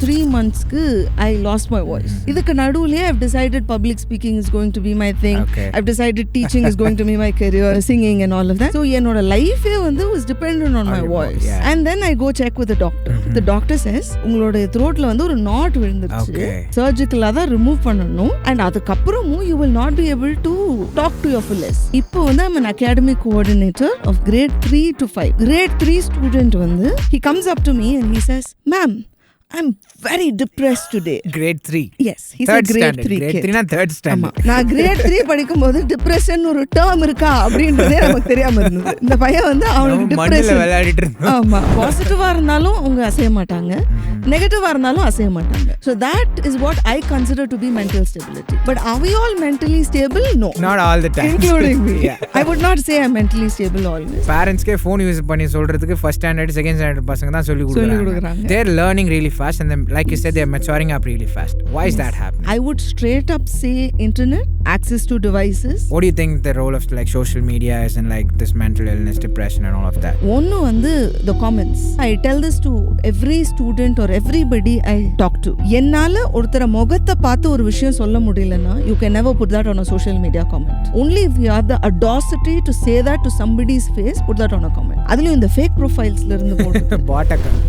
3 monthsக்கு I lost my voice. இதுக்கு நடுவுலயே I've decided public speaking is going to be my thing. I've decided teaching is going to be my career, singing and all of that. So என்னோட லைஃபே வந்து was dependent on my voice. And then I go check with the doctor. The doctor says உங்களோட throatல வந்து ஒரு knot விழுந்துருச்சு. Surgically தான் remove பண்ணனும். And அதுக்கப்புறமும் you will not be able to talk to your fullest. இப்போ வந்து I'm an academic coordinator of grade 3 to 5. Grade 3 student வந்து he comes up to me and he says, "Ma'am, I'm very depressed today." Grade 3. Yes, he's a grade 3 grade 3 na third standard. நான் grade 3 படிக்கும்போது depression ஒரு term இருக்கா அப்படின்றதே நமக்கு தெரியாம இருந்தது. இந்த பையன் வந்து அவனுக்கு depression விளையாடிட்டு இருந்தான். ஆமா, பாசிட்டிவா இருந்தாலும் அவங்க அசைய மாட்டாங்க, நெகட்டிவா இருந்தாலும் அசைய மாட்டாங்க. So that is what I consider to be mental stability. But are we all mentally stable? No. Not all the time. Including me. I would not say I'm mentally stable always. Parents ke phone use பண்ணி சொல்றதுக்கு first standard second standard பசங்க தான் சொல்லி கொடுக்குறாங்க. They're learning really fast and then like you said they're maturing up really fast. Why is that happening? I would straight up say internet, access to devices. What do you think the role of like social media is in like this mental illness, depression and all of that? One வந்து the comments. I tell this to every student or everybody I talk to. என்னால ஒருத்தர முகத்தை பார்த்து ஒரு விஷயம் சொல்ல முடியலனா you can never put that on a social media comment. Only if you have the audacity to say that to somebody's face, put that on a comment. அதுலயும் இந்த fake profiles ல இருந்து போடுறது.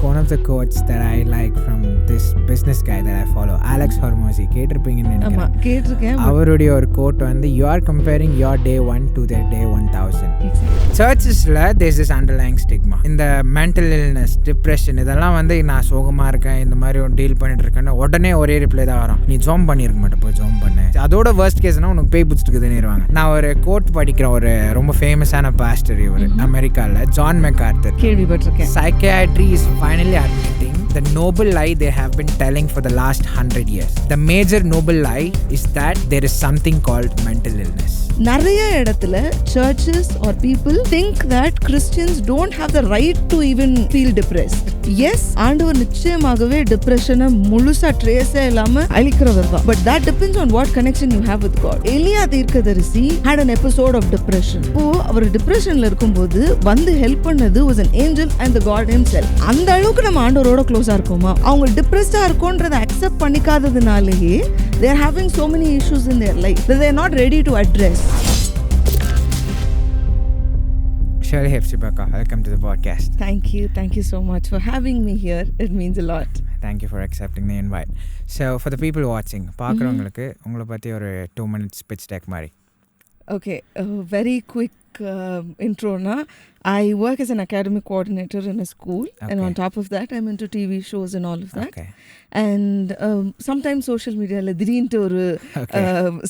One of the quotes that I like from this business guy that I follow, Alex Hormozi, கேட்டிருப்பீங்கன்னு நினைக்கிறேன். ஆமா, கேட்டிருக்கேன். அவருடைய ஒரு கோட் வந்து you are comparing your day 1 to their day 1000. Churchesல there's this underlying stigma. இந்த mental illness, depression இதெல்லாம் வந்து நான் சோகமா இருக்கேன், இந்த மாதிரி டீல் பண்ணிட்டு இருக்கேன்னு உடனே ஒரே ரிப்ளை தான் வரும், நீ ஜோம் பண்ணிருக்க மாட்டே, போய் ஜோம் பண்ணு. அதோட worst caseனா உனக்கு பேய் பிடிச்சிட்டுக்குதுன்னு. நான் ஒரு கோட் படிக்கிறேன், ஒரு ரொம்ப ஃபேமஸான பாஸ்டர் இவர் அமெரிக்கால, ஜான் மெக்கார்த்தர், கேள்விப்பட்டிருக்கேன். Psychiatry is finally admitting the noble lie they have been telling for the last 100 years. The major noble lie is that there is something called mental illness. நிறைய இடத்துல churches or people think that Christians don't have the right to even feel depressed. Yes, ஆண்டவர் நிச்சயமாகவே டிப்ரெஷனை முழுசா ட்ரேஸே இல்லாம அழிக்கிறவர் தான். But that depends on what connection you have with God. எலியா தீர்க்கதரிசி had an episode of depression. அவர் டிப்ரெஷன்ல இருக்கும்போது வந்து ஹெல்ப் பண்ணது was an angel and the God himself. அந்த அளவுக்கு நம்ம ஆண்டவரோட க்ளோஸா இருக்கோமா? அவங்க டிப்ரெஸ்டா இருக்கோன்றதை accept பண்ணிக்காததுனாலேயே they are having so many issues in their life that they are not ready to address. Sherly Hepzhibah, welcome to the podcast. Thank you so much for having me here. It means a lot. Thank you for accepting the invite. So for the people watching, பார்க்குறவங்களுக்கு உங்களை பற்றி ஒரு 2 minutes pitch deck மாதிரி. Okay, very quick intro na. I work as an academic coordinator in a school, and on top of that I'm into TV shows and all of that. And sometimes social media la dirinte oru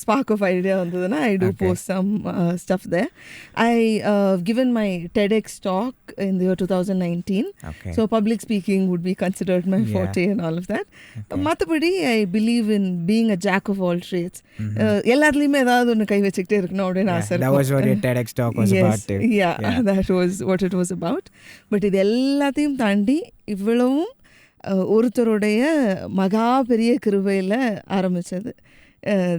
spark of idea vandaduna I do post some stuff there. I given my TEDx talk in the year 2019. So public speaking would be considered my forte and all of that. Mathapadi I believe in being a jack of all trades. Elladhiliyume edavadhu onu kai vechikite irukna appadina aasai. That was what your TEDx talk was about too. Yeah, that was what it was about. But இது எல்லாத்தையும் தாண்டி இவ்வளவும் ஒருத்தருடைய மகா பெரிய கிருபையில் ஆரம்பித்தது.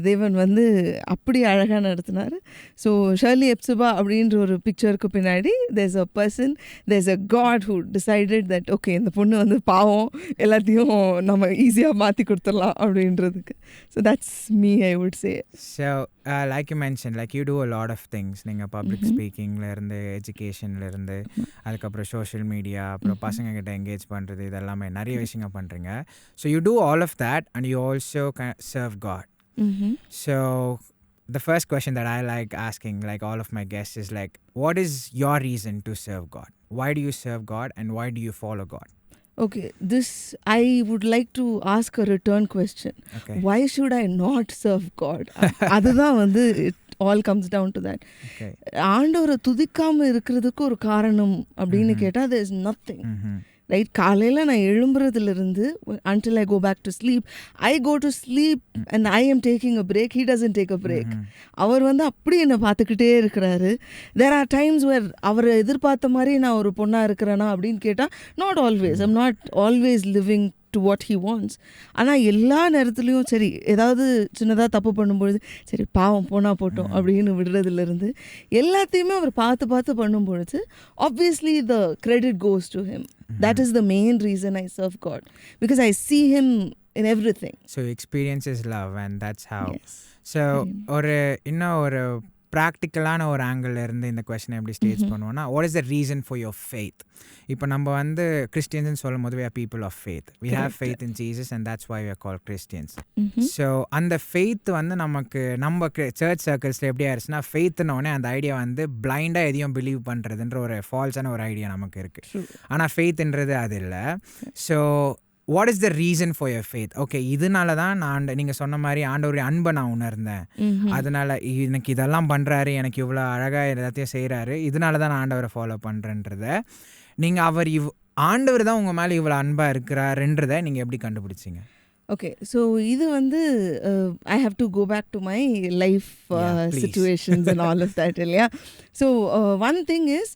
தேவன் வந்து அப்படி அழகாக நடத்தினார். ஸோ ஷர்லி ஹெப்சிபா அப்படின்ற ஒரு பிக்சருக்கு பின்னாடி there's a person, there's a God who decided that okay, இந்த பொண்ணு வந்து பாவம், எல்லாத்தையும் நம்ம ஈஸியாக மாற்றி கொடுத்துடலாம் அப்படின்றதுக்கு. So that's me, I would say. So like you mentioned, like you do a lot of things. நீங்கள் பப்ளிக் ஸ்பீக்கிங்லேருந்து எஜுகேஷன்லேருந்து அதுக்கப்புறம் சோஷியல் மீடியா, அப்புறம் பசங்க கிட்ட என்கேஜ் பண்ணுறது, இதெல்லாமே நிறைய விஷயங்கள் பண்ணுறீங்க. So you do all of that and you also serve God. So the first question that I like asking like all of my guests is like, what is your reason to serve God? Why do you serve God and why do you follow God? Okay, this I would like to ask a return question. Why should I not serve God? அதுதான் வந்து it all comes down to that. ஆண்டவரை துதிக்காம இருக்கிறதுக்கு ஒரு காரணம் அப்படின்னு கேட்டால் there is nothing. Right, காலையில் நான் எழும்புறதுலேருந்து until I go back to sleep, I go to sleep and I am taking a break. He doesn't take a break. அவர் வந்து அப்படி என்னை பார்த்துக்கிட்டே இருக்கிறாரு. There are times where அவர் எதிர்பார்த்த மாதிரி நான் ஒரு பொண்ணாக இருக்கிறேனா அப்படின்னு கேட்டால் not always. I'm not always living to what he wants. ஆனால் எல்லா நேரத்துலையும் சரி ஏதாவது சின்னதாக தப்பு பண்ணும்பொழுது சரி பாவம் போனால் போட்டோம் அப்படின்னு விடுறதுலேருந்து எல்லாத்தையுமே அவர் பார்த்து பண்ணும்பொழுது obviously the credit goes to him. That is the main reason I serve God, because I see him in everything. So experience is love, and that's how. Yes. So இன்னும் ஒரு ப்ராக்டிக்கலான ஒரு ஆங்கிள் இருந்து இந்த கொஸ்டினை எப்படி ஸ்டேஜ் பண்ணுவோம்னா, what is the reason for your faith? இப்போ நம்ம வந்து கிறிஸ்டியன்ஸ்னு சொல்லும் போது we are people of faith. We have faith in Jesus, and that's why we are called Christians. So அந்த ஃபெய்த் வந்து நம்ம சர்ச் சர்க்கிள்ஸில் எப்படி ஆயிடுச்சுன்னா, ஃபெய்த்னோடனே அந்த ஐடியா வந்து பிளைண்டாக எதையும் பிலீவ் பண்ணுறதுன்ற ஒரு ஃபால்ஸான ஒரு ஐடியா நமக்கு இருக்குது. ஆனால் ஃபெய்த்ன்றது அது இல்லை. So what is the reason for your faith? Okay, இதனால தான் நான் நீங்கள் சொன்ன மாதிரி ஆண்டவருடைய அன்பை நான் உணர்ந்தேன், அதனால எனக்கு இதெல்லாம் பண்ணுறாரு, எனக்கு இவ்வளோ அழகாக எல்லாத்தையும் செய்கிறாரு, இதனால தான் நான் ஆண்டவரை ஃபாலோ பண்ணுறேன்றத நீங்கள் ஆண்டவர் தான் உங்கள் மேலே இவ்வளோ அன்பாக இருக்கிறாருன்றதை நீங்கள் எப்படி கண்டுபிடிச்சிங்க? Okay, so இது வந்து I have to go back to my life situations and all of that, இல்லையா? So one thing is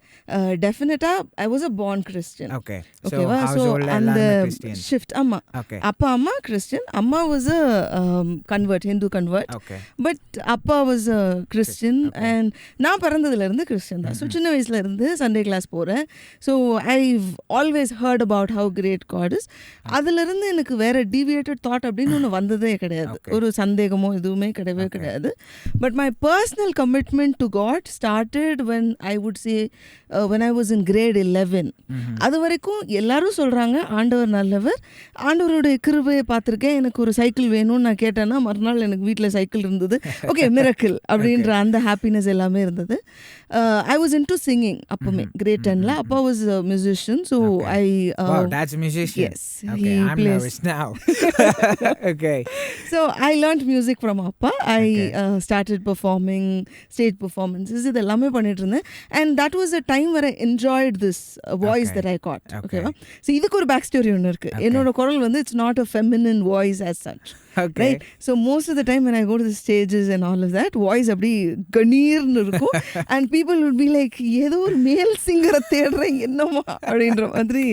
definitely I was a born Christian. Okay. So household and the shift amma. Okay. Appa amma Christian, amma was a convert, Hindu convert. Okay. But appa was a Christian. Okay. And நான் பிறந்ததுல இருந்து Christian தான். So சின்ன வயசுல இருந்து Sunday class போறேன். So I've always heard about how great God is. அதுல இருந்து எனக்கு வேற deviated thought அப்படின்னு ஒன்று வந்ததே கிடையாது. ஒரு சந்தேகமோ எதுவுமே கிடையவே கிடையாது. But my personal commitment to God started when I would say when I was in grade 11. அது வரைக்கும் எல்லாரும் சொல்றாங்க ஆண்டவர் நல்லவர், ஆண்டவருடைய கிருபையை பார்த்துருக்கேன், எனக்கு ஒரு சைக்கிள் வேணும்னு நான் கேட்டேன்னா மறுநாள் எனக்கு வீட்டில் சைக்கிள் இருந்தது. ஓகே, மிரக்கிள் அப்படின்ற அந்த ஹாப்பினஸ் எல்லாமே இருந்தது. I was into singing அப்பமே grade 10ல. அப்பா was a musician, so I wow, that's a musician. Yes, okay, I'm plays. nervous now. Okay, so I learned music from appa. I started performing stage performances, இதெல்லாமே பண்ணிட்டு இருந்தேன். And that was a time where I enjoyed this voice that I got. Okay, so இதுக்கு ஒரு back story ஒன்று இருக்கு. என்னோட குரல் வந்து it's not a feminine voice as such. Okay. Right? So most of the time when I go to the stages and all of that, voice அப்படி கணீர்னு இருக்கும். And people would be like, ஏதோ ஒரு மேல் சிங்கரை தேடுறேன் என்னமா அப்படின்ற மாதிரி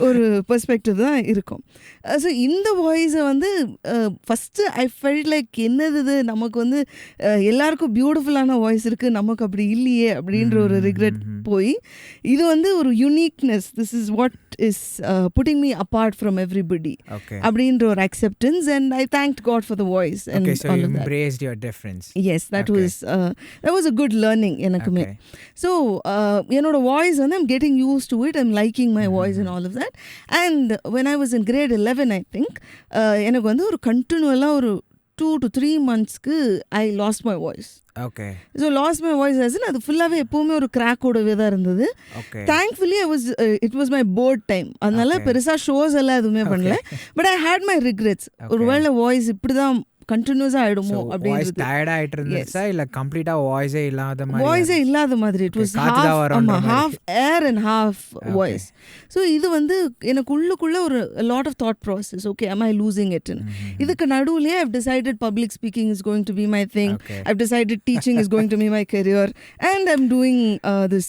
ஒரு பெர்ஸ்பெக்டிவ் தான் இருக்கும். ஸோ இந்த வாய்ஸை வந்து ஃபஸ்ட்டு ஐ ஃபெல்ட் லைக் என்னது நமக்கு வந்து எல்லாருக்கும் பியூட்டிஃபுல்லான வாய்ஸ் இருக்குது, நமக்கு அப்படி இல்லையே அப்படின்ற ஒரு ரிக்ரெட் போய் இது வந்து ஒரு uniqueness, this is what is putting me apart from everybody அப்படின்ற ஒரு acceptance. And I thanked God for the voice and okay, so all you of that. embraced your difference. Yes, that was a good learning enakume. So என்னோட voice வந்து I'm getting used to it, I'm liking my voice and all of that. And when I was in grade 11 I think எனக்கு வந்து ஒரு கண்டினியூவலாக ஒரு 2 to 3 monthsக்கு I lost my voice. Okay. So lost my voice as in அது ஃபுல்லாகவே எப்போவுமே ஒரு கிராக்கோடவே தான் இருந்தது. Thankfully it was my board time. அதனால பெருசாக ஷோஸ் எல்லாம் எதுவுமே பண்ணல. But I had my regrets. ஒருவேளை வாய்ஸ் இப்படி தான் கண்டினியூஸா ஆயிடுமோ அப்படிங்கிறது. டயர்ட் ஆயிட்டு இருந்துச்சா இல்ல கம்ப்ளீட்டா வாய்ஸே இல்லாத மாதிரி? It was half air and half voice. So இது வந்து எனக்கு உள்ளுக்குள்ள ஒரு lot of thought process. Okay, am I losing it? இதுக்கு நடுவுலயே I've decided public speaking is going to be my thing. I've decided teaching is going to be my career, and I'm doing this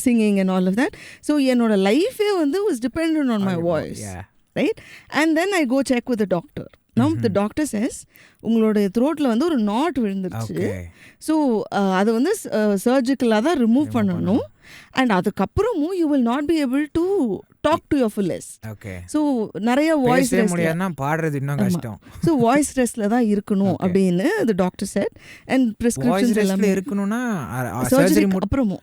singing and all of that. So என்னோட லைஃபே வந்து was dependent on my voice. Right? And then I go check with the doctor. Now the doctor says உங்களோட த்ரோட்டில் வந்து ஒரு not விழுந்துருச்சு. So அதை வந்து சர்ஜிக்கலாக தான் ரிமூவ் பண்ணணும். அண்ட் அதுக்கப்புறமும் you will not be able to talk to your fullest. So நிறைய வாய்ஸ் பாடுறது இன்னும் கஷ்டம். ஸோ வாய்ஸ் ரெஸ்ட்ல தான் இருக்கணும் அப்படின்னு the doctor said. And prescriptions எல்லாமே இருக்கணும்னா சர்ஜரி அப்புறமும்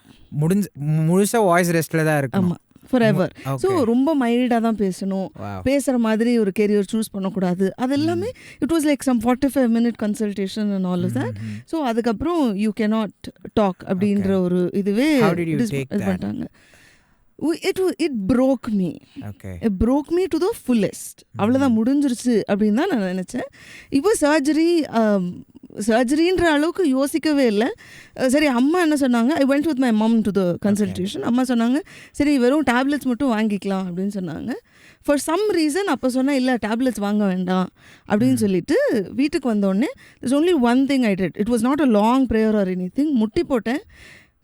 முழுசா வாய்ஸ் ரெஸ்ட்ல தான் இருக்கணும் forever. ஸோ ரொம்ப மைல்டாக தான் பேசணும், பேசுகிற மாதிரி ஒரு கெரியர் சூஸ் பண்ணக்கூடாது. அது எல்லாமே it was like some 45-minute consultation and all of that. So அதுக்கப்புறம் யூ கேனாட் டாக் அப்படின்ற ஒரு இதுவே இது பண்ணிட்டாங்க. It broke me. It broke me to the fullest. அவ்வளோதான் முடிஞ்சிருச்சு அப்படின்னு தான் நான் நினச்சேன். இப்போ சர்ஜரின்ற அளவுக்கு யோசிக்கவே இல்லை. சரி, அம்மா என்ன சொன்னாங்க, I went with my mum to the consultation. அம்மா சொன்னாங்க சரி வெறும் டேப்லெட்ஸ் மட்டும் வாங்கிக்கலாம் அப்படின்னு சொன்னாங்க. ஃபார் சம் ரீசன் அப்போ சொன்னேன் இல்லை டேப்லெட்ஸ் வாங்க வேண்டாம் அப்படின்னு சொல்லிட்டு வீட்டுக்கு வந்தோடனே there's only one thing I did. It was not a long prayer or anything. முட்டி போட்டேன்.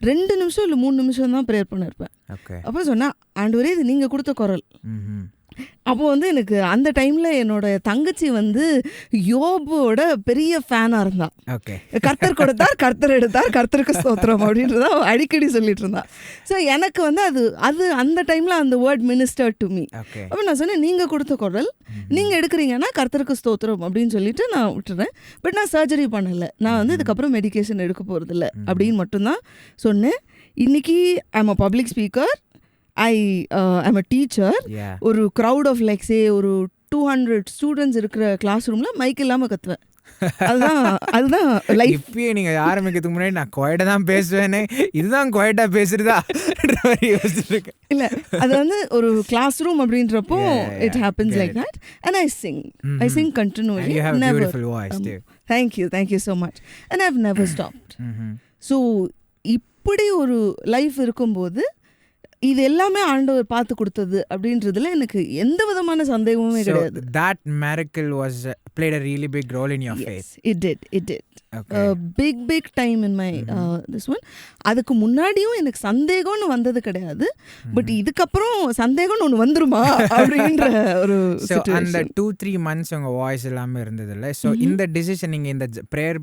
2 நிமிஷம் இல்லை 3 நிமிஷம் தான் ப்ரேயர் பண்ணியிருப்பேன். அப்போ சொன்னேன், ஆண்டவரே இது நீங்கள் கொடுத்த குரல், அப்போ வந்து எனக்கு அந்த டைமில் என்னோட தங்கச்சி வந்து யோபோட பெரிய ஃபேனாக இருந்தா. கர்த்தர் கொடுத்தார், கர்த்தர் எடுத்தார், கர்த்தருக்கு ஸ்தோத்திரம் அப்படின்றத அடிக்கடி சொல்லிட்டு இருந்தா. ஸோ எனக்கு வந்து அது அந்த டைமில் அந்த வேர்ட் மினிஸ்டர் டு மீ. அப்போ நான் சொன்னேன், நீங்கள் கொடுத்த குரல் நீங்கள் எடுக்கிறீங்கன்னா கர்த்தருக்கு ஸ்தோத்திரம் அப்படின்னு சொல்லிட்டு நான் விட்டுறேன். பட் நான் சர்ஜரி பண்ணலை, நான் வந்து இதுக்கப்புறம் மெடிக்கேஷன் எடுக்க போகிறதில்ல அப்படின்னு மட்டும்தான் சொன்னேன். இன்னைக்கு I am a public speaker, I am a teacher. ஒரு க்ரௌட் ஆஃப் லைக் சே ஒரு 200 ஸ்டூடெண்ட்ஸ் இருக்கிற கிளாஸ் ரூமில் மைக் இல்லாமல் கத்துவேன். அதுதான் லைஃப். இப்பயே நீங்க ஆரம்பிக்கிறதுக்கு முன்னாடி நான் குவைட்டா தான் பேசுவேனே, இதுதான் குவைட்டா பேசுறதா இல்ல, அது வந்து ஒரு கிளாஸ் ரூம் அப்படின்றப்போ it happens like that. And I Singh continuously. You have a beautiful voice too. Thank you so much. And I've never stopped. So இப்படி ஒரு லைஃப் இருக்கும்போது இது எல்லாமே ஆண்டவர் பார்த்து கொடுத்தது அப்படின்றதுல எனக்கு எந்த விதமான சந்தேகமுமே கிடையாது. That miracle played a really big role in your faith. It did. Okay. Big time in my this one. அதுக்கு முன்னாடியும் எனக்கு சந்தேகம்னு வந்தது கிடையாது. பட் இதுக்கப்புறம் சந்தேகம்னு ஒன்று வந்துருமா அப்படின்ற ஒரு situation. அந்த 2-3 months உங்க வாய்ஸ் எல்லாமே இருந்ததில்ல. ஸோ இந்த டிசிஷன் நீங்கள் இந்த ப்ரேயர்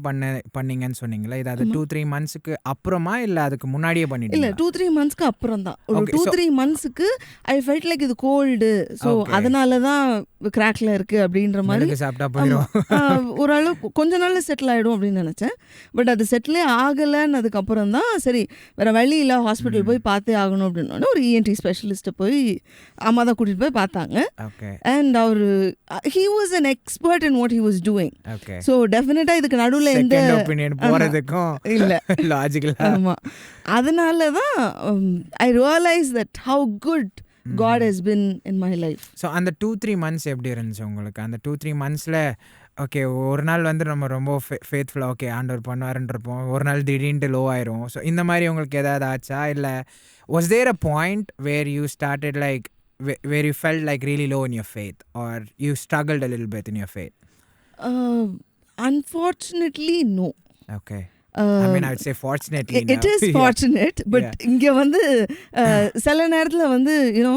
பண்ணீங்கன்னு சொன்னீங்களா, இது அது 2-3 monthsக்கு அப்புறமா இல்லை அதுக்கு முன்னாடியே பண்ணிட்டீங்க? இல்லை, 2-3 monthsக்கு அப்புறம் தான். ஒரு 2-3 monthsக்கு ஐ ஃபெல்ட் லைக் இது கோல்டு, ஸோ அதனால தான் கிராக்ல இருக்கு அப்படின்ற மாதிரி சாப்பிட்டா போயிடும், ஓரளவு கொஞ்ச நாள் செட்டில் ஆகிடும் அப்படின்னு நினச்சேன். பட் அது செட்டிலே ஆகலைன்னு அதுக்கப்புறம் தான் சரி வேறு வழி இல்லை, ஹாஸ்பிட்டல் போய் பார்த்தே ஆகணும் அப்படின்னோடனே ஒரு இஎன்டி ஸ்பெஷலிஸ்ட்டை போய் அம்மா தான் கூட்டிகிட்டு போய் பார்த்தாங்க. அண்ட் அவர் he was an expert in what he was doing. So டெஃபினட்டாக இதுக்கு நடுவில் எந்த போகிறதுக்கும் இல்லை லாஜிக்கல். ஆமாம், அதனால தான் ஐ realise that how good God has been in my life. So அந்த 2-3 months எப்படி இருந்துச்சு உங்களுக்கு? அந்த 2-3 monthsல ஓகே ஒரு நாள் வந்து நம்ம ரொம்ப ஃபேத்ஃபுல்லாக ஓகே ஆண்டவர் பண்ணுவாருன்றப்போம், ஒரு நாள் திடீர்னு லோ ஆயிரும். ஸோ இந்த மாதிரி உங்களுக்கு ஏதாவது ஆச்சா? இல்லை was there a point where you started like where you felt like really low in your faith or you struggled a little bit in your faith? Unfortunately no. Okay. I mean, I would say fortunately. It is fortunate, but இங்கே வந்து சில நேரத்தில் வந்து you know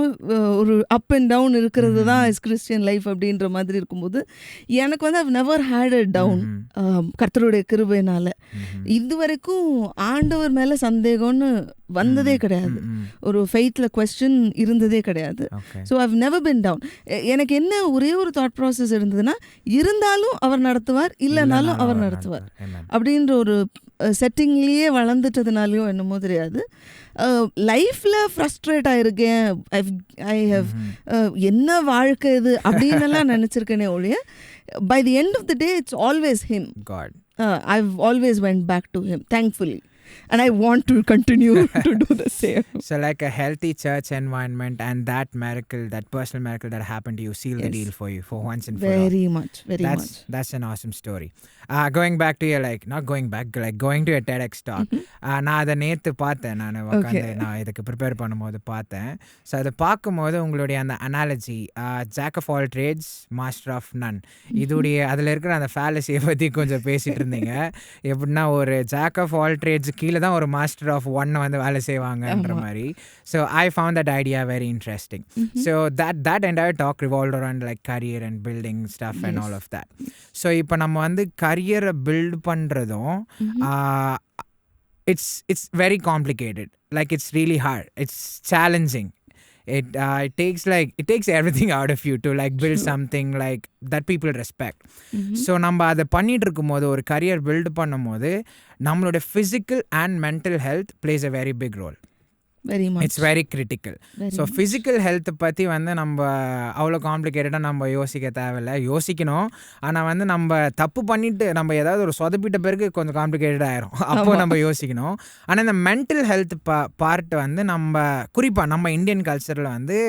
ஒரு up and down இருக்கிறது தான் is Christian life அப்படின்ற மாதிரி இருக்கும்போது எனக்கு வந்து I've never had a down. கர்த்தருடைய கிருபையினால இது வரைக்கும் ஆண்டவர் மேலே சந்தேகம்னு வந்ததே கிடையாது, ஒரு ஃபெய்த்தில் கொஸ்டின் இருந்ததே கிடையாது. So I've never been down. எனக்கு என்ன ஒரே ஒரு தாட் ப்ராசஸ் இருந்ததுன்னா, இருந்தாலும் அவர் நடத்துவார், இல்லைனாலும் அவர் நடத்துவார் அப்படின்ற ஒரு செட்டிங்லேயே வளர்ந்துட்டதுனாலையும் என்னமோ தெரியாது. லைஃப்பில் ஃப்ரஸ்ட்ரேட் ஆகிருக்கேன், ஐ ஹவ் என்ன வாழ்க்கை இது அப்படின்னெல்லாம் நினச்சிருக்கேனே ஒழிய by the end of the day it's always him. God. I've always went back to him, thankfully. And I want to continue to do the same. So like a healthy church environment and that miracle, that personal miracle that happened to you sealed the deal for you for once and for all. Very much. That's an awesome story. Going back to your not going back, like going to a TEDx talk. நான் அதை நேற்று பார்த்தேன், நான் உட்காந்து நான் இதுக்கு prepare பண்ணும்போது பார்த்தேன். ஸோ அதை பார்க்கும்போது உங்களுடைய அந்த analogy jack of all trades master of none, இதோடைய அதில் இருக்கிற அந்த ஃபேலசியை பற்றி கொஞ்சம் பேசிகிட்டு இருந்தீங்க. எப்படின்னா ஒரு ஜாக் ஆஃப் ஆல் ட்ரேட்ஸ் கீழே தான் ஒரு மாஸ்டர் ஆஃப் ஒன்னை வந்து வேலை செய்வாங்கன்ற மாதிரி. So I found that idea very interesting. So that entire talk revolved around like career and building stuff and all of that. So இப்போ நம்ம வந்து கரியரை பில்ட் பண்ணுறதும் it's very complicated, like it's really hard, it's challenging. It takes everything out of you to like build something like that people respect. So நம்ம அதை பண்ணிட்டு இருக்கும்போது, ஒரு career build பண்ணும் போது நம்மளோட physical and mental health plays a very big role. Very much. It's very critical. So physical health பற்றி வந்து நம்ம அவ்வளோ காம்ப்ளிகேட்டடாக நம்ம யோசிக்க தேவையில்லை, யோசிக்கணும். ஆனால் வந்து நம்ம தப்பு பண்ணிட்டு நம்ம ஏதாவது ஒரு சொதப்பிட்ட பிறகு கொஞ்சம் காம்ப்ளிகேட்டடாக ஆயிரும், அப்போ நம்ம யோசிக்கணும். ஆனால் இந்த மென்டல் ஹெல்த் பார்ட் வந்து நம்ம குறிப்பாக நம்ம இந்தியன் கல்ச்சரில் வந்து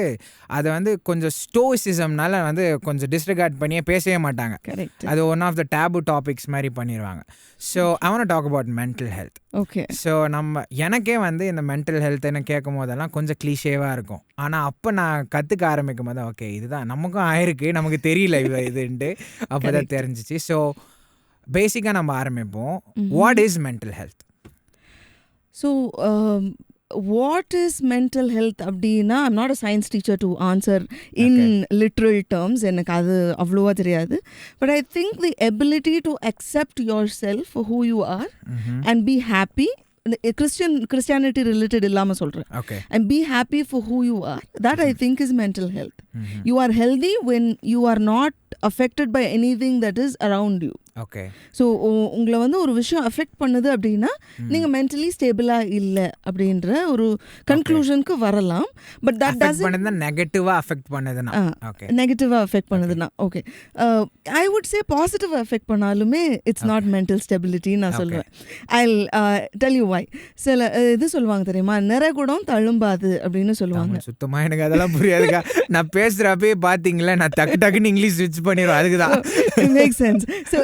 அதை வந்து கொஞ்சம் ஸ்டோயிசிசம்னால வந்து கொஞ்சம் டிஸ்ரிகார்ட் பண்ணியே பேசவே மாட்டாங்க. அது one of the taboo topics மாதிரி பண்ணிடுவாங்க. So I want to talk about mental health. Okay. So எனக்கே வந்து இந்த மென்டல் ஹெல்த்னு கேட்கும் போதெல்லாம் கொஞ்சம் கிளீஷேவாக இருக்கும். ஆனால் அப்போ நான் கற்றுக்க ஆரம்பிக்கும் போது ஓகே இதுதான் நமக்கும் ஆயிருக்கு, நமக்கு தெரியல இதுன்ட்டு அப்போ தான் தெரிஞ்சிச்சு. ஸோ பேசிக்காக நம்ம ஆரம்பிப்போம். What is mental health? So what is mental health அப்படின்னா I'm not a science teacher to answer in literal terms. எனக்கு அது அவ்வளோவா தெரியாது. But I think the ability to accept yourself for who you are and be happy. Christianity related இல்லாம சொல்றேன். And be happy for who you are. That I think is mental health. You are healthy when you are not affected by anything that is around you. So உங்களை வந்து ஒரு விஷயம் affect பண்ணுது அப்படின்னா நீங்கள் mentally ஸ்டேபிளாக இல்லை அப்படின்ற ஒரு கன்க்ளூஷனுக்கு வரலாம். பட் தட் டசன்ட் நெகட்டிவாக அஃபெக்ட் பண்ணுதுன்னா ஓகே ஐ வுட் சே பாசிட்டிவாக அஃபெக்ட் பண்ணாலுமே இட்ஸ் நாட் மென்டல் ஸ்டெபிலிட்டின்னு நான் சொல்லுவேன். I tell you why. சில இது சொல்லுவாங்க தெரியுமா, நிறைகுடம் தழும்பாது அப்படின்னு சொல்லுவாங்க. சுத்தமாக எனக்கு அதெல்லாம் புரியாதுக்கா. நான் பேசுகிறப்பே பார்த்தீங்களா நான் டக்குன்னு இங்கிலீஷ் ஸ்விட்ச் பண்ணிடுவேன். அதுக்கு தான் make sense. So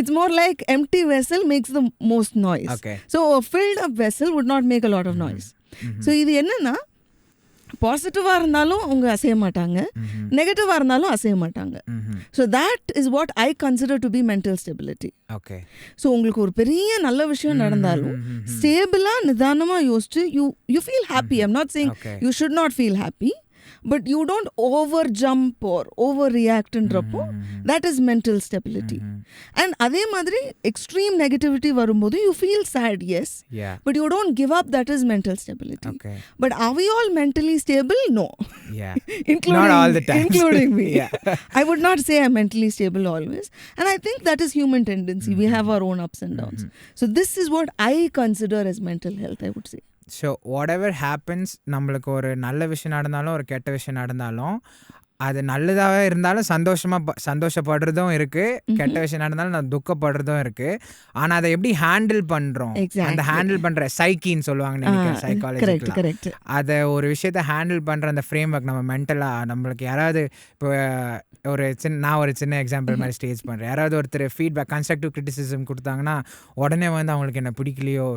it's more like empty vessel makes the most noise. So a filled up vessel would not make a lot of noise. So இது என்னன்னா பாசிட்டிவாக இருந்தாலும் அவங்க அசைய மாட்டாங்க, நெகட்டிவாக இருந்தாலும் அசைய மாட்டாங்க. So that is what I consider to be mental stability. So உங்களுக்கு ஒரு பெரிய நல்ல விஷயம் நடந்தாலும் ஸ்டேபிளாக நிதானமாக யோசிச்சு you feel happy. I'm not saying you should not feel happy. But you don't over jump or overreactன்றப்போ that is mental stability. And அதே மாதிரி extreme negativity வரும்போது you feel sad, yes, but you don't give up. That is mental stability. But are we all mentally stable? No. Not all the time. Including me. I would not say I'm mentally stable always. And I think that is human tendency. We have our own ups and downs. So this is what I consider as mental health, I would say. So whatever happens, நம்மளுக்கு ஒரு நல்ல விஷயம் நடந்தாலும் ஒரு கெட்ட விஷயம் நடந்தாலும் அது நல்லதாக இருந்தாலும் சந்தோஷப்படுறதும் இருக்குது, கெட்ட விஷயம் நடந்தாலும் நான் துக்கப்படுறதும் இருக்குது. ஆனால் அதை எப்படி ஹேண்டில் பண்ணுறோம், அந்த ஹேண்டில் பண்ணுற சைக்கின்னு சொல்லுவாங்க நினைக்கிறேன் சைக்காலஜிக்கலாக. அதை ஒரு விஷயத்தை ஹேண்டில் பண்ணுற அந்த ஃப்ரேம் ஒர்க் நம்ம மென்டலாக நம்மளுக்கு யாராவது இப்போ நான் ஒரு சின்ன எக்ஸாம்பிள் மாதிரி ஸ்டேஜ் பண்ணுறேன். யாராவது ஒருத்தர் ஃபீட்பேக் கன்ஸ்ட்ரக்டிவ் கிரிட்டிசிசம் கொடுத்தாங்கன்னா உடனே வந்து அவங்களுக்கு என்ன பிடிக்கலையோ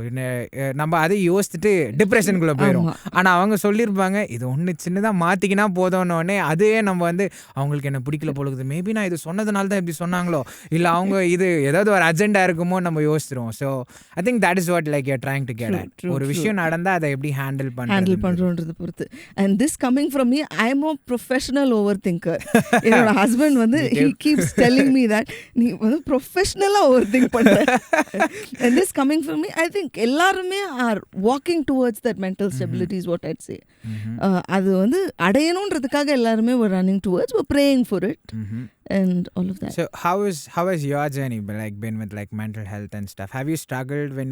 நம்ம அதை யோசிச்சுட்டு டிப்ரெஷனுக்குள்ளே போயிடும். ஆனால் அவங்க சொல்லியிருப்பாங்க இது ஒன்று சின்னதாக மாற்றிக்கினா போதோன்னே அதே நம்ம வந்து அவங்களுக்கு என்ன பிடிக்கல போலுக்குது, மேபி நான் இது சொன்னதுனால தான் இப்படி சொன்னாங்களோ, இல்லை அவங்க இது ஏதாவது ஒரு அஜெண்டா இருக்குமோ நம்ம யோசிச்சிரும். So I think that is what like you are trying to get at. ஒரு விஷயம் நடந்தால் அதை எப்படி ஹேண்டில் பண்ணுறோன்றது பொறுத்து. And this coming from me, I am a professional overthinker. என்னோட ஹஸ்பண்ட் வந்து he keeps telling me that நீ வந்து ப்ரொஃபஷனலா overthink பண்ற. And this coming from me, I think எல்லாருமே are walking towards that mental stability is what I'd say. அது வந்து அடையணுன்றதுக்காக எல்லாருமே were running towards, we're praying for it. And all of that. So how has your journey been with like mental health and stuff? Have you struggled when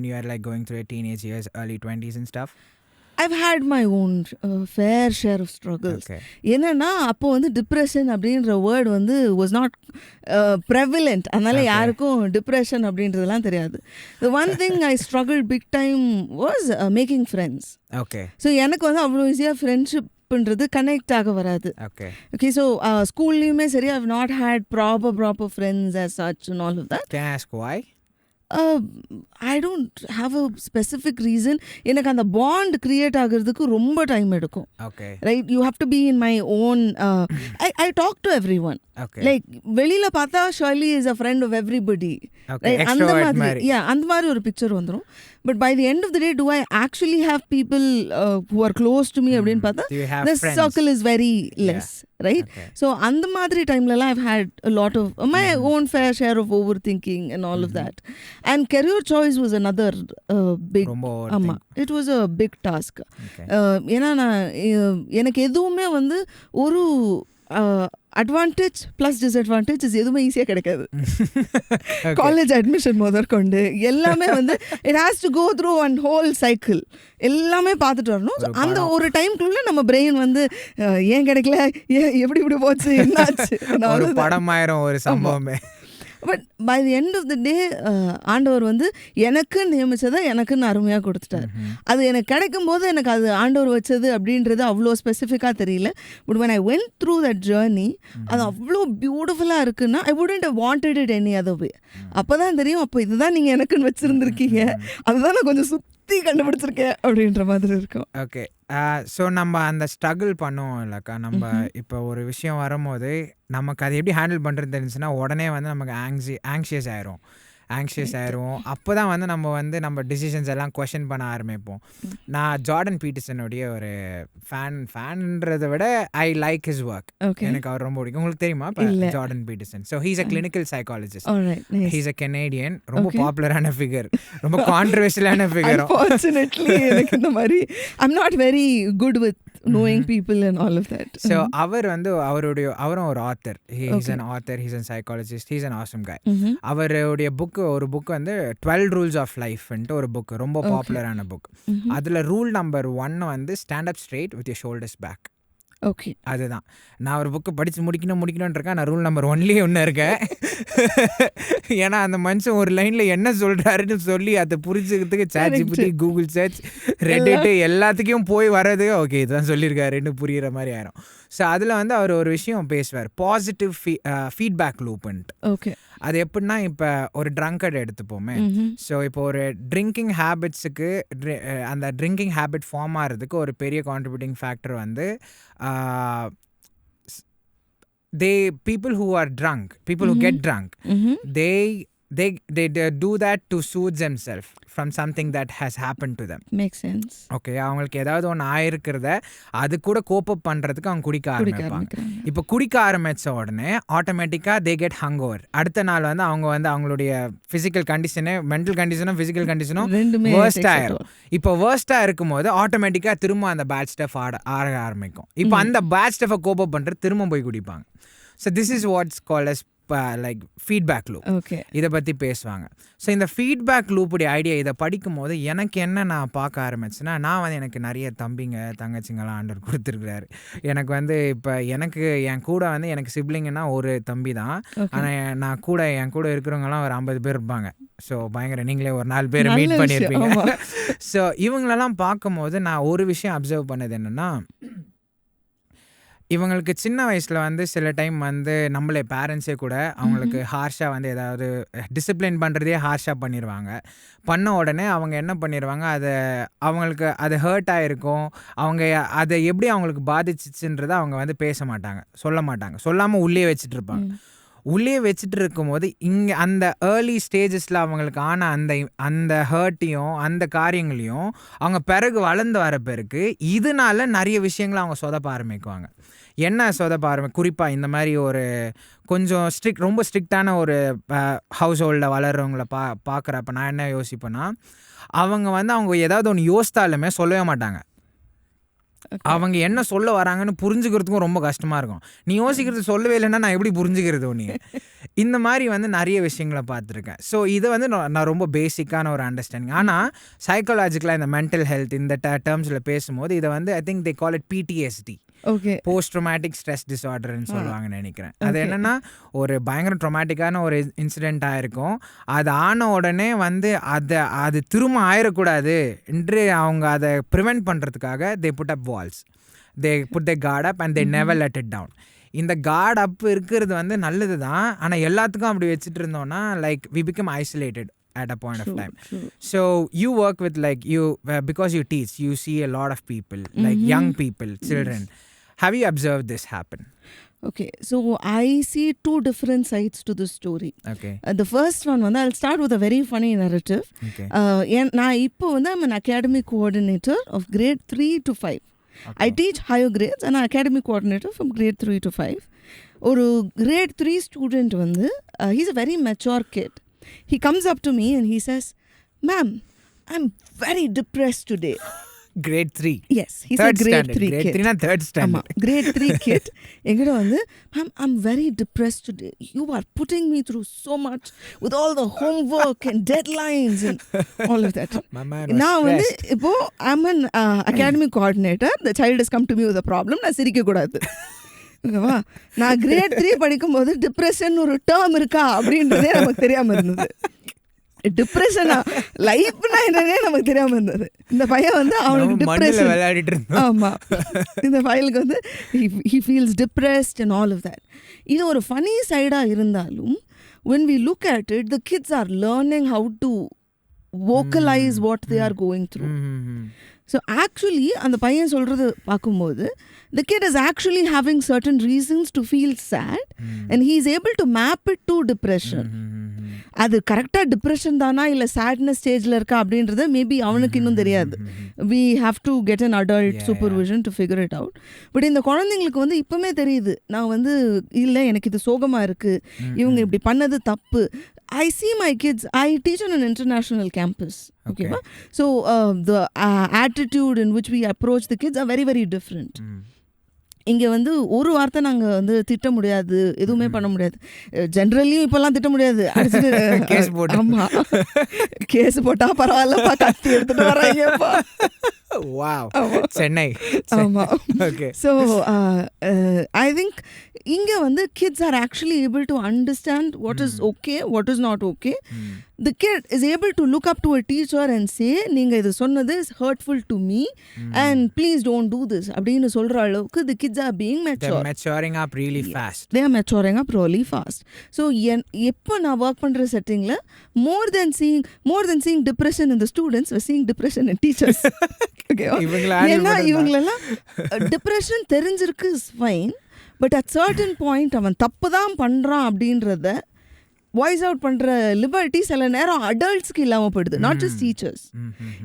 you are like going through your teenage years, early 20s and stuff? I've had my own fair share of struggles. என்னன்னா அப்போ வந்து depression அப்படின்ற word வந்து was not prevalent. அதனால யாருக்கும் depression அப்படின்றதெல்லாம் தெரியாது. The one thing I struggled big time was making friends. So எனக்கு வந்து அவ்வளோ ஈஸியாக ஃப்ரெண்ட்ஷிப் பண்றது கனெக்ட் ஆக வராது. Okay, so ஸ்கூல்லையுமே சரி, I've not had proper friends as such and all of that. Can I ask why? I don't have a specific reason. எனக்கு அந்த பாண்ட் கிரியேட் ஆகிறதுக்கு ரொம்ப டைம் எடுக்கும். Right, you have to be in my own I talk to everyone. Like வெளியில பார்த்தா Sherly is a friend of everybody. Right, அந்த மாதிரி அந்த மாதிரி ஒரு பிக்சர் வந்துரும். But by the end of the day, do I actually have people who are close to me அப்படின்னு பார்த்தா the circle is very less. Right, so அந்த மாதிரி டைம்லலாம் I've had a lot of my own fair share of overthinking and all of that. And career choice was another big it was a big task. ஏன்னா நான் எனக்கு எதுவுமே வந்து ஒரு advantage plus disadvantage எதுவுமே ஈஸியாக கிடைக்காது. காலேஜ் அட்மிஷன் முதற்கொண்டு எல்லாமே வந்து it has to go through one whole cycle. எல்லாமே பார்த்துட்டு வரணும். அந்த ஒரு டைம்குள்ளே நம்ம பிரெயின் வந்து ஏன் கிடைக்கல, எப்படி போச்சு, என்னாச்சு, படமாயிரம் ஒரு சம்பவமே. But by the end of the day ஆண்டவர் வந்து எனக்கு நியமிச்சதை எனக்குன்னு அருமையாக கொடுத்துட்டார். அது எனக்கு கிடைக்கும் போது எனக்கு அது ஆண்டவர் வச்சது அப்படின்றது அவ்வளோ ஸ்பெசிஃபிக்காக தெரியல. But when I went through that journey, அது அவ்வளோ பியூட்டிஃபுல்லாக இருக்குன்னா I wouldn't have wanted it any other way. அப்போ தான் தெரியும், அப்போ இதுதான் நீங்கள் எனக்குன்னு வச்சுருந்துருக்கீங்க, அதுதான் நான் கொஞ்சம் சுற்றி கண்டுபிடிச்சிருக்கேன் அப்படின்ற மாதிரி இருக்கும். ஓகே, ஸோ நம்ம அந்த ஸ்ட்ரகிள் பண்ணுவோம் இல்லைக்கா. நம்ம இப்போ ஒரு விஷயம் வரும்போது நமக்கு அதை எப்படி ஹேண்டில் பண்ணுறது தெரிஞ்சுன்னா உடனே வந்து நமக்கு ஆங்ஷியஸ் ஆயிரும். ஆங்ஷியஸ் ஆயிடுவோம். அப்போ தான் வந்து நம்ம டிசிஷன்ஸ் எல்லாம் கொஷின் பண்ண ஆரம்பிப்போம். நான் ஜார்டன் பீட்டர்சனுடைய ஒரு ஃபேன்ன்றதை விட ஐ லைக் ஹிஸ் ஒர்க். எனக்கு அவர் ரொம்ப பிடிக்கும். உங்களுக்கு தெரியுமா Jordan Peterson? So he's a clinical psychologist. He's a Canadian. ரொம்ப பாப்புலரான ஃபிகர், ரொம்ப கான்ட்ரவர்ஷியலான ஃபிகர். Unfortunately எனக்கு இந்த மாதிரி I'm not very good with knowing people and all of that. So அவர் வந்து அவரும் ஒரு author. He's an author, he's a psychologist, he's an awesome guy. அவருடைய ஒரு புக் வந்து 12 rules of life ன்ட்டு ஒரு புக், ரொம்ப பாப்புலரான புக். அதுல ரூல் நம்பர் 1 வந்து stand up straight with your shoulders back. Okay, அதுதான். நான் ஒரு புக்கை படித்து முடிக்கணும்னு இருக்கேன். நான் ரூல் நம்பர் 1லயே ஒன்று இருக்கேன். ஏன்னா அந்த மனுஷன் ஒரு லைனில் என்ன சொல்கிறாருன்னு சொல்லி அதை புரிஞ்சுக்கிறதுக்கு ChatGPT, கூகுள் சர்ச், ரெடிட்டு எல்லாத்துக்கும் போய் வர்றது ஓகே இதுதான் சொல்லியிருக்காருன்னு புரிகிற மாதிரி ஆயிரும். ஸோ அதில் வந்து அவர் ஒரு விஷயம் பேசுவார், பாசிட்டிவ் ஃபீட்பேக் லூப்புன்ட்டு. ஓகே, அது எப்படின்னா இப்போ ஒரு ட்ரங்கர்ட் எடுத்துப்போமே. ஸோ இப்போ ஒரு ட்ரிங்கிங் ஹேபிட்ஸுக்கு அந்த ட்ரிங்கிங் ஹேபிட் ஃபார்ம் ஆகிறதுக்கு ஒரு பெரிய கான்ட்ரிபியூட்டிங் ஃபேக்டர் வந்து people who are drunk, people who get drunk, they do that to soothe themselves from something that has happened to them. Makes sense. Okay, அவங்களுக்கு ஏதாவது ஒன்று ஆயிருக்கிறத அது கூட கோப் அப் பண்ணுறதுக்கு அவங்க குடிக்க ஆரம்பிப்பாங்க. இப்போ குடிக்க ஆரம்பித்த உடனே ஆட்டோமேட்டிக்காக they get hungover. அடுத்த நாள் வந்து அவங்களுடைய ஃபிசிக்கல் கண்டிஷனு, மென்டல் கண்டிஷனும் ஃபிசிக்கல் கண்டிஷனும் வேர்ஸ்ட் ஆயிரும். இப்போ வேர்ஸ்டாக இருக்கும்போது ஆட்டோமேட்டிக்காக திரும்ப அந்த பேட் ஸ்டஃப் ஆட ஆரம்பிக்கும். இப்போ அந்த பேட் ஸ்டஃபை கோப் அப் பண்ணுறது திரும்ப போய் குடிப்பாங்க. So this is what's called as like feedback loop. இதை பற்றி பேசுவாங்க. ஸோ இந்த ஃபீட்பேக் லூப்புடைய ஐடியா இதை படிக்கும் போது எனக்கு என்ன நான் பார்க்க ஆரம்பிச்சேன்னா, நான் வந்து எனக்கு நிறைய தம்பிங்க தங்கச்சிங்கெல்லாம் ஆண்டவர் கொடுத்துருக்குறாரு. எனக்கு வந்து இப்போ என் கூட வந்து எனக்கு சிப்ளிங்கன்னா ஒரு தம்பி தான். ஆனால் என் கூட இருக்கிறவங்கலாம் ஒரு 50 பேர் இருப்பாங்க. ஸோ பயங்கர, நீங்களே ஒரு 4 பேர் மீட் பண்ணியிருப்பீங்க. ஸோ இவங்களெல்லாம் பார்க்கும்போது நான் ஒரு விஷயம் அப்சர்வ் பண்ணது என்னென்னா, இவங்களுக்கு சின்ன வயசில் வந்து சில டைம் வந்து நம்மளே பேரண்ட்ஸே கூட அவங்களுக்கு ஹார்ஷாக வந்து ஏதாவது டிசிப்ளின் பண்ணுறதே ஹார்ஷாக பண்ணிடுவாங்க. பண்ண உடனே அவங்க என்ன பண்ணிடுவாங்க, அவங்களுக்கு அது ஹர்ட் ஆகிருக்கும். அவங்க அதை எப்படி அவங்களுக்கு பாதிச்சிச்சுன்றதை அவங்க வந்து பேச மாட்டாங்க, சொல்ல மாட்டாங்க. சொல்லாமல் உள்ளே வச்சுட்டு இருப்பாங்க. உள்ளே வச்சுட்டு இருக்கும்போது இங்கே அந்த ஏர்லி ஸ்டேஜஸில் அவங்களுக்கு ஆன அந்த ஹர்ட்டையும் அந்த காரியங்களையும் அவங்க பிறகு வளர்ந்து வர பிறகு இதனால நிறைய விஷயங்களை அவங்க சொதப்ப ஆரம்பிக்குவாங்க. என்ன சொதப்ப குறிப்பாக இந்த மாதிரி ஒரு கொஞ்சம் ரொம்ப ஸ்ட்ரிக்டான ஒரு ஹவுஸ் ஹோல்டில் வளர்கிறவங்கள பார்க்குறப்ப நான் என்ன யோசிப்பேன்னா, அவங்க ஏதாவது ஒன்று யோசித்தாலுமே சொல்லவே மாட்டாங்க. அவங்க என்ன சொல்ல வராங்கன்னு புரிஞ்சுக்கிறதுக்கும் ரொம்ப கஷ்டமாக இருக்கும். நீ யோசிக்கிறது சொல்லவே இல்லைன்னா நான் எப்படி புரிஞ்சுக்கிறது நீ? இந்த மாதிரி வந்து நிறைய விஷயங்களை பார்த்துருக்கேன். ஸோ இதை வந்து நான் ரொம்ப பேசிக்கான ஒரு அண்டர்ஸ்டாண்டிங். ஆனால் சைக்காலஜிக்கலாக இந்த மென்டல் ஹெல்த் இந்த டேர்ம்ஸில் பேசும்போது இதை வந்து I think they call it PTSD, post traumatic stress டிஸார்டர்னு சொல்லுவாங்கன்னு நினைக்கிறேன். அது என்னன்னா, ஒரு பயங்கர ட்ராமேட்டிக்கான ஒரு இன்சிடென்ட்டாக இருக்கும். அது ஆன உடனே வந்து அது திரும்ப ஆயிடக்கூடாது என்று அவங்க அதை ப்ரிவெண்ட் பண்ணுறதுக்காக they put up walls, they put the guard up and they never let it down. இந்த கார்ட் அப் இருக்கிறது வந்து நல்லது தான். ஆனால் எல்லாத்துக்கும் அப்படி வச்சுட்டு இருந்தோம்னா like we become isolated at a point of time. So you work with because you teach, you see a lot of people, like young people, children. Have you observed this happen? Okay, so I see 2 different sides to the story. Okay. The first one, I'll start with a very funny narrative. Okay. I'm an academic coordinator of grade 3 to 5. Okay. I teach higher grades and I'm academic coordinator from grade 3 to 5. Or grade 3 student, he's a very mature kid. He comes up to me and he says, "Ma'am, I'm very depressed today." Grade 3? Yes, he's a grade 3 grade kid. Grade 3 na third standard. Grade 3 kid. Engada "Ma'am, I'm very depressed today. You are putting me through so much with all the homework and deadlines and all of that." My man was now stressed. I'm an academic coordinator. The child has come to me with a problem. Na sirikka kodadhu. நான் great 3 படிக்கும்போது depression ஒரு term இருக்கா அப்படின்றதே நமக்கு தெரியாமல் இருந்தது. டிப்ரெஷனா லைஃப்னா என்னன்னே நமக்கு தெரியாமல் இருந்தது. இந்த பையன் வந்து அவனுக்கு டிப்ரெஷன் விளையாடிட்டு இருந்தான். ஆமாம், இந்த பையனுக்கு வந்து he feels depressed and all of that. இது ஒரு ஃபனி சைடாக இருந்தாலும் when we look at it, the kids are learning how to vocalize what they are going through. So actually அந்த பையன் சொல்கிறது பார்க்கும்போது the kid is actually having certain reasons to feel sad and he is able to map it to depression. அது கரெக்டாக depression தானா இல்லை sadness ஸ்டேஜில் இருக்கா அப்படின்றத மேபி அவனுக்கு இன்னும் தெரியாது. We have to get an adult supervision to figure it out. But இந்த குழந்தைங்களுக்கு வந்து இப்போமே தெரியுது, நான் வந்து இல்லை எனக்கு இது சோகமாக இருக்குது, இவங்க இப்படி பண்ணது தப்பு. I see my kids, I teach on an international campus. Okay. So the attitude in which we approach the kids are very, very different. இங்கே வந்து ஒரு வார்த்தை நாங்கள் வந்து திட்ட முடியாது, எதுவுமே பண்ண முடியாது. ஜென்ரலியும் இப்போல்லாம் திட்ட முடியாது. ஆமாம், கேஸ் போட்டால் பரவாயில்லப்பா, கத்தி எடுத்துட்டு வராங்கப்பா. சென்னை. ஆமாம். ஸோ ஐ திங்க் இங்கே வந்து kids are actually able to understand what is okay, what is not okay. The kid is able to look up to a teacher and say, நீங்க இது சொன்னது is hurtful to me and please don't do this அப்படின்னு சொல்ற அளவுக்கு the kids are being mature. They're maturing up really fast. They are maturing up really fast. So எப்போ நான் work பண்ற செட்டிங்ல more than seeing depression in the students, we're seeing depression in teachers. ஏன்னா இவங்களெல்லாம் depression தெரிஞ்சிருக்கு is fine, but at certain point அவன் தப்பு தான் பண்றான் அப்படின்றத வாய்ஸ் அவுட் பண்ணுற லிபர்ட்டி சில நேரம் அடல்ட்ஸ்க்கு இல்லாமல் போயிடுது, நாட் ஜஸ்ட் டீச்சர்ஸ்.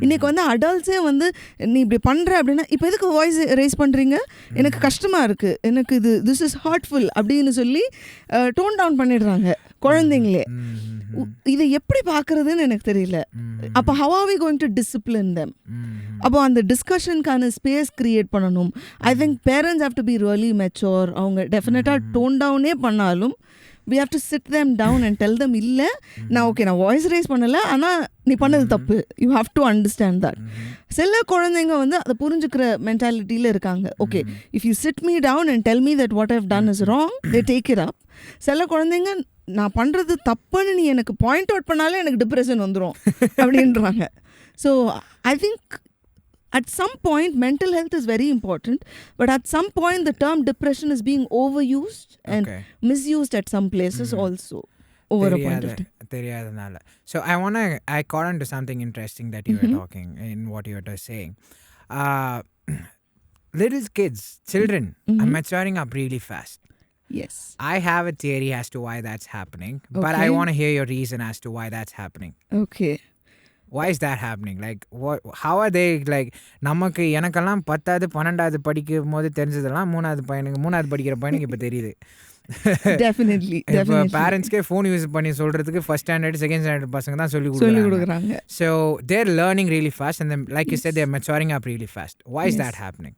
இன்றைக்கி வந்து அடல்ட்ஸே வந்து நீ இப்படி பண்ணுற அப்படின்னா இப்போ எதுக்கு வாய்ஸ் ரைஸ் பண்ணுறீங்க, எனக்கு கஷ்டமாக இருக்குது, எனக்கு திஸ் இஸ் ஹர்ட்ஃபுல் அப்படின்னு சொல்லி டோன் டவுன் பண்ணிடுறாங்க குழந்தைங்களே. இதை எப்படி பார்க்குறதுன்னு எனக்கு தெரியல. அப்போ how are we going to discipline them? அப்போ அந்த டிஸ்கஷனுக்கான ஸ்பேஸ் க்ரியேட் பண்ணணும். I think parents have to be really mature. அவங்க டெஃபினட்டாக டோன் டவுனே பண்ணாலும் we have to sit them down and tell them இல்லை நான் வாய்ஸ் ரைஸ் பண்ணலை, ஆனால் நீ பண்ணது தப்பு, you have to understand that. சில குழந்தைங்க வந்து அதை புரிஞ்சுக்கிற மென்டாலிட்டியில் இருக்காங்க. Okay, if you sit me down and tell me that what I've done is wrong, they take it up. சில குழந்தைங்க நான் பண்ணுறது தப்புன்னு நீ எனக்கு பாயிண்ட் அவுட் பண்ணாலே எனக்கு டிப்ரெஷன் வந்துடும் அப்படின்றாங்க. So I think at some point mental health is very important, but at some point the term depression is being overused and misused at some places also over a point of time. Theriyadanaala. So I caught on to something interesting that you were talking in what you were saying. Little kids, children are maturing up really fast. Yes. I have a theory as to why that's happening, but I want to hear your reason as to why that's happening. Okay. Why is that happening? Like, how are they, like, நமக்கு எனக்கெல்லாம் 10வது 12வது படிக்கும் போது தெரிஞ்சதெல்லாம் 3வது படிக்கிற பையனுக்கு இப்போ தெரியுது. Definitely. இப்போ பேரண்ட்ஸ்க்கே ஃபோன் யூஸ் பண்ணி சொல்கிறதுக்கு ஃபர்ஸ்ட் ஸ்டாண்டர்ட் செகண்ட் ஸ்டாண்டர்ட் பசங்க தான் சொல்லி கொடுக்குறாங்க. So they're learning really fast and then, like you said, they're maturing up really fast. Why is that happening?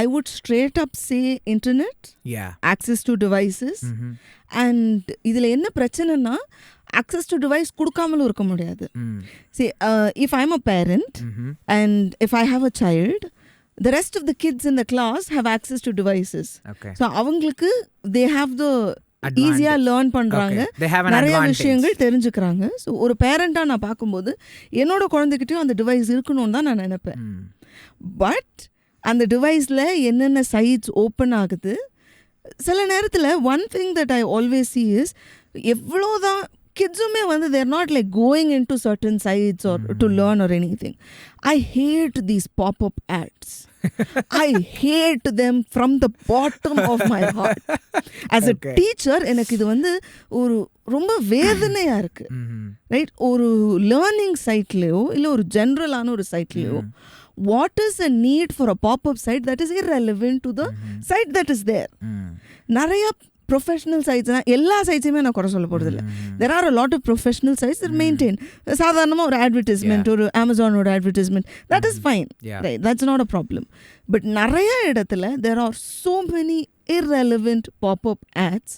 I would straight up say internet, access to devices, and இதில் என்ன பிரச்சனைனா access to device கொடுக்காமலும் இருக்க முடியாது. See, if I'm a parent and if I have a child, the rest of the kids in the class have access to devices. So அவங்களுக்கு they have the ஈஸியாக learn பண்ணுறாங்க, நிறைய விஷயங்கள் தெரிஞ்சுக்கிறாங்க. So ஒரு பேரண்ட்டாக நான் பார்க்கும்போது என்னோட குழந்தைகிட்டையும் அந்த டிவைஸ் இருக்கணும்னு தான் நான் நினைப்பேன். பட் அந்த டிவைஸில் என்னென்ன சைட்ஸ் ஓப்பன் ஆகுது, சில நேரத்தில் one thing that I always see is எவ்வளோதான் கிட்ஸுமே வந்து they're not like going in to certain sites or to learn or anything. I hate these pop up ads. I hate them from the bottom of my heart. As a teacher, எனக்கு இது வந்து ஒரு ரொம்ப வேதனையா இருக்கு. Right, ஒரு learning சைட்லேயோ இல்லை ஒரு ஜென்ரலான ஒரு சைட்லேயோ what is a need for a pop-up site that is irrelevant to the site that is there? நிறைய ப்ரொஃபஷனல் சைட்ஸ்னா எல்லா சைட்ஸுமே நான் குறை சொல்ல போகிறது இல்லை. There are a lot of professional sites that maintain. சாதாரணமாக ஒரு அட்வர்டைஸ்மெண்ட், ஒரு அமேசானோட advertisement, that is fine, right, that's not a problem. But நிறைய இடத்துல there are so many irrelevant pop-up ads.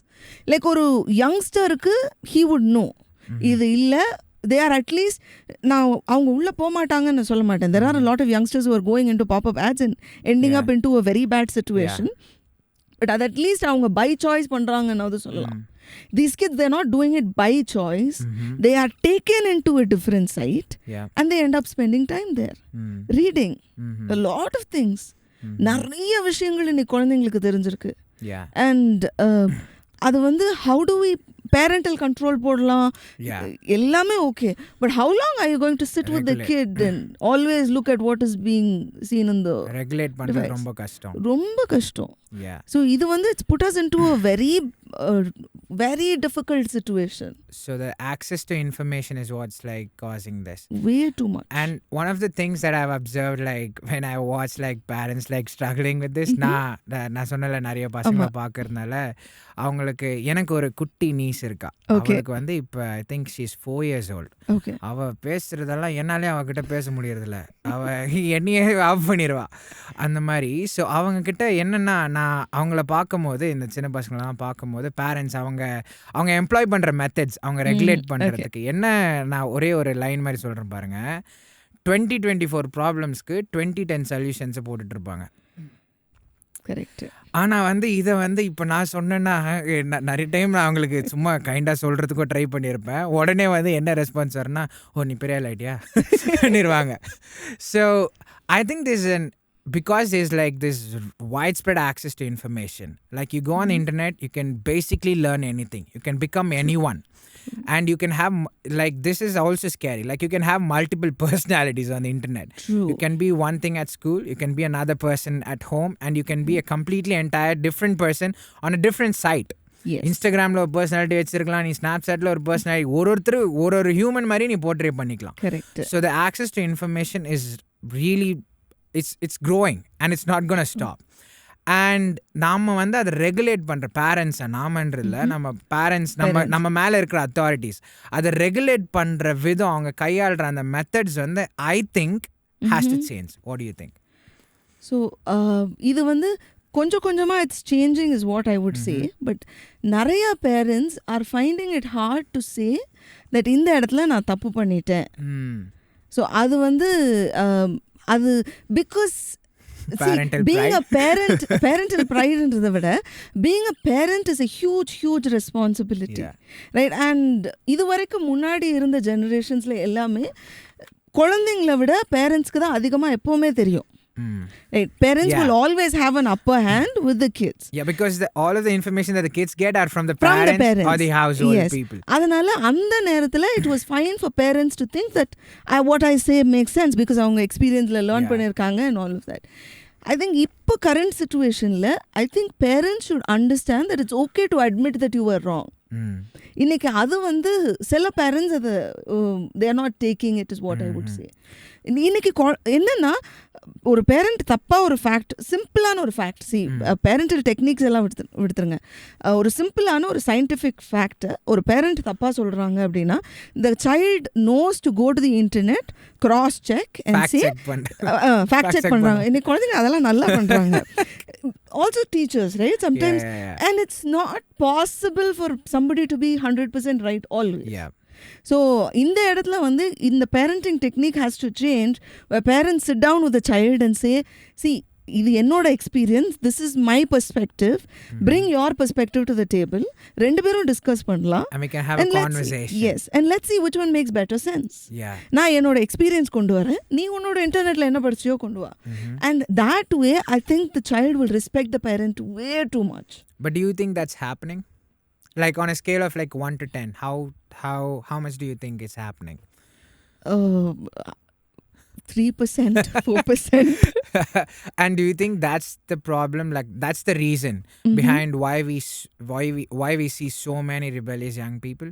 Like ஒரு யங்ஸ்டருக்கு he would know இது இல்லை, they are at least, நான் அவங்க உள்ளே போக மாட்டாங்கன்னு சொல்ல மாட்டேன். There are a lot of youngsters who are going into pop-up ads and ending up into a very bad situation. But at least அவங்க by choice பண்ணுறாங்கன்னு சொல்லலாம். These kids, they're not doing it by choice. They are taken into a different site and they end up spending time there, reading a lot of things. நிறைய விஷயங்கள் இன்னைக்கு குழந்தைங்களுக்கு தெரிஞ்சிருக்கு. And அது வந்து how do we parental control போடலாம், எல்லாமே okay. But how long are you going to sit with the kid and always look at what is being seen in the regulate பண்றது ரொம்ப கஷ்டம். So இது வந்து it's put us into a very very difficult situation. So the access to information is what's like causing this. Way too much. And one of the things that I've observed, like when I watch like parents like struggling with this, நான் சொன்னல நிறைய பசங்களை பார்க்கறதுனால அவங்களுக்கு எனக்கு ஒரு குட்டி knees இருக்கா. அவளுக்கு வந்து இப்போ I think she is 4 years old. அவ பேசுறதெல்லாம் என்னாலே அவகிட்ட பேச முடியறதில்ல. அவ என்னையே ஆஃப் பண்ணிடுவா அந்த மாதிரி. ஸோ அவங்க கிட்ட என்னன்னா, நான் அவங்கள பார்க்கும்போது இந்த சின்ன பசங்களெல்லாம் பார்க்கும்போது பேரண்ட்ஸ் அவங்க எம்ப்ளாய் பண்ணுற மெத்தட்ஸ் அவங்க ரெகுலேட் பண்ணுறதுக்கு என்ன, நான் ஒரே ஒரு லைன் மாதிரி சொல்கிறேன் பாருங்க. 2024 ப்ராப்ளம்ஸ்க்கு 2010 சொல்யூஷன்ஸை போட்டுட்டு இருப்பாங்க. கரெக்ட். ஆனால் வந்து இதை வந்து இப்போ நான் சொன்னேன்னா நிறைய டைம் நான் அவங்களுக்கு சும்மா கைண்டாக சொல்கிறதுக்கும் ட்ரை பண்ணியிருப்பேன். உடனே வந்து என்ன ரெஸ்பான்ஸ் வரும்னா, ஓ நீ பெரிய ஆயிட்டியா பண்ணிடுவாங்க. So I think because there's like this widespread access to information. Like you go on the internet, you can basically learn anything. You can become anyone. And you can have, like, this is also scary. Like you can have multiple personalities on the internet. True. You can be one thing at school, you can be another person at home, and you can be a completely entire different person on a different site. Yes. இன்ஸ்டாகிராமில் ஒரு personality வச்சிருக்கலாம், நீ ஸ்னாப்சாட்டில் ஒரு personality, ஒரு human மாதிரி நீ portray பண்ணிக்கலாம். Correct. So the access to information is really it's growing and it's not going to stop. And நாம வந்து அதை ரெகுலேட் பண்ணுற பேரண்ட்ஸை நாமன்றதில்ல, நம்ம பேரண்ட்ஸ் நம்ம மேலே இருக்கிற அத்தாரிட்டிஸ் அதை ரெகுலேட் பண்ணுற விதம், அவங்க கையாளுற அந்த மெத்தட்ஸ் வந்து I think has to change. What do you think? So இது வந்து கொஞ்சம் கொஞ்சமாக it's changing is what I would say. But நிறைய parents are finding it hard to say that இந்த இடத்துல நான் தப்பு பண்ணிட்டேன். ஸோ அது வந்து அது because being a parent, parental prideன்றதை விட being a parent is a huge responsibility. Right? And இது வரைக்கும் முன்னாடி இருந்த ஜெனரேஷன்ஸில் எல்லாமே குழந்தைங்களை விட பேரண்ட்ஸ்க்கு தான் அதிகமாக எப்போவுமே தெரியும். Right. Parents will always have an upper hand with the kids. Yeah, because all of the information that the kids get are from the parents or the household people. அதனால அந்த நேரத்தில் it was fine for parents to think that what I say makes sense because அவங்க எக்ஸ்பீரியன்ஸில் learn பண்ணியிருக்காங்க and all of that. I think இப்போ current situationல I think parents should understand that it's okay to admit that you were wrong. இன்னைக்கு அது வந்து சில parents அதை they are not taking it is what I would say. இன்னைக்கு என்னன்னா ஒரு parent தப்பாக ஒரு ஃபேக்ட், சிம்பிளான ஒரு ஃபேக்ட், பேரண்டல் டெக்னிக்ஸ் எல்லாம் விடுத்துருங்க, ஒரு சிம்பிளான ஒரு சயின்டிஃபிக் ஃபேக்டை ஒரு பேரண்ட் தப்பாக சொல்கிறாங்க அப்படின்னா the child knows to go to the internet, cross check and say fact check பண்ணுறாங்க. இன்னைக்கு குழந்தைங்க அதெல்லாம் நல்லா பண்ணுறாங்க. Also teachers, right? Sometimes and it's not possible for somebody to be 100% right always. So இந்த இடத்துல வந்து இந்த parenting technique has to change where parents sit down with the child and say, see, இது என்னோட experience, this is my perspective, bring your perspective to the table, ரெண்டு பேரும் discuss பண்ணலாம் and we can have a conversation. Yes, and let's see which one makes better sense. நான் என்னோட experience கொண்டு வரேன், நீ உன்னோட இன்டர்நெட்ல என்ன படிச்சியோ கொண்டு வா. And that way I think the child will respect the parent way too much. But do you think that's happening? Like on a scale of like 1 to 10, how much do you think is happening? 3%, 4%. And do you think that's the problem? Like that's the reason behind why we see so many rebellious young people?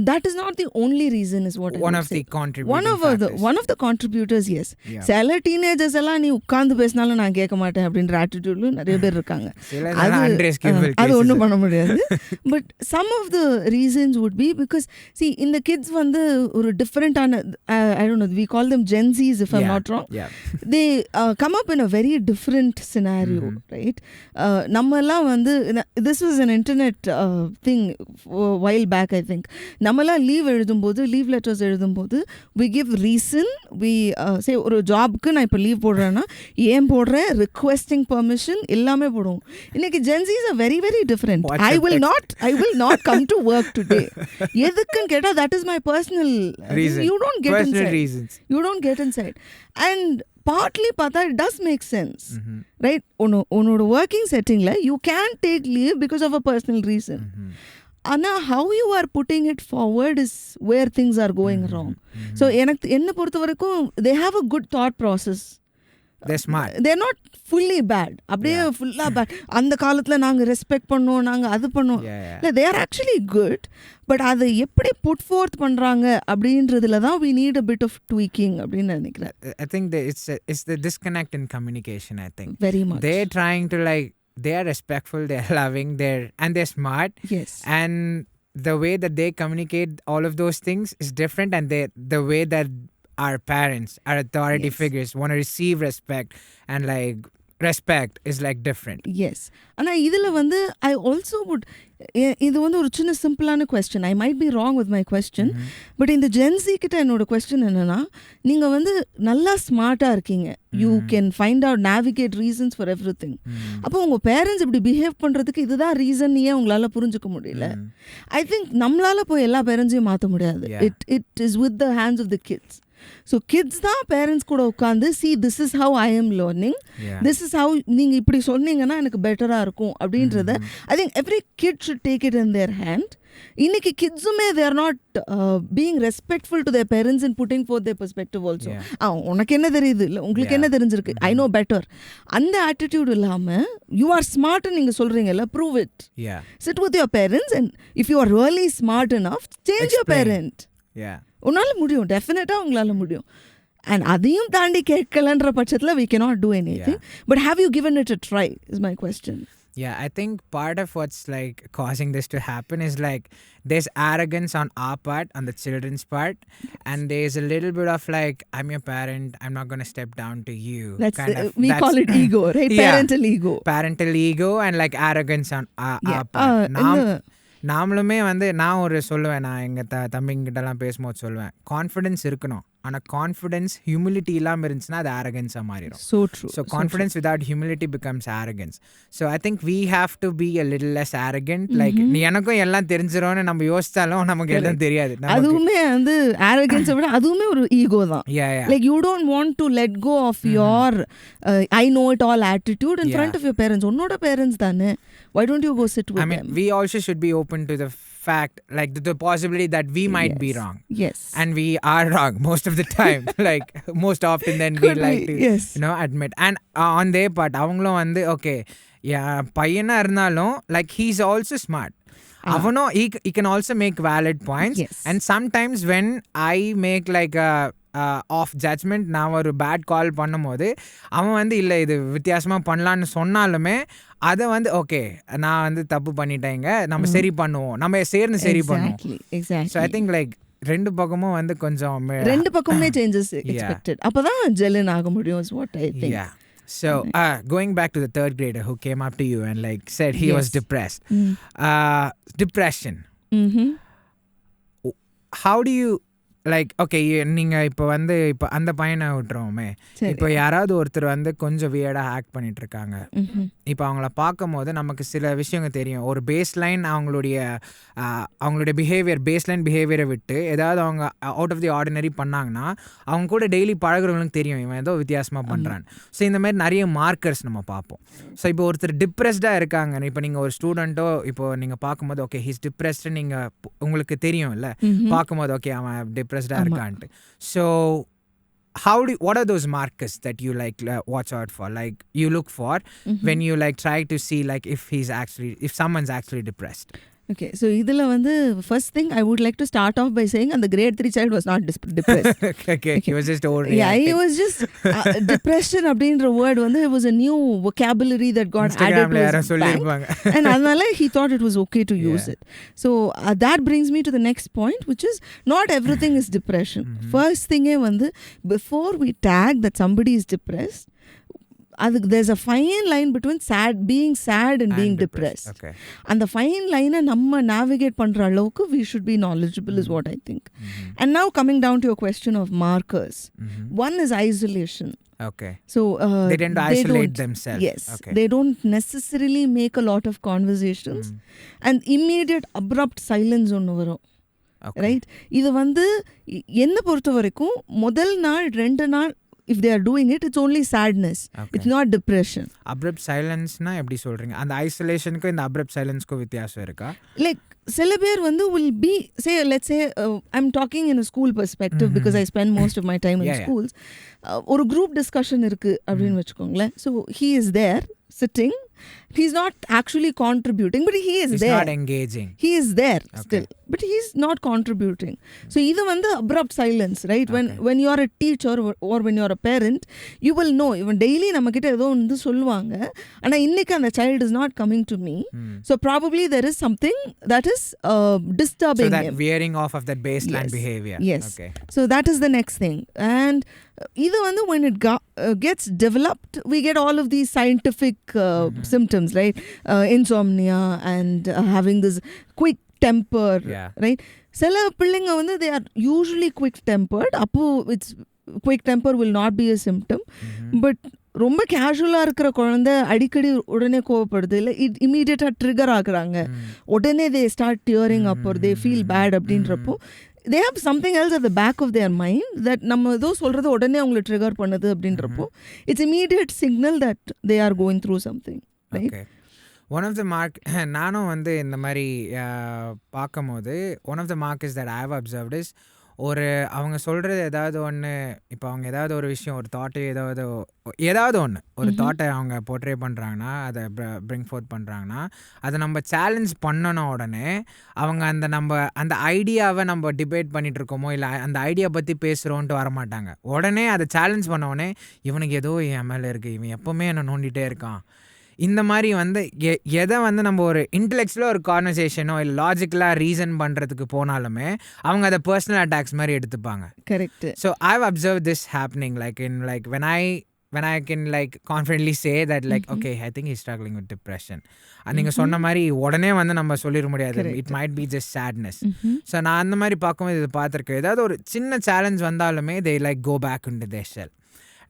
That is not the only reason is what I one would of say. The contributing factors. One of the contributors, yes. சில teenagers எல்லாம் நீ உட்கார்ந்து பேசினாலும் நான் கேட்க மாட்டேன் அப்படின்ற ஆட்டிடியூட்ல நிறைய பேர் இருக்காங்க. அது ஒன்றும் பண்ண முடியாது. But some of the reasons would be because see in the kids வந்து ஒரு டிஃப்ரெண்டான I don't know, we call them Gen Zs if I'm not wrong. They come up in a very different scenario, right? நம்ம எல்லாம் வந்து this was an internet thing a while back I think. நம்மளாம் leave எழுதும்போது, leave letters எழுதும்போது we give reason, we say ஒரு ஜாப்க்கு நான் இப்போ லீவ் போடுறேன்னா ஏன் போடுறேன், requesting permission எல்லாமே போடுவோம். இன்னைக்கு Gen Zs are very very different. I will not come to work today. எதுக்குன்னு கேட்டா that is my personal reason. You don't get personal inside. Reasons. You don't get inside. And partly பார்த்தா it does make sense. Right? உன்னோட working settingல you can take leave because of a personal reason. Anna, how you are putting it forward is where things are going wrong. So என்ன பொறுத்த வரைக்கும் they have a good thought process. they're smart. They're not fully bad. அப்படியே ஃபுல்லாக bad. அந்த காலத்தில் நாங்கள் respect பண்ணோம், நாங்கள் அது பண்ணோம். இல்லை, they are actually good. But அதை எப்படி புட் ஃபோர்த் பண்ணுறாங்க அப்படின்றதுல தான் we need a bit of tweaking அப்படின்னு நினைக்கிறேன். I think it's the disconnect in communication, I think. Very much. They're trying to like, they are respectful, they're loving, and they're smart. Yes. And the way that they communicate all of those things is different, and the way that our parents, our authority figures want to receive respect and like respect is like different. Yes. ஆனால் இதில் வந்து I also would, இது வந்து ஒரு சின்ன சிம்பிளான question. I might be wrong with my question. But இந்த gen Z கிட்ட என்னோட கொஸ்டின் என்னன்னா, நீங்கள் வந்து நல்லா ஸ்மார்ட்டாக இருக்கீங்க, you can find out navigate reasons for every thing. அப்போ உங்கள் பேரண்ட்ஸ் இப்படி பிஹேவ் பண்ணுறதுக்கு இதுதான் ரீசன் ஏன் உங்களால் புரிஞ்சுக்க முடியல? ஐ திங்க் நம்மளால் போய் எல்லா பேரண்ட்ஸையும் மாற்ற முடியாது. It is with the hands of the kids. So kids தான் பேரண்ட்ஸ் கூட உட்காந்து see this is how I am learning, this is how நீங்கள் இப்படி சொன்னீங்கன்னா எனக்கு பெட்டராக இருக்கும் அப்படின்றத I think every kit should take it in their hand. இன்னைக்கு கிட்ஸுமே they are not being respectful to their parents and putting forth their perspective also. உனக்கு என்ன தெரியுது, இல்லை உங்களுக்கு என்ன தெரிஞ்சிருக்கு, I know better, அந்த ஆட்டிடியூட் இல்லாமல் you are smart நீங்கள் சொல்கிறீங்கல்ல, prove it. Sit with your parents and if you are really smart enough, change your parent. உன்னால முடியும், டெஃபினட்டாக உங்களால் முடியும். அண்ட் அதையும் தாண்டி கேட்கலன்ற பட்சத்தில் we cannot do anything. But have you given it a try is my question. Yeah, I think part of what's like causing this to happen is like there's arrogance on our part, on the children's part, and there's a little bit of like, I'm your parent, I'm not going to step down to you. We call it ego, right? Parental ego and like arrogance on our part. நாமளுமே வந்து நான் ஒரு சொல்லுவேன், நான் எங்கள் தம்பிங்கிட்டலாம் பேசும்போது சொல்லுவேன், confidence இருக்கணும், ஆனால் கான்ஃபிடென்ஸ் ஹியூமிலிட்டி இல்லாமல் இருந்துச்சுன்னா அது ஆரகன்ஸாக மாறிடும். So confidence without humility becomes arrogance. So I think we have to be a little less arrogant. Like நீ எனக்கும் எல்லாம் தெரிஞ்சிரும்னு நம்ம யோசிச்சாலும் நமக்கு எல்லாம் தெரியாது. அதுவுமே வந்து ஆரகன்ஸை விட அதுவுமே ஒரு ஈகோ தான். Like you don't want to let go of your I know it all attitude in front of your parents. உன்னோட பேரண்ட்ஸ் தானே, why don't you go sit with them? I mean, we also should be open to the fact, like the possibility that we might be wrong. Yes. And we are wrong most of the time. Like most often than we like to you know admit. And on their part avangalum vandu okay, paiyana irundhalum like he's also smart. Avano he can also make valid points. And sometimes when I make like a of judgement, நான் ஒரு bad கால் பண்ணும்போது அவன் வந்து இல்லை இது வித்தியாசமாக பண்ணலான்னு சொன்னாலுமே அதை வந்து ஓகே நான் வந்து தப்பு பண்ணிட்டேங்க, நம்ம சரி பண்ணுவோம், நம்ம சேர்ந்து சரி பண்ணுவோம். ஸோ ஐ திங்க் லைக் ரெண்டு பக்கமும் வந்து கொஞ்சம் ரெண்டு பக்கமுமே சேஞ்சஸ் எக்ஸ்பெக்டட், அப்பதான் ஜெலன் ஆக முடியும் is what I think. So going back to the third grader who came up to you and like said he was depressed. Depression. How do you like okay நீங்கள் இப்போ வந்து இப்போ அந்த பையனை விட்டுருவோமே, இப்போ யாராவது ஒருத்தர் வந்து கொஞ்சம் வியர்டாக ஆக்ட் பண்ணிட்டு இருக்காங்க, இப்போ அவங்கள பார்க்கும் போது நமக்கு சில விஷயங்கள் தெரியும். ஒரு பேஸ்லைன் அவங்களுடைய பிஹேவியர், பேஸ்லைன் பிஹேவியரை விட்டு ஏதாவது அவங்க அவுட் ஆஃப் தி ஆர்டினரி பண்ணாங்கன்னா அவங்க கூட டெய்லி பழகுறவங்களுக்கு தெரியும் இவன் ஏதோ வித்தியாசமாக பண்ணுறான். ஸோ இந்த மாதிரி நிறைய மார்க்கர்ஸ் நம்ம பார்ப்போம். ஸோ இப்போ ஒருத்தர் டிப்ரெஸ்டாக இருக்காங்க, இப்போ நீங்கள் ஒரு ஸ்டூடெண்ட்டோ இப்போ நீங்கள் பார்க்கும்போது ஓகே ஹீஸ் டிப்ரெஸ்டு நீங்கள் உங்களுக்கு தெரியும் இல்லை, பார்க்கும்போது ஓகே அவன் டிப்ரெஸ்டாக இருக்கான்ட்டு. So what are those markers that you like watch out for, like you look for when you like try to see like if someone's actually depressed? Okay, so idhula vandu first thing I would like to start off by saying and the grade 3 child was not depressed. okay, he was just over. He was just depression அப்படின்ற word வந்து it was a new vocabulary that got added to his bank. And adnala he thought it was okay to use it. So that brings me to the next point, which is not everything is depression. First thing வந்து before we tag that somebody is depressed, there's a fine line between being sad and being depressed. Okay. And the fine line namma navigate பண்ற அளவுக்கு we should be knowledgeable is what I think. And now coming down to your question of markers. One is isolation. Okay. So they tend to isolate themselves. Yes. Okay. They don't necessarily make a lot of conversations. And immediate abrupt silence ஒன்று வரும். Right, இது வந்து என்னை பொறுத்த வரைக்கும் முதல் நாள் 2 நாள் if they are doing it, it's only sadness. It's not depression. Abrupt silence na எப்படி சொல்றீங்க? அந்த isolationக்கு இந்த abrupt silenceக்கு வித்தியாசம் இருக்கா? Like சில பேர் வந்து will be, say, let's say I'm talking in a school perspective because I spend most of my time in schools. ஒரு group discussion இருக்கு அப்படின்னு வச்சுக்கோங்களேன். So he is there sitting. He's not actually contributing, but he is there. He's not engaging. He is there still, but he's not contributing. So இது வந்து abrupt silence, right? When you are a teacher or when you are a parent, you will know. Even daily நம்ம கிட்ட ஏதோ வந்து சொல்லுவாங்க, ஆனா இன்னைக்கு அந்த child is not coming to me. So probably there is something that is disturbing him. So that veering off of that baseline behavior. Yes. Okay. So that is the next thing. And இது வந்து when it gets developed, we get all of these scientific symptoms, right? Insomnia and having this quick temper, right? சில பிள்ளைங்க வந்து they are usually quick tempered. அப்போ it's quick temper will not be a symptom. But ரொம்ப கேஷுவலாக இருக்கிற குழந்தை அடிக்கடி உடனே கோவப்படுது, இல்லை இமீடியட்டாக ட்ரிகர் ஆகுறாங்க, உடனே they start tearing up or they feel bad அப்படின்றப்போ they have something else at the back of their mind that நம்ம ஏதோ சொல்கிறது உடனே அவங்களை ட்ரிகர் பண்ணுது அப்படின்றப்போ it's immediate signal that they are going through something, right? Okay. One of the நானும் வந்து இந்த மாதிரி பார்க்கும் போது one of the markers that I have observed is ஒரு அவங்க சொல்கிறது ஏதாவது ஒன்று, இப்போ அவங்க ஏதாவது ஒரு விஷயம், ஒரு தாட்டை ஏதாவது ஒன்று ஒரு தாட்டை அவங்க போர்ட்ரே பண்ணுறாங்கன்னா, அதை பிரிங் ஃபோர்த் பண்ணுறாங்கன்னா, அதை நம்ம சேலஞ்ச் பண்ணணும். உடனே அவங்க அந்த ஐடியாவை நம்ம டிபேட் பண்ணிகிட்டு இருக்கோமோ இல்லை அந்த ஐடியா பற்றி பேசுகிறோன்ட்டு வரமாட்டாங்க. உடனே அதை சேலஞ்ச் பண்ண உடனே இவனுக்கு ஏதோ என் மேலே இருக்குது, இவன் எப்போவுமே என்னை நோண்டிகிட்டே இருக்கான். இந்த மாதிரி வந்து எதை வந்து நம்ம ஒரு இன்டெலெக்சுவலாக ஒரு கான்வர்சேஷனோ இல்லை லாஜிக்கலாக ரீசன் பண்ணுறதுக்கு போனாலுமே அவங்க அதை பர்சனல் அட்டாக்ஸ் மாதிரி எடுத்துப்பாங்க. Correct. So I have observe this happening when I can like confidently say that like okay, I think he's struggling with depression. நீங்க சொன்ன மாதிரி உடனே வந்து நம்ம சொல்லிட முடியாது. It might be just sadness. So நான் அந்த மாதிரி பார்க்கும்போது இது பார்த்துருக்கேன். ஏதாவது ஒரு சின்ன சேலஞ்ச் வந்தாலுமே they like go back into their shell.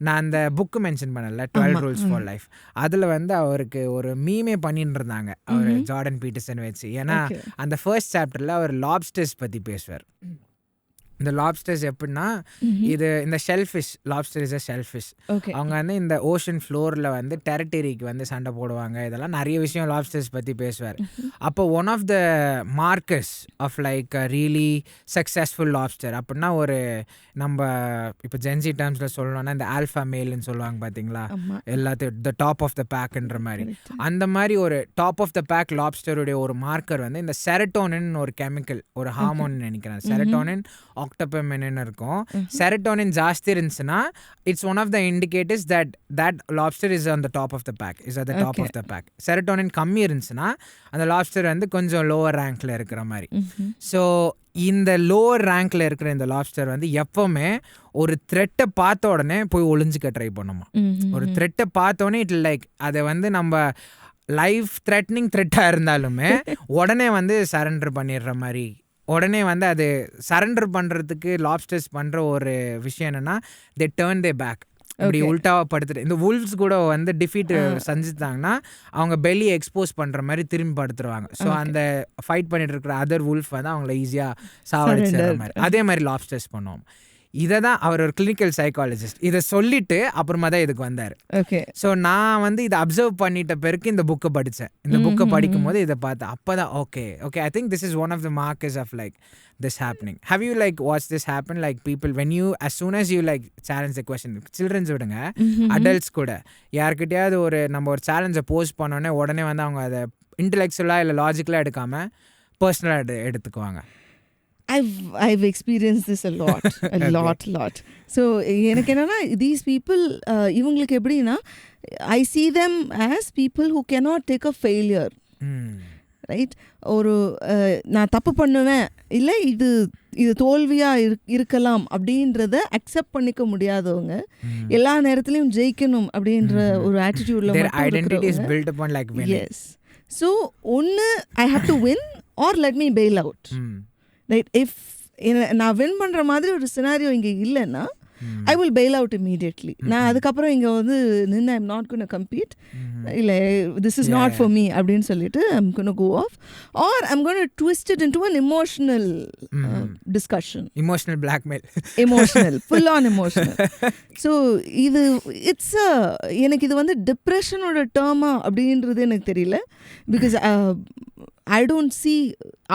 நான் அந்த புக்கு மென்ஷன் பண்ணல 12 Rules for Life, அதில் வந்து அவருக்கு ஒரு மீமே பண்ணிட்டு இருந்தாங்க அவர் ஜார்டன் பீட்டர்சன் வச்சு. ஏன்னா அந்த ஃபர்ஸ்ட் சாப்டரில் அவர் லாப்ஸ்டர்ஸ் பற்றி பேசுவார். இந்த லாப்ஸ்டர்ஸ் எப்படின்னா இது இந்த shellfish, lobster is a shellfish. அவங்க வந்து இந்த ஓஷன் ஃப்ளோரில் வந்து டெரிட்டரிக்கு வந்து சண்டை போடுவாங்க. இதெல்லாம் நிறைய விஷயம் லாப்ஸ்டர்ஸ் பற்றி பேசுவார். அப்போ one of the markers of like really successful lobster அப்படின்னா ஒரு நம்ம இப்போ ஜென்சி டேர்ம்ஸில் சொல்லணும்னா இந்த ஆல்ஃபா மேல்னு சொல்லுவாங்க பார்த்தீங்களா, எல்லாத்தையும் த டாப் ஆஃப் த பேக்குன்ற மாதிரி. அந்த மாதிரி ஒரு டாப் ஆஃப் த பேக் லாப்ஸ்டருடைய ஒரு மார்க்கர் வந்து இந்த செரட்டோனின் ஒரு கெமிக்கல், ஒரு ஹார்மோன் நினைக்கிறேன். செரட்டோனின் ஆக்டோபமைன் இருக்கும். செரட்டோனின் ஜாஸ்தி இருந்துச்சுன்னா it's one of the indicators that lobster is on the top of the pack, is at the top of the pack. Serotonin கம்மி இருந்துச்சுன்னா அந்த லாப்ஸ்டர் வந்து கொஞ்சம் லோவர் ரேங்க்ல இருக்கிற மாதிரி. ஸோ இந்த லோவர் ரேங்க்ல இருக்கிற இந்த லாப்ஸ்டர் வந்து எப்பவுமே ஒரு த்ரெட்டை பார்த்த உடனே போய் ஒளிஞ்சுக்க ட்ரை பண்ணுமா. ஒரு த்ரெட்டை பார்த்தோன்னே இட் லைக் அதை வந்து நம்ம லைஃப் த்ரெட்னிங் த்ரெட்டாக இருந்தாலுமே உடனே வந்து சரண்டர் பண்ணிடுற மாதிரி. உடனே வந்து அது சரண்டர் பண்ணுறதுக்கு லாப்ஸ்டர்ஸ் பண்ணுற ஒரு விஷயம் என்னென்னா தே டேர்ன் தே பேக். இப்படி உல்ட்டாவை படுத்துட்டு இந்த வுல்வ்ஸ் கூட வந்து டிஃபீட் செஞ்சுட்டாங்கன்னா அவங்க பெல்லியை எக்ஸ்போஸ் பண்ணுற மாதிரி திரும்பி படுத்துருவாங்க. ஸோ அந்த ஃபைட் பண்ணிட்டு இருக்கிற அதர் வுல்ஃப் வந்து அவங்கள ஈஸியாக சாவடிச்சிடுற மாதிரி. அதே மாதிரி லாப்ஸ்டர்ஸ் பண்ணுவோம். இதை தான் அவர் ஒரு கிளினிக்கல் சைக்காலஜிஸ்ட் இதை சொல்லிட்டு அப்புறமா தான் இதுக்கு வந்தார். ஸோ நான் வந்து இதை அப்சர்வ் பண்ணிட்ட பிறகு இந்த புக்கை படித்தேன். இந்த புக்கை படிக்கும் போது இதை பார்த்தேன். அப்போ தான் okay I think this is one of the markers of like this happening. Have you like watched this happen, like people when you as soon as you like challenge the question, children's விடுங்க adults கூட யார்கிட்டயாவது ஒரு நம்ம ஒரு சேலஞ்சை post பண்ணோடனே உடனே வந்து அவங்க அதை இன்டெலெக்சுவலாக இல்லை லாஜிக்கலாக எடுக்காமல் பர்சனலாக எடுத்துக்குவாங்க. I've experienced this a lot. lot. So எனக்கு என்னன்னா these people இவங்களுக்கு எப்படின்னா I see them as people who cannot take a failure. Right. ஒரு நான் தப்பு பண்ணுவேன் இல்லை இது தோல்வியாக இருக்கலாம் அப்படின்றத அக்செப்ட் பண்ணிக்க முடியாதவங்க, எல்லா நேரத்துலையும் ஜெயிக்கணும் அப்படின்ற ஒரு ஆட்டிடியூட்ல மட்டும். எஸ். ஸோ ஒன்று I have to win or let me fail out. Right. If நான் வின் பண்ணுற மாதிரி ஒரு சினாரியோ இங்கே இல்லைன்னா I will bail out immediately. நான் அதுக்கப்புறம் இங்கே வந்து நின்று I'm not going to compete. இல்லை this is not for me அப்படின்னு சொல்லிட்டு I'm going to go off. Or I'm going to twist it into an emotional discussion. Emotional blackmail. Emotional. Full on emotional. So இது it's எனக்கு இது வந்து டிப்ரெஷனோட டேர்மா அப்படின்றது எனக்கு தெரியல. Because I don't see,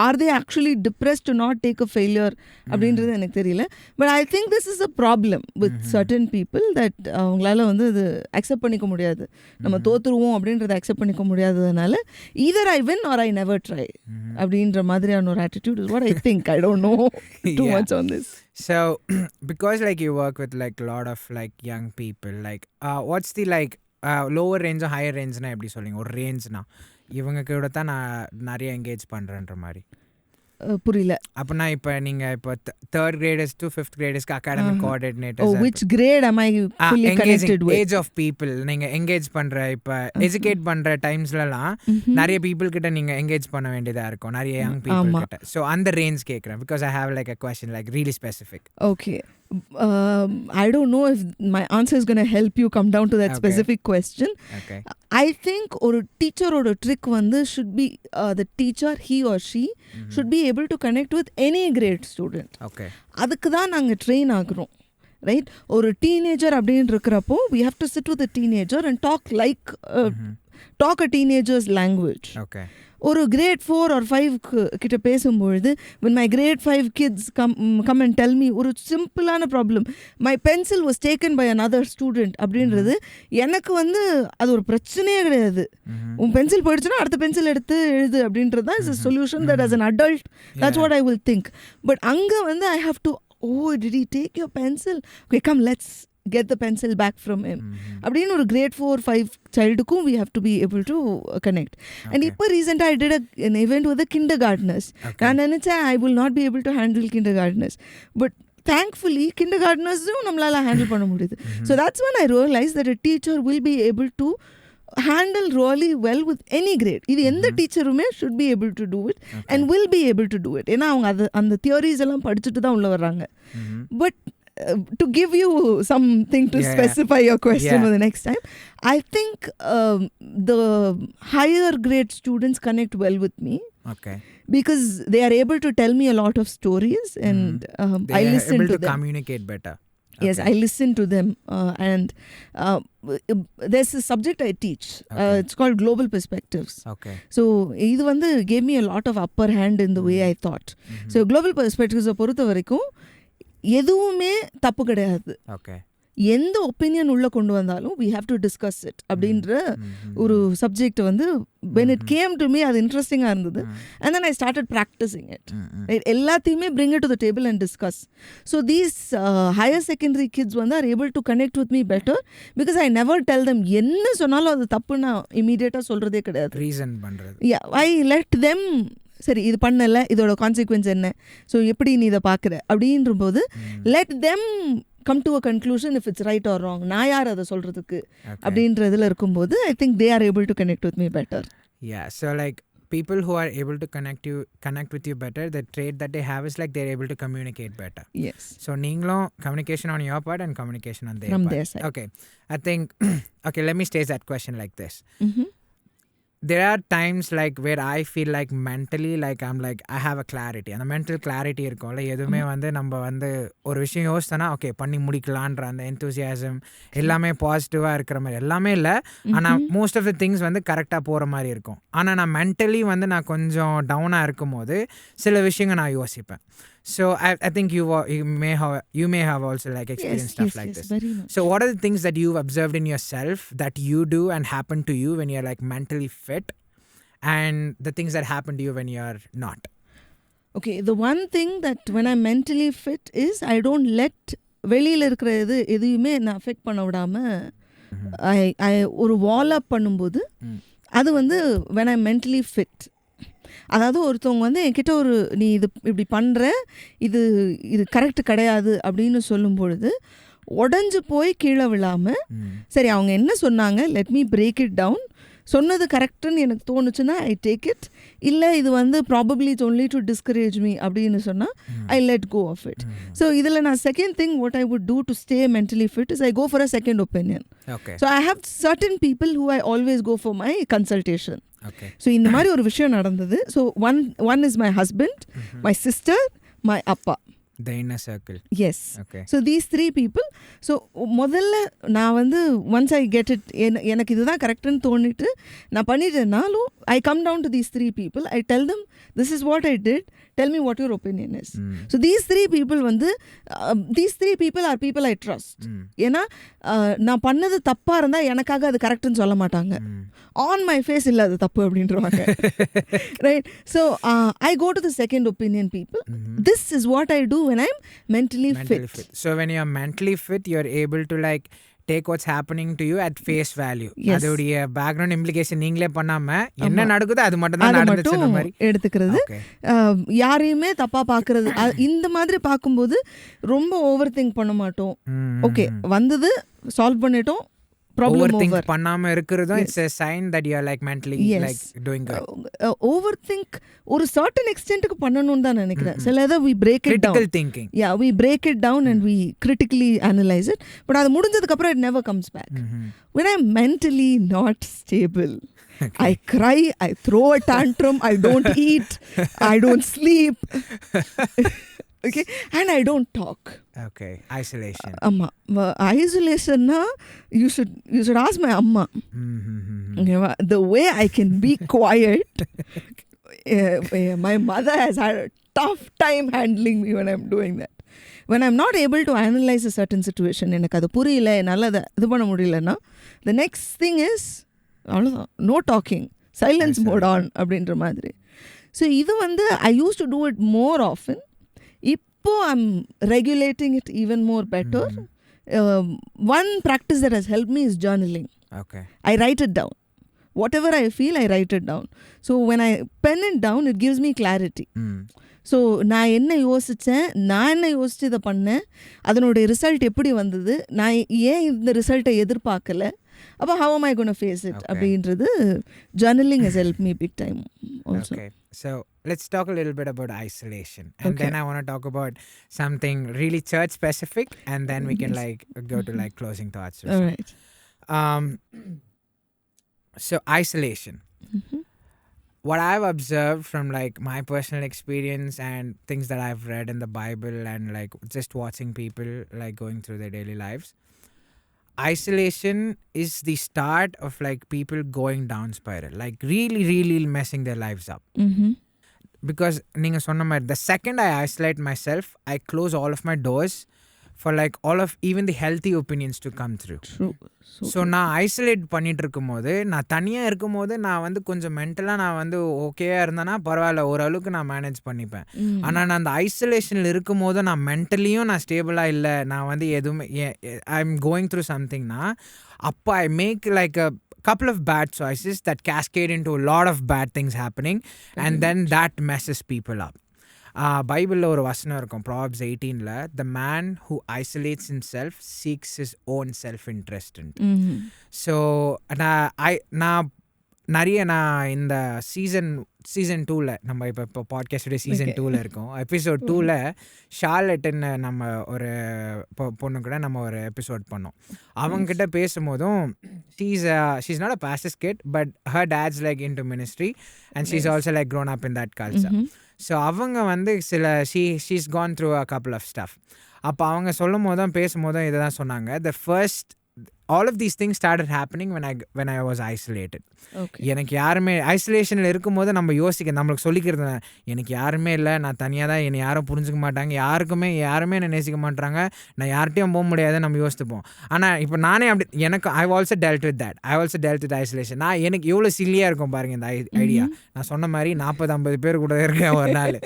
are they actually depressed to not take a failure அப்படின்றது எனக்கு தெரியல. But I think this is a problem with certain people that அவங்களால வந்து இது அக்செப்ட் பண்ணிக்க முடியாது. நம்ம தோத்துருவோம் அப்படின்றத அக்செப்ட் பண்ணிக்க முடியாததுனால either I win or I never try அப்படின்ற மாதிரியான ஒரு attitude is what I think. I don't know too much on this. So because like you work with like a lot of like young people, like what's the like lower range or higher range na எப்படி சொல்லுங்க ஒரு ரேஞ்ச்னா இவங்க கூட தான் நான் நிறைய engage பண்ணுறேன்ற மாதிரி புரியல. அப்படின்னா இப்போ நீங்கள் இப்போ 3rd graders to 5th graders academic coordinators. Oh, which grade am I fully connected with? Age of people நீங்கள் என்கேஜ் பண்ணுற இப்போ எஜுகேட் பண்ணுற டைம்ஸ்லலாம் நிறைய பீப்புள் கிட்ட நீங்கள் என்கேஜ் பண்ண வேண்டியதாக இருக்கும், நிறைய யங் பீப்புள் கிட்ட. ஸோ அந்த ரேஞ்ச் கேட்குறேன் because I have like a question like really specific. Okay. I don't know if my answer is going to help you come down to that specific question. Okay. I think ஒரு டீச்சரோட trick வந்து should be the teacher, he or she should be able to connect with any grade student. Okay. அதுக்கு தான் நாங்கள் train ஆகுறோம், right? ஒரு teenager அப்படின்னு இருக்கிறப்போ we have to sit with a teenager and talk a teenager's language. Okay. ஒரு grade 4 or 5 கிட்ட பேசும்பொழுது when my grade 5 kids come and tell me ஒரு சிம்பிளான problem, my pencil was taken by another student அப்படின்றது எனக்கு வந்து அது ஒரு பிரச்சனையே கிடையாது. உன் பென்சில் போயிடுச்சுன்னா அடுத்த பென்சில் எடுத்து எழுது அப்படின்றது தான் is a solution that as an adult that's what I will think. But அங்கே வந்து I have to, oh did he take your pencil? Okay, come let's get the pencil back from him. அப்படின்னு ஒரு grade 4-5 childக்கும் we have to be able to connect. And இப்போ recently I did an event with the kindergartners. நான் நினைச்சேன் I will not be able to handle kindergartners. But thankfully kindergartners-உம் நம்மளால handle பண்ண முடியுது. So that's when I realized that a teacher will be able to handle really well with any grade. இது எந்த டீச்சருமே should be able to do it and will be able to do it. ஏன்னா அவங்க அந்த theories எல்லாம் படிச்சுட்டு தான் உள்ள வர்றாங்க. But to give you something to specify your question for the next time, I think the higher grade students connect well with me. Okay. Because they are able to tell me a lot of stories and I listen to them. They are able to communicate better. Okay. Yes, I listen to them and there's a subject I teach. It's called Global Perspectives. Okay. So இது வந்து gave me a lot of upper hand in the way I thought. So Global Perspectives பொறுத்த வரைக்கும் எதுவுமே தப்பு கிடையாது. Okay. எந்த opinion உள்ள கொண்டு வந்தாலும் we have to discuss it அப்படின்ற ஒரு சப்ஜெக்ட் வந்து when it came to me அது இன்ட்ரெஸ்டிங்காக இருந்தது. And then I started practicing it. எல்லாத்தையுமே bring it to the table and discuss. So these higher secondary kids வந்து are able to connect with me better because I never tell them என்ன சொன்னாலும் அது தப்பு நான் இமீடியட்டாக சொல்கிறதே கிடையாது. ரீசன் பண்ணுறது. Yeah, I let them, சரி இது பண்ணல இதோட கான்சிக்வன்ஸ் என்ன, ஸோ எப்படி நீ இதை பார்க்குற அப்படின்ற போது let them come to a conclusion if it's right or wrong. நான் யார் அதை சொல்கிறதுக்கு அப்படின்றதுல இருக்கும்போது I think they are able to connect with me better. Yeah, so like people who are able to connect with you better, the trait that they have is like they're able to communicate better. Yes. So நீங்களும் communication on your part and communication on their From part. their side. Okay, I think okay, let me state that question like this. There are times like where I feel like mentally like I'm like I have a clarity. அந்த mental clarity இருக்கும்ல, எதுவுமே வந்து நம்ம வந்து ஒரு விஷயம் யோசித்தோன்னா okay பண்ணி முடிக்கலான்ற அந்த enthusiasm எல்லாமே பாசிட்டிவாக இருக்கிற மாதிரி எல்லாமே இல்லை. ஆனால் மோஸ்ட் ஆஃப் த திங்ஸ் வந்து கரெக்டாக போகிற மாதிரி இருக்கும். ஆனால் நான் மென்டலி வந்து நான் கொஞ்சம் டவுனாக இருக்கும் போது சில விஷயங்கள் நான் யோசிப்பேன். So I think you may have also like experienced stuff like this. Very much. So what are the things that you've observed in yourself that you do and happen to you when you're like mentally fit, and the things that happen to you when you're not? Okay, the one thing that when I'm mentally fit is I don't let வெளியில் இருக்கிற எதையுமே நான் affect பண்ண விடாமல் ஒரு வால் அப் பண்ணும்போது அது வந்து when I'm mentally fit. அதாவது ஒருத்தவங்க வந்து என்கிட்ட ஒரு நீ இது இப்படி பண்ணுற இது கரெக்ட் கிடையாது அப்படின்னு சொல்லும் பொழுது உடஞ்சி போய் கீழே விழாமல் சரி அவங்க என்ன சொன்னாங்க let me break it down. சொன்னது கரெக்டுன்னு எனக்கு தோணுச்சுன்னா ஐ டேக் இட். இல்லை இது வந்து probably it's only to discourage me அப்படின்னு சொன்னால் I let go of it. So இதில் நான் second thing what I would do to stay mentally fit is I go for a second opinion. So I have certain people who I always go for my consultation. So இந்த மாதிரி ஒரு விஷயம் நடந்தது. So one is my husband, my sister, my அப்பா. The inner circle. Yes. Okay. So these three people. So முதல்ல நான் வந்து once I get it, எனக்கு இதுதான் கரெக்டுன்னு தோணிட்டு நான் பண்ணிட்டேனாலும் I come down to these three people. I tell them this is what I did. Tell me what your opinion is. So these three people வந்து these three people are people I trust. ஏன்னா நான் பண்ணது தப்பாக இருந்தால் எனக்காக அது கரெக்டுன்னு சொல்ல மாட்டாங்க. ஆன் மை ஃபேஸ் இல்லை அது தப்பு அப்படின்றவாங்க. Right. So I go to the second opinion people. This is what I do when I'm mentally fit. So when you're mentally fit, you're able to like take what's happening to you at face value. அதோடைய background implication நீங்களே பண்ணாம என்ன நடக்குதோ அது மட்டும் தான் நடந்துச்சு மாதிரி எடுத்துக்கிறது. யாரையுமே தப்பா பாக்குறது இந்த மாதிரி பார்க்கும்போது ரொம்ப ஓவர் திங்க் பண்ண மாட்டோம். ஓகே வந்தது சால்வ் பண்ணிட்டோம், overthink பண்ணாம இருக்கிறதும் it's a sign that you are like mentally like doing good. Overthink ஒரு certain extentக்கு பண்ணணும்னு தான் நினைக்கிறேன். சிலதை we break it down. Critical thinking. Yeah, we break it down and we critically analyze it. But அது முடிஞ்சதுக்கு அப்புறம் it never comes back. When I'm mentally not stable, I cry, I throw a tantrum, I don't eat, I don't sleep. Okay, and I don't talk. Okay, isolation. Amma, isolation na you should ask my amma. Okay, the way I can be quiet. My mother has had a tough time handling me when I'm doing that. When I'm not able to analyze a certain situation, எனக்கு அது புரியல, என்னால் அதை இது பண்ண முடியலன்னா the next thing is அவ்வளோதான், no talking, silence mode on அப்படின்ற மாதிரி. ஸோ இது வந்து I used to do it more often. இப்போ I'm regulating it even more better. One practice that has helped me is journaling. Okay. I write it down. Whatever I feel, I write it down. So when I pen it down, it gives me clarity. So நான் என்ன யோசித்தேன், நான் என்ன யோசித்து இதை பண்ணேன், அதனுடைய result எப்படி வந்தது, நான் ஏன் இந்த ரிசல்ட்டை எதிர்பார்க்கல, அப்போ how am I going to face it அப்படின்றது journaling has helped me big time also. Okay. So let's talk a little bit about isolation, and then I want to talk about something really church specific, and then we can like go to like closing thoughts. All right. So isolation. What I've observed from like my personal experience and things that I've read in the Bible and like just watching people like going through their daily lives, isolation is the start of like people going down spiral, like really messing their lives up. Because நீங்க சொன்ன மாதிரி the second I isolate myself, I close all of my doors for like all of even the healthy opinions to come through. True. So நான் isolate பண்ணிட்டு இருக்கும்போது, நான் தனியாக இருக்கும்போது நான் வந்து கொஞ்சம் மென்டலாக நான் வந்து ஓகேயாக இருந்தேன்னா பரவாயில்ல, ஓரளவுக்கு நான் மேனேஜ் பண்ணிப்பேன். ஆனால் நான் அந்த ஐசோலேஷனில் இருக்கும் போது நான் மென்டலியும் நான் ஸ்டேபிளாக இல்லை, நான் வந்து எதுவுமே ஐ எம் கோயிங் த்ரூ சம்திங்னா, அப்போ I make like a couple of bad choices that cascade into a lot of bad things happening, and then that messes people up. பைபிளில் ஒரு வசனம் இருக்கும், Proverbs 18ல, the man who isolates himself seeks his own self-interest. So நான் இந்த season 2ல நம்ம இப்போ பாட்காஸ்டோட season 2ல இருக்கோம். Episode 2ல ஷார்லெட்டுன்னு நம்ம ஒரு பொண்ணு கூட நம்ம ஒரு எபிசோட் பண்ணோம். அவங்ககிட்ட பேசும்போதும் she's not a pastor's kid, but her dad's like into ministry and she's also like grown up in that culture. So அவங்க வந்து சில she's gone through a couple of stuff. அப்போ அவங்க சொல்லும் போதும் பேசும்போதும் இதை தான் சொன்னாங்க, the first all of these things started happening when I was isolated. எனக்கு யாருமே ஐசோலேஷனில் இருக்கும்போது நம்ம நம்மளுக்கு சொல்லிக்கிறது, எனக்கு யாருமே இல்லை, நான் தனியாக தான், என்னை யாரும் புரிஞ்சுக்க மாட்டாங்க, யாருமே என்னை நேசிக்க மாட்டாங்க, நான் யார்கிட்டையும் போக முடியாது, நம்ம யோசித்துப்போம். ஆனால் இப்போ நானே அப்படி எனக்கு I also dealt with isolation. நான் எனக்கு எவ்வளோ சில்லியாக இருக்கும் பாருங்கள் இந்த ஐடியா. நான் சொன்ன மாதிரி 40-50 பேர் கூட இருக்கேன் ஒரு நாள்.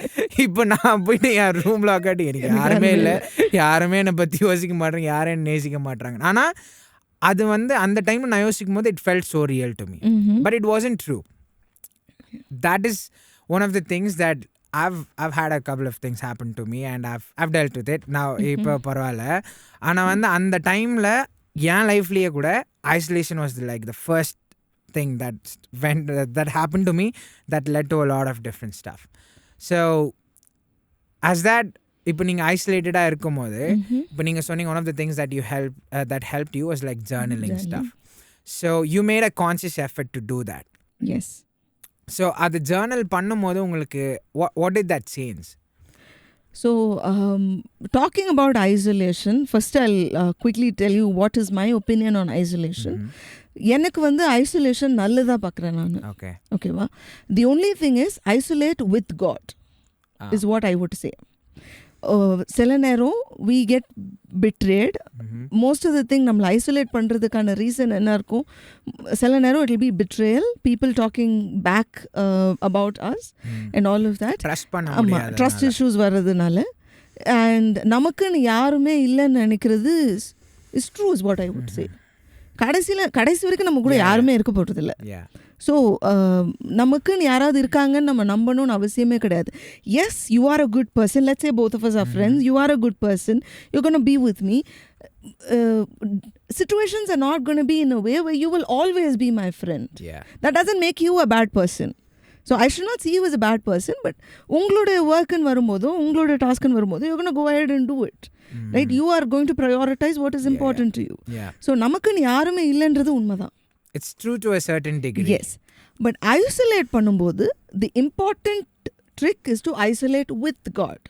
இப்போ நான் போயிட்டு என் ரூமில் உட்காட்டி எனக்கு யாருமே இல்லை, யாருமே என்னை பற்றி யோசிக்க மாட்டேங்க, யாரும் என்னை நேசிக்க மாட்டாங்க. ஆனால் அது வந்து அந்த டைமில் நான் யோசிக்கும் போது it felt so real to me. But it wasn't true. That is one of the things that I've had a couple of things happen to me and I've dealt with it. Now இப்போ பரவாயில்ல. ஆனால் வந்து அந்த டைமில் என் லைஃப்லேயே கூட isolation was like the first thing that happened to me that led to a lot of different stuff. So as that இப்போ நீங்கள் ஐசோலேட்டடாக இருக்கும் போது இப்போ நீங்கள் சொன்னீங்க one of the things that helped you was like journaling stuff. So you made a conscious effort to do that. Yes. So அது journal பண்ணும்போது உங்களுக்கு what did that change? So talking about isolation, first I'll quickly tell you what is my opinion on isolation. எனக்கு வந்து isolation நல்லதா பார்க்குறேன் நான். ஓகேவா? The only thing is isolate with God is what I would say. சில நேரம் we get betrayed. Most of the thing நம்மளை isolate பண்ணுறதுக்கான ரீசன் என்ன இருக்கும்? சில நேரம் it will be betrayal, people talking back about us and all of that. Trust issues வர்றதுனால and நமக்குன்னு யாருமே இல்லைன்னு நினைக்கிறது is true is what I would say. கடைசி வரைக்கும் நம்ம கூட யாருமே இருக்க போகிறதில்ல. ஸோ நமக்குன்னு யாராவது இருக்காங்கன்னு நம்ம நம்பணும்னு அவசியமே கிடையாது. Yes, you are a good person. Let's say both of us are friends. You are a good person. You're going to be with me. Situations are not going to be in a way where you will always be my friend. That doesn't make you a bad person. So I should not see you as a bad person, but உங்களுடைய ஒர்க்குன்னு வரும்போதோ உங்களுடைய டாஸ்க்குன்னு வரும்போது you're going to go ahead and do it. Right? You are going to prioritize what is important to you. So நமக்குன்னு யாருமே இல்லைன்றது உண்மைதான். It's true to a certain degree. Yes. But isolate பண்ணும்போது the important trick is to isolate with God.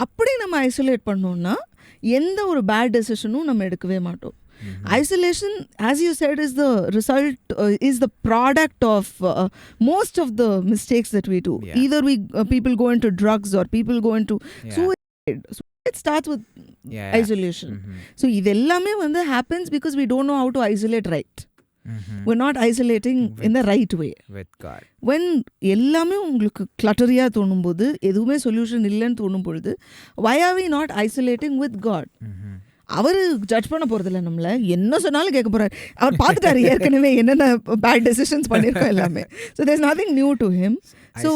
அப்படி நம்ம isolate பண்ணோம்னா எந்த ஒரு பேட் டெசிஷனும் நம்ம எடுக்கவே மாட்டோம். Isolation, as you said, is the result, is the product of most of the mistakes that we do. Either people go into drugs or people go into suicide. So it starts with isolation. So இதெல்லாமே வந்து happens because we don't know how to isolate right. We're not isolating in the right way. With God. When எல்லாமே உங்களுக்கு கிளட்டரியாக தோணும்போது எதுவுமே solution இல்லைன்னு தோணும் பொழுது why are we not isolating with God? அவர் judge பண்ண போகிறதில்ல, நம்மளை என்ன சொன்னாலும் கேட்க போகிறார். அவர் பார்த்துட்டாரு ஏற்கனவே என்னென்ன பேட் டெசிஷன்ஸ் பண்ணியிருக்கோம் எல்லாமே. So there is nothing new to him. So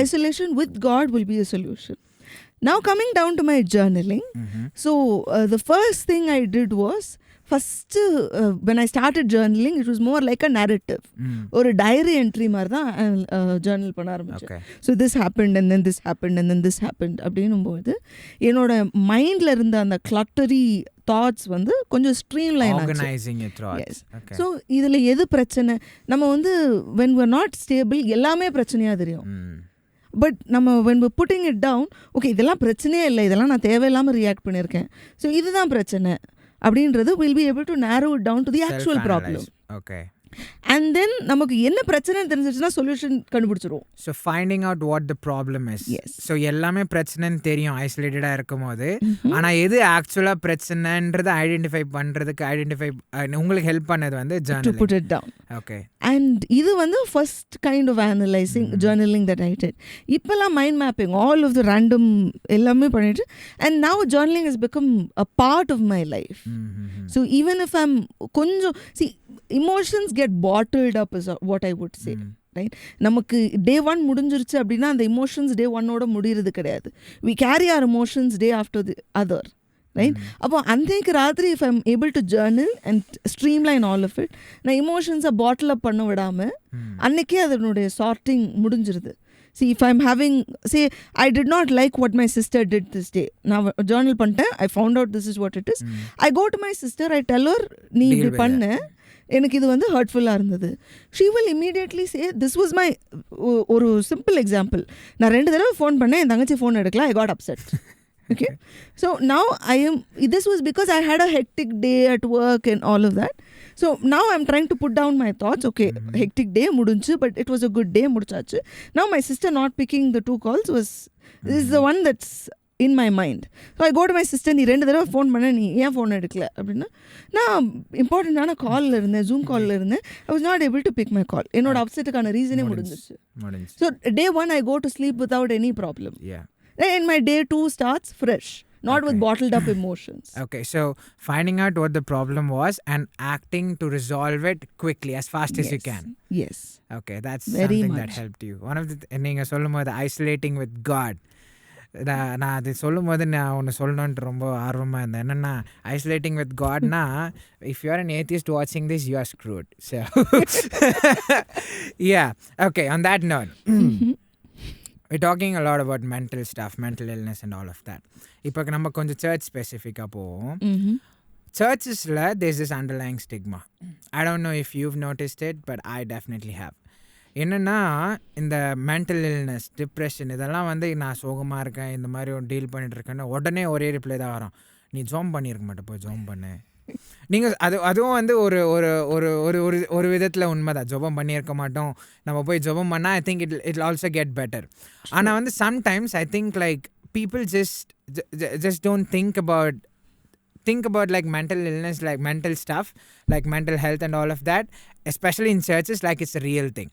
isolation with God will be a solution. Now coming down to my journaling. So the first thing I did was, first when I started journaling, it was more like a narrative. ஒரு diary entry மாதிரி தான் Journal பண்ண ஆரம்பிச்சேன். So this happened and then this happened and then this happened அப்படின்னும் போது என்னோட மைண்டில் இருந்த அந்த கிளட்டரி தாட்ஸ் வந்து கொஞ்சம் ஸ்ட்ரீம்லைன் ஆச்சு. ஸோ இதில் எது பிரச்சனை, நம்ம வந்து when we're not stable எல்லாமே பிரச்சனையாக தெரியும். பட் நம்ம when we're putting it down, okay இதெல்லாம் பிரச்சனையே இல்லை, இதெல்லாம் நான் தேவையில்லாமல் ரியாக்ட் பண்ணியிருக்கேன், ஸோ இதுதான் பிரச்சனை அப்படின்றது we'll be able to narrow it down to the actual problem. Okay. And then நமக்கு என்ன பிரச்சனைன்னு தெரிஞ்சிச்சுன்னா சொல்யூஷன் கண்டுபிடிச்சிருவோம். So finding out what the problem is. So எல்லாமே பிரச்சனைன்னு தெரியும் ஐசோலேட்டடாக இருக்கும் போது, ஆனால் எது ஆக்சுவலாக பிரச்சனைன்றதை ஐடென்டிஃபை பண்ணுறதுக்கு உங்களுக்கு ஹெல்ப் பண்ணது வந்து to put it down. Okay. And இது வந்து first kind of analyzing journaling that I did. இப்போல்லாம் mind mapping all of the random எல்லாமே பண்ணிட்டு, and now journaling has become a part of my life. So even if I'm கொஞ்சம் see emotions get bottled up is what I would say. Right? நமக்கு day 1 முடிஞ்சிருச்சு அப்படின்னா அந்த emotions day 1ஓட முடிகிறது கிடையாது. We carry our emotions day after the other. Right? அப்போ அன்றைக்கு ராத்திரி if I'm able to journal and streamline all of it, நான் emotions bottle up பண்ண விடாமல் அன்னைக்கே அதனுடைய sorting முடிஞ்சிருது. See, if I'm having, say, I did not like what my sister did this day. Now, journal பண்ணிட்டேன், I found out this is what it is. I go to my sister, I tell her, நீ இப்படி பண்ண, எனக்கு இது வந்து ஹர்ட்ஃபுல்லாக இருந்தது. She will immediately say, this was my, ஒரு simple example. நான் 2 தடவை ஃபோன் பண்ணேன், என் தங்கச்சி ஃபோன் எடுக்கல, I got upset. Okay. So now this was because I had a hectic day at work and all of that. So now I'm trying to put down my thoughts. Okay, hectic day mudunchu, but it was a good day mudichachu. Now my sister not picking the 2 calls was, this is the one that's in my mind. So I go to my sister, நீ 2 தடவை phone பண்ண, நீ ஏன் phone எடுக்கல அப்படின்னா, நான் இம்பார்ட்டண்ட்டான காலில் இருந்தேன், ஜூம் காலில் இருந்தேன், I was not able to pick my call. என்னோட அப்செட்டுக்கான ரீசனே முடிஞ்சிச்சு. So day 1 I go to sleep without any problem. And my day 2 starts fresh, not with bottled up emotions. Okay, so finding out what the problem was and acting to resolve it quickly, as fast as you can. Yes. Okay, that's very something much that helped you. One of the, நீங்க சொல்லும்போது isolating with God. நான் அது சொல்லும் போது நான் ஒன்று சொல்லணுன்ட்டு ரொம்ப ஆர்வமாக இருந்தேன். என்னென்னா ஐசோலேட்டிங் வித் காட்னா, if you are an atheist வாட்சிங் this you are screwed. So yeah, okay, on that note, we're talking a lot about mental stuff, mental illness and all of that. இப்போ நம்ம கொஞ்சம் சர்ச் ஸ்பெசிஃபிக்காக போவோம். Churchesல there's this underlying stigma. I don't know if you've noticed it, but I definitely have. என்னென்னா இந்த mental illness, depression இதெல்லாம் வந்து நான் சோகமாக இருக்கேன், இந்த மாதிரி ஒரு டீல் பண்ணிட்டு இருக்கேன்னு உடனே ஒரே ரிப்ளை தான் வரும், நீ ஜோம் பண்ணியிருக்க மாட்டேன், போய் ஜோம் பண்ணு. நீங்கள் அதுவும் வந்து ஒரு ஒரு ஒரு ஒரு ஒரு ஒரு விதத்தில் உண்மைதான். ஜெபம் பண்ணியிருக்க மாட்டோம், நம்ம போய் ஜெபம் பண்ணால் ஐ think it also get better. ஆனால் வந்து sometimes I think like people just don't think about like mental illness, like mental stuff, like mental health and all of that, especially in churches, like it's a real thing.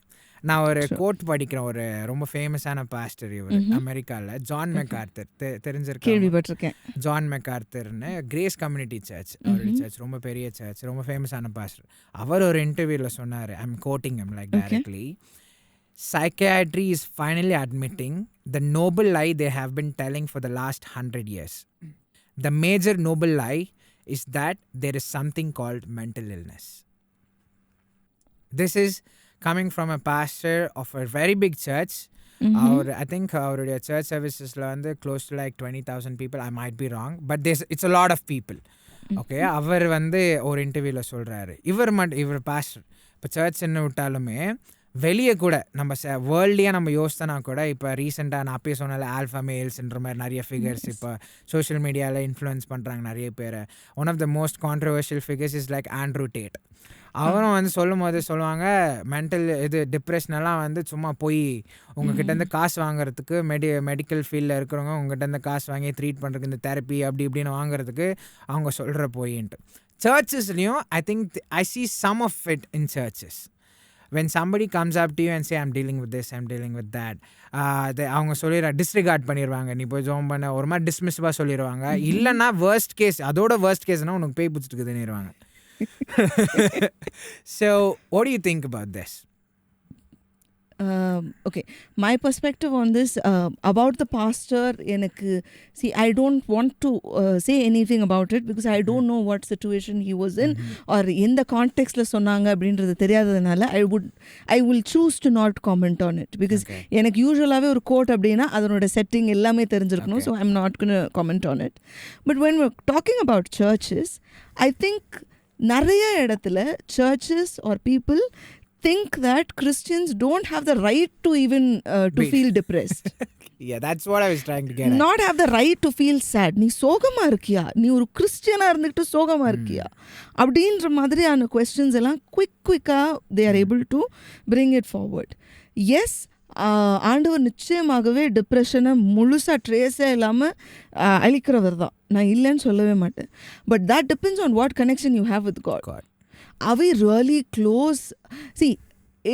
நான் ஒரு code படிக்கிறேன், ஒரு ரொம்ப ஃபேமஸான pastor இவர் அமெரிக்காவில், John MacArthur, தெரிஞ்சிருக்கேன். John மெக்கார்த்தர்னு கிரேஸ் கம்யூனிட்டி சர்ச், அவருடைய சர்ச் ரொம்ப பெரிய சர்ச், ரொம்ப ஃபேமஸான பாஸ்டர். அவர் ஒரு இன்டர்வியூவில் சொன்னார், I am coating him like directly, psychiatry is finally admitting the noble lie they have been telling for the last 100 years. The major noble lie is that there is something called mental illness. This is coming from a pastor of a very big church. I think our church services la close to like 20,000 people. I might be wrong, but it's a lot of people. Okay, அவர் வந்து ஒரு இன்டர்வியூவில் சொல்கிறாரு, இவர் pastor இப்போ search என்ன விட்டாலுமே வெளியே கூட நம்ம வேர்ல்டியாக நம்ம யோசித்தனா கூட, இப்போ ரீசெண்டாக நான் அப்பயே சொன்னால ஆல்ஃபா மேல்ஸ்ன்ற மாதிரி நிறைய ஃபிகர்ஸ் இப்போ சோஷியல் மீடியாவில் இன்ஃப்ளூயன்ஸ் பண்ணுறாங்க நிறைய பேர். One of the most controversial figures is like Andrew Tate. அவரும் வந்து சொல்லும் போது சொல்லுவாங்க, மென்டல் டிப்ரெஷனெல்லாம் வந்து சும்மா போய் உங்ககிட்டேருந்து காசு வாங்குறதுக்கு, மெடிக்கல் ஃபீல்டில் இருக்கிறவங்க உங்ககிட்டேருந்து காசு வாங்கி ட்ரீட் பண்ணுறதுக்கு, இந்த தெரப்பி அப்படி இப்படின்னு வாங்குறதுக்கு அவங்க சொல்கிற போயின்ட்டு. சர்ச்சஸ்லேயும் I think I see some of it in churches. When somebody comes up to you and say I'm dealing with this, I'm dealing with that, அவங்க டிஸ்ரிகார்ட் பண்ணிடுவாங்க, நீ போய் ஜோம் பண்ண, ஒரு மாதிரி டிஸ்மிஸ்ஸாக சொல்லிடுவாங்க. இல்லைன்னா வேர்ஸ்ட் கேஸ், அதோட வேர்ஸ்ட் கேஸ்னால் உனக்கு பேய் பிடிச்சிட்டுக்குதுன்னுருவாங்க. So what do you think about this? Okay, my perspective on this about the pastor, see, I don't want to say anything about it because I don't know what situation he was in or in the context la sonnanga அப்படின்றது தெரியாததனால I will choose to not comment on it because எனக்கு யூசுவலாவே ஒரு code அப்படினா அதனோட setting எல்லாமே தெரிஞ்சிருக்கணும். So I'm not going to comment on it. But when we're talking about churches, I think நிறைய இடத்துல churches or people think that Christians don't have the right to even to feel depressed. Yeah, that's what I was trying to get at. Not have the right to feel sad. நீ சோகமா இருக்கியா, நீ ஒரு கிறிஸ்டியனா இருந்துட்டு சோகமா இருக்கியா அப்படின்ற மாதிரியான questions எல்லாம் குயிக்கா they are able to bring it forward. Yes, ஆண்டவர் நிச்சயமாகவே டிப்ரெஷனை முழுசாக ட்ரேஸே இல்லாமல் அழிக்கிறவர் தான், நான் இல்லைன்னு சொல்லவே மாட்டேன். But that depends on what connection you have with God. Are we really close? See,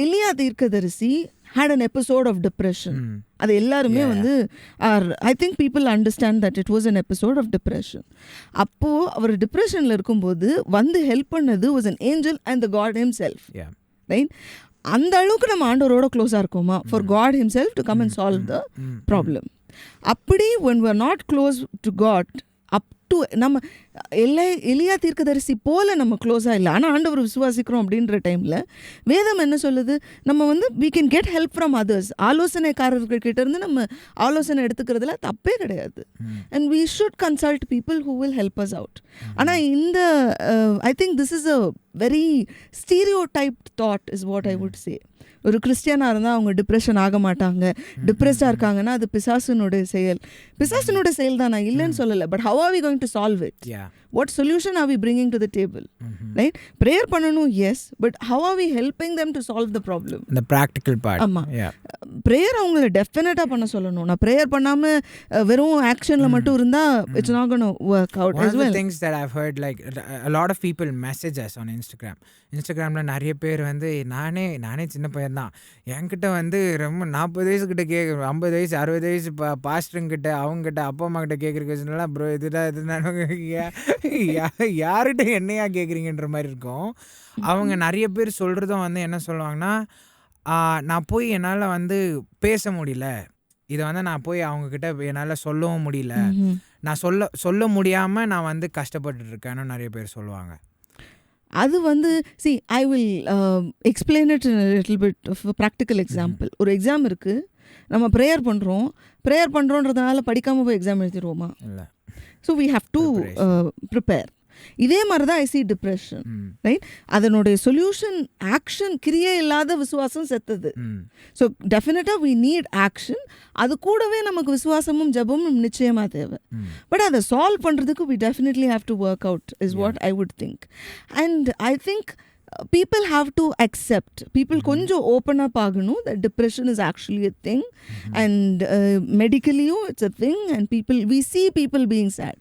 Elia தீர்க்கதரிசி had an episode of depression. அது எல்லாருமே வந்து I think people understand that it was an episode of depression. அப்போ அவர் டிப்ரெஷனில் இருக்கும்போது வந்து help பண்ணது was an angel and the God himself. Right? அந்த அளவுக்கு நம்ம ஆண்டவரோட க்ளோஸாக இருக்கோமா for God himself to come and solve the problem? அப்படி when we are not close to God, நம்ம எலியா தீர்க்கதரிசி போல நம்ம க்ளோஸாக இல்லை, ஆனால் ஆண்டவர் விசுவாசிக்கிறோம் அப்படின்ற டைமில் வேதம் என்ன சொல்லுது, நம்ம வந்து we can get help from others. ஆலோசனைக்காரர்கள்கிட்ட இருந்து நம்ம ஆலோசனை எடுத்துக்கிறதுல தப்பே கிடையாது. And we should consult people who will help us out. ஆனால் இந்த I think this is a very stereotyped thought is what I would say. ஒரு கிறிஸ்டியனாக இருந்தால் அவங்க டிப்ரெஷன் ஆக மாட்டாங்க, டிப்ரெஸ்டாக இருக்காங்கன்னா அது பிசாசினுடைய செயல் தான், நான் இல்லைன்னு சொல்லலை. But how are we going to solve it? What solution are we bringing to the table? Right? Prayer பண்ணணும், yes, but how are we helping them to solve the problem? The practical part. ஆமாம், prayer அவங்கள டெஃபினட்டாக பண்ண சொல்லணும். நான் prayer பண்ணாமல் வெறும் ஆக்ஷனில் மட்டும் இருந்தால் it's not going to work out as well. One of the things that I've heard, like a lot of people message us on Instagramல நிறைய பேர் வந்து நானே சின்ன பையன் தான், என்கிட்ட வந்து ரொம்ப 40 வயசுக்கிட்ட 50 வயசு 60 வயசு பாஸ்டருங்கிட்ட அவங்ககிட்ட அப்பா அம்மா கிட்ட கேட்குற கொஸ்டின்லாம் ப்ரோ யார்கிட்ட என்னையா கேட்குறீங்கன்ற மாதிரி இருக்கும். அவங்க நிறைய பேர் சொல்கிறதும் வந்து என்ன சொல்லுவாங்கன்னா, நான் போய் என்னால் வந்து பேச முடியல, இதை வந்து நான் போய் அவங்கக்கிட்ட என்னால் சொல்லவும் முடியல, நான் சொல்ல முடியாமல் நான் வந்து கஷ்டப்பட்டு இருக்கேன்னு நிறைய பேர் சொல்லுவாங்க. அது வந்து see I will explain it in a little bit of a practical example. ஒரு எக்ஸாம் இருக்குது, நம்ம ப்ரேயர் பண்ணுறோன்றதுனால படிக்காமல் போய் எக்ஸாம் எழுதிடுவோமா? இல்லை. So we have to prepare. இதே மாதிரி தான் ஐ சி டிப்ரெஷன், ரைட்? அதனுடைய சொல்யூஷன் ஆக்ஷன், கிரியே இல்லாத விசுவாசம் செத்துது. ஸோ டெஃபினட்டாக வி நீட் ஆக்ஷன். அது கூடவே நமக்கு விசுவாசமும் ஜபமும் நிச்சயமாக தேவை. பட் அதை சால்வ் பண்ணுறதுக்கு we definitely have to work out is what I would think. And I think people have to accept, people கொஞ்சம் open up ஆகணும் that depression is actually a thing, and medically it's a thing, and we see people being sad.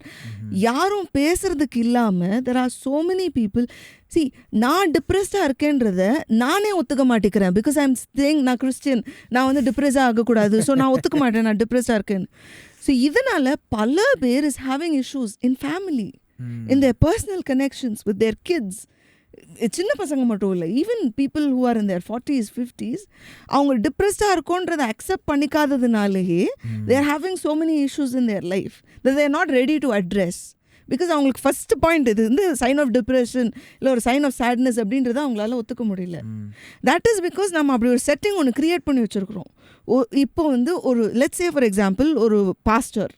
யாரும் பேசுறதுக்கு இல்லாம there are so many people. see நான் டிப்ரெஸ்டாக இருக்கேன்றத நானே ஒத்துக்க மாட்டேங்கிறேன், because I M saying நான் Christian, நான் வந்து டிப்ரெஸ்டாக ஆகக்கூடாது, ஸோ நான் ஒத்துக்க மாட்டேன் நான் டிப்ரெஸ்டாக இருக்கேன்னு. ஸோ இதனால பல பேர் is having issues in family, in their personal connections with their kids. சின்ன பசங்க மட்டும் இல்லை, even people who are in their 40s 50s அவங்க டிப்ரெஸ்டாக இருக்கோன்றதை அக்செப்ட் பண்ணிக்காததுனாலேயே they are having so many issues in their life that they are not ready to address. Because அவங்களுக்கு first point இது வந்து சைன் ஆஃப் டிப்ரெஷன் இல்லை ஒரு sign of sadness அப்படின்றத அவங்களால ஒத்துக்க முடியல. தட் இஸ் பிகாஸ் நம்ம அப்படி ஒரு செட்டிங் ஒன்று க்ரியேட் பண்ணி வச்சுருக்கிறோம். இப்போ வந்து ஒரு லெட்ஸ் சே ஃபார் எக்ஸாம்பிள் ஒரு பாஸ்டர்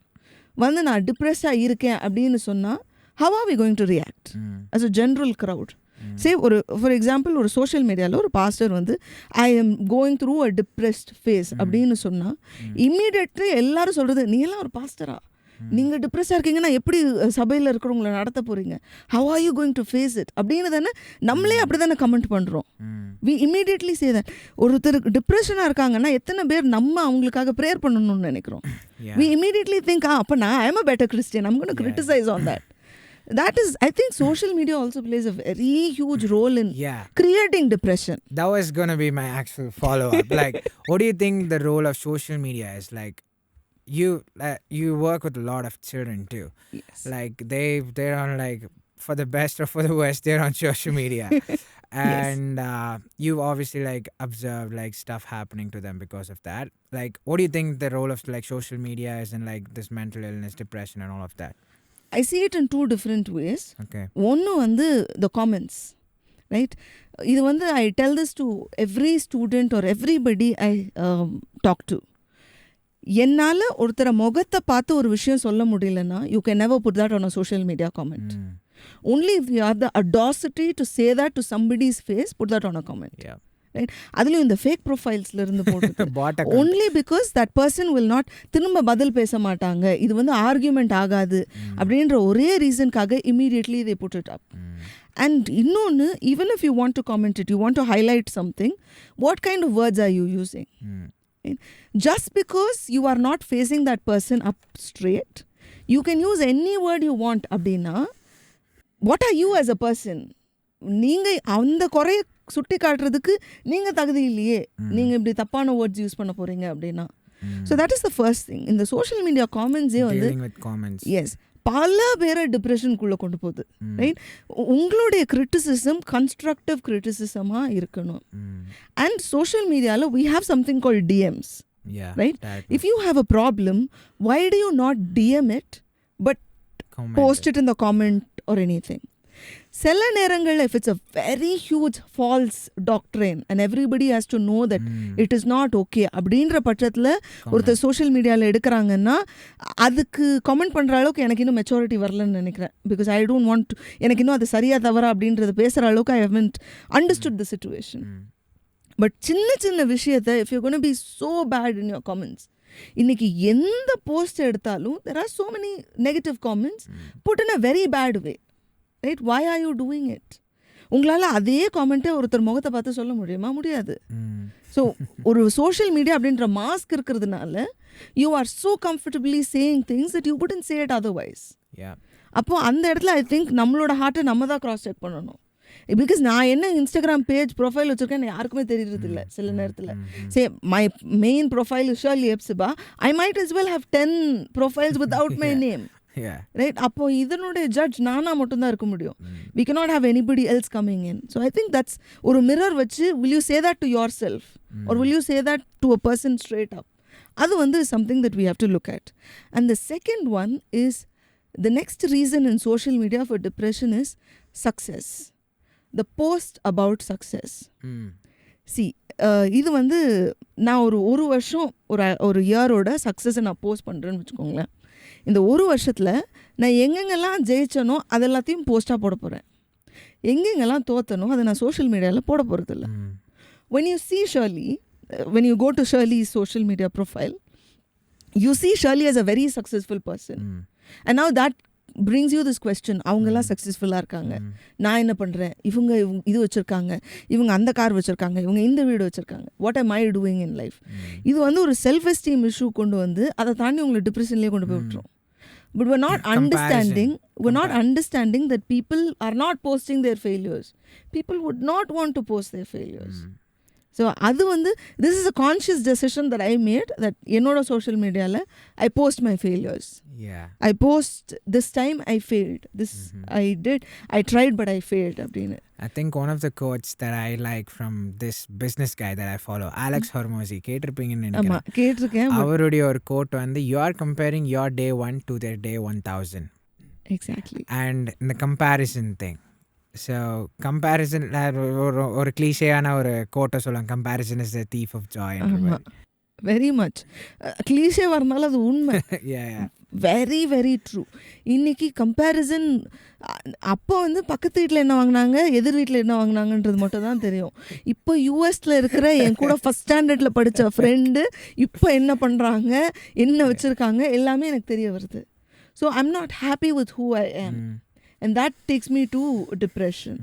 வந்து நான் டிப்ரெஸ்டாக இருக்கேன் அப்படின்னு சொன்னால் how are we going to react as a general crowd? Say ஒரு ஃபார் எக்ஸாம்பிள் ஒரு சோஷியல் மீடியாவில் ஒரு பாஸ்டர் வந்து I am going through a depressed phase அப்படின்னு சொன்னால் இம்மீடியட்லி எல்லாரும் சொல்கிறது, நீ எல்லாம் ஒரு பாஸ்டரா, நீங்கள் டிப்ரெஸ்டாக இருக்கீங்கன்னா எப்படி சபையில் இருக்கிறவங்களை நடத்த போகிறீங்க, how are you going to face it அப்படின்னு தானே நம்மளே அப்படி தானே கமெண்ட் பண்ணுறோம். We immediately say that. ஒருத்தர் டிப்ரெஷனாக இருக்காங்கன்னா எத்தனை பேர் நம்ம அவங்களுக்காக ப்ரேயர் பண்ணணும்னு நினைக்கிறோம். வி இம்மீடியட்லி திங்க் அப்போ நான் I am a better Christian, I'm going to criticise on that. That is, I think social media also plays a very huge role in creating depression. That was going to be my actual follow-up. Like, what do you think the role of social media is? Like, you work with a lot of children too. Yes. Like, they're on, like, for the best or for the worst, they're on social media. And you've obviously, like, observed, like, stuff happening to them because of that. Like, what do you think the role of, like, social media is in, like, this mental illness, depression and all of that? I see it in two different ways. Okay. ஒன்று வந்து the comments, right? இது வந்து I tell this to every student or everybody I talk to. என்னால் ஒருத்தரை முகத்தை பார்த்து ஒரு விஷயம் சொல்ல முடியலன்னா you can never put that on a social media comment. Only if you have the audacity to say that to somebody's face, put that on a comment. Yeah. Right? அதுலேயும் இந்த ஃபேக் ப்ரொஃபைல்ஸில் இருந்து போட்டு only because that person will not திரும்ப பதில் பேச மாட்டாங்க, இது வந்து ஆர்கியூமெண்ட் ஆகாது அப்படின்ற ஒரே ரீசனுக்காக immediately they put it up. And இன்னொன்று, even if you want to comment it, you want to highlight something, what kind of words are you using? Just because you are not facing that person up straight, you can use any word you want. அப்படின்னா what are you as a person? நீங்கள் அந்த குறைய சுட்டி காட்டுறதுக்கு நீங்கள் தகுதி இல்லையே, நீங்கள் இப்படி தப்பான வேர்ட்ஸ் யூஸ் பண்ண போகிறீங்க அப்படின்னா. So that is the first thing. இந்த சோஷியல் மீடியா காமெண்ட்ஸே வந்து எஸ் பல பேரை டிப்ரெஷனுக்குள்ளே கொண்டு போகுது, ரைட்? உங்களுடைய கிரிட்டிசிசம் கன்ஸ்ட்ரக்டிவ் கிரிட்டிசிசமாக இருக்கணும். அண்ட் சோஷியல் மீடியாவில் we have something called DMs, right? If you have a problem, why do you not DM it but post it in the comment or anything? சில நேரங்களில் if it's a very huge false doctrine and everybody has to know that it is not okay அப்படின்ற பட்சத்தில் ஒருத்தர் social மீடியாவில் எடுக்கிறாங்கன்னா அதுக்கு comment பண்ணுற அளவுக்கு எனக்கு இன்னும் மெச்சூரிட்டி வரலன்னு நினைக்கிறேன். Because I don't want to, எனக்கு இன்னும் அது சரியாக தவறா அப்படின்றது பேசுகிற அளவுக்கு I haven't understood the situation. But சின்ன சின்ன விஷயத்தை if you're going to be so bad in your comments, இன்னைக்கு எந்த போஸ்ட் எடுத்தாலும் there are so many negative comments put in a very bad way. Right? why are you doing it? உங்களால் அதே காமெண்ட்டை ஒருத்தர் முகத்தை பார்த்து சொல்ல முடியுமா? முடியாது. ஸோ ஒரு சோஷியல் மீடியா அப்படின்ற மாஸ்க் இருக்கிறதுனால you are so comfortably saying things that you wouldn't say it otherwise. அப்போது அந்த இடத்துல ஐ திங்க் நம்மளோட ஹார்ட்டை நம்ம தான் கிராஸ் செக் பண்ணணும். பிகாஸ் நான் என்ன இன்ஸ்டாகிராம் பேஜ் ப்ரொஃபைல் வச்சுருக்கேன் யாருக்குமே தெரியறது இல்லை சில நேரத்தில். சே my main profile is Sherly Hepzhibah, I might as well have 10 profiles without my name. Right? அப்போ இதனுடைய ஜட்ஜ் நானா மட்டும்தான் இருக்க முடியும். we cannot have anybody else coming in. so I think that's ஒரு மிரர் வச்சு will you say that to yourself or will you say that to a person straight up? அது வந்து something that we have to look at. And the second one is, the next reason in social media for depression is success. The post about success. See, இது வந்து நான் ஒரு வருஷம் ஒரு இயரோட சக்ஸஸை நான் post பண்ணுறேன்னு வச்சுக்கோங்களேன். இந்த ஒரு வருஷத்தில் நான் எங்கெங்கெல்லாம் ஜெயிச்சனோ அதெல்லாத்தையும் போஸ்ட்டாக போட போகிறேன். எங்கெங்கெல்லாம் தோத்தனோ அதை நான் சோஷியல் மீடியாவில் போட போகிறதில்ல. when you see Sherly, when you go to Sherly's social media profile, you see Sherly as a very successful person. And now that brings you this question, அவங்கெல்லாம் சக்ஸஸ்ஃபுல்லாக இருக்காங்க, நான் என்ன பண்ணுறேன், இவங்க இது வச்சுருக்காங்க, இவங்க அந்த கார் வச்சுருக்காங்க, இவங்க இந்த வீடு வச்சுருக்காங்க, what am I doing in life? இது வந்து ஒரு செல்ஃப் எஸ்டீம் இஷ்யூ கொண்டு வந்து அதை தாண்டி உங்களை டிப்ரெஷன்லேயே கொண்டு போய் விட்டுரும். But we're not understanding that people are not posting their failures. People would not want to post their failures. So அது வந்து, this is a conscious decision that I made, that என்னோட social mediaல I post my failures. I post this time I failed, this I tried but I failed அப்படின்னு. I think one of the quotes that I like from this business guy that I follow, Alex Hormozi, கேட்டிருப்பீங்கன்னு நினைக்கிறேன். ஆமா, கேட்டிருக்கேன். அவருடைய ஒரு code வந்து, you are comparing your day 1 to their day 1000. Exactly. And the comparison thing. So comparison, ஒரு கிளீஷேயான ஒரு கோட்டை சொல்லுவாங்க, comparison is the thief of joy. Very much cliché வரனால அது உண்மை. Very very true. இன்னைக்கு கம்பேரிசன், அப்போ வந்து பக்கத்து வீட்டில் என்ன வாங்கினாங்க, எதிர் வீட்டில் என்ன வாங்கினாங்கன்றது மட்டும் தான் தெரியும். இப்போ யூஎஸில் இருக்கிற என் கூட ஃபஸ்ட் ஸ்டாண்டர்டில் படித்த ஃப்ரெண்டு இப்போ என்ன பண்ணுறாங்க, என்ன வச்சுருக்காங்க, எல்லாமே எனக்கு தெரிய வருது. So I am not happy with who I ஆம். And that takes me to depression.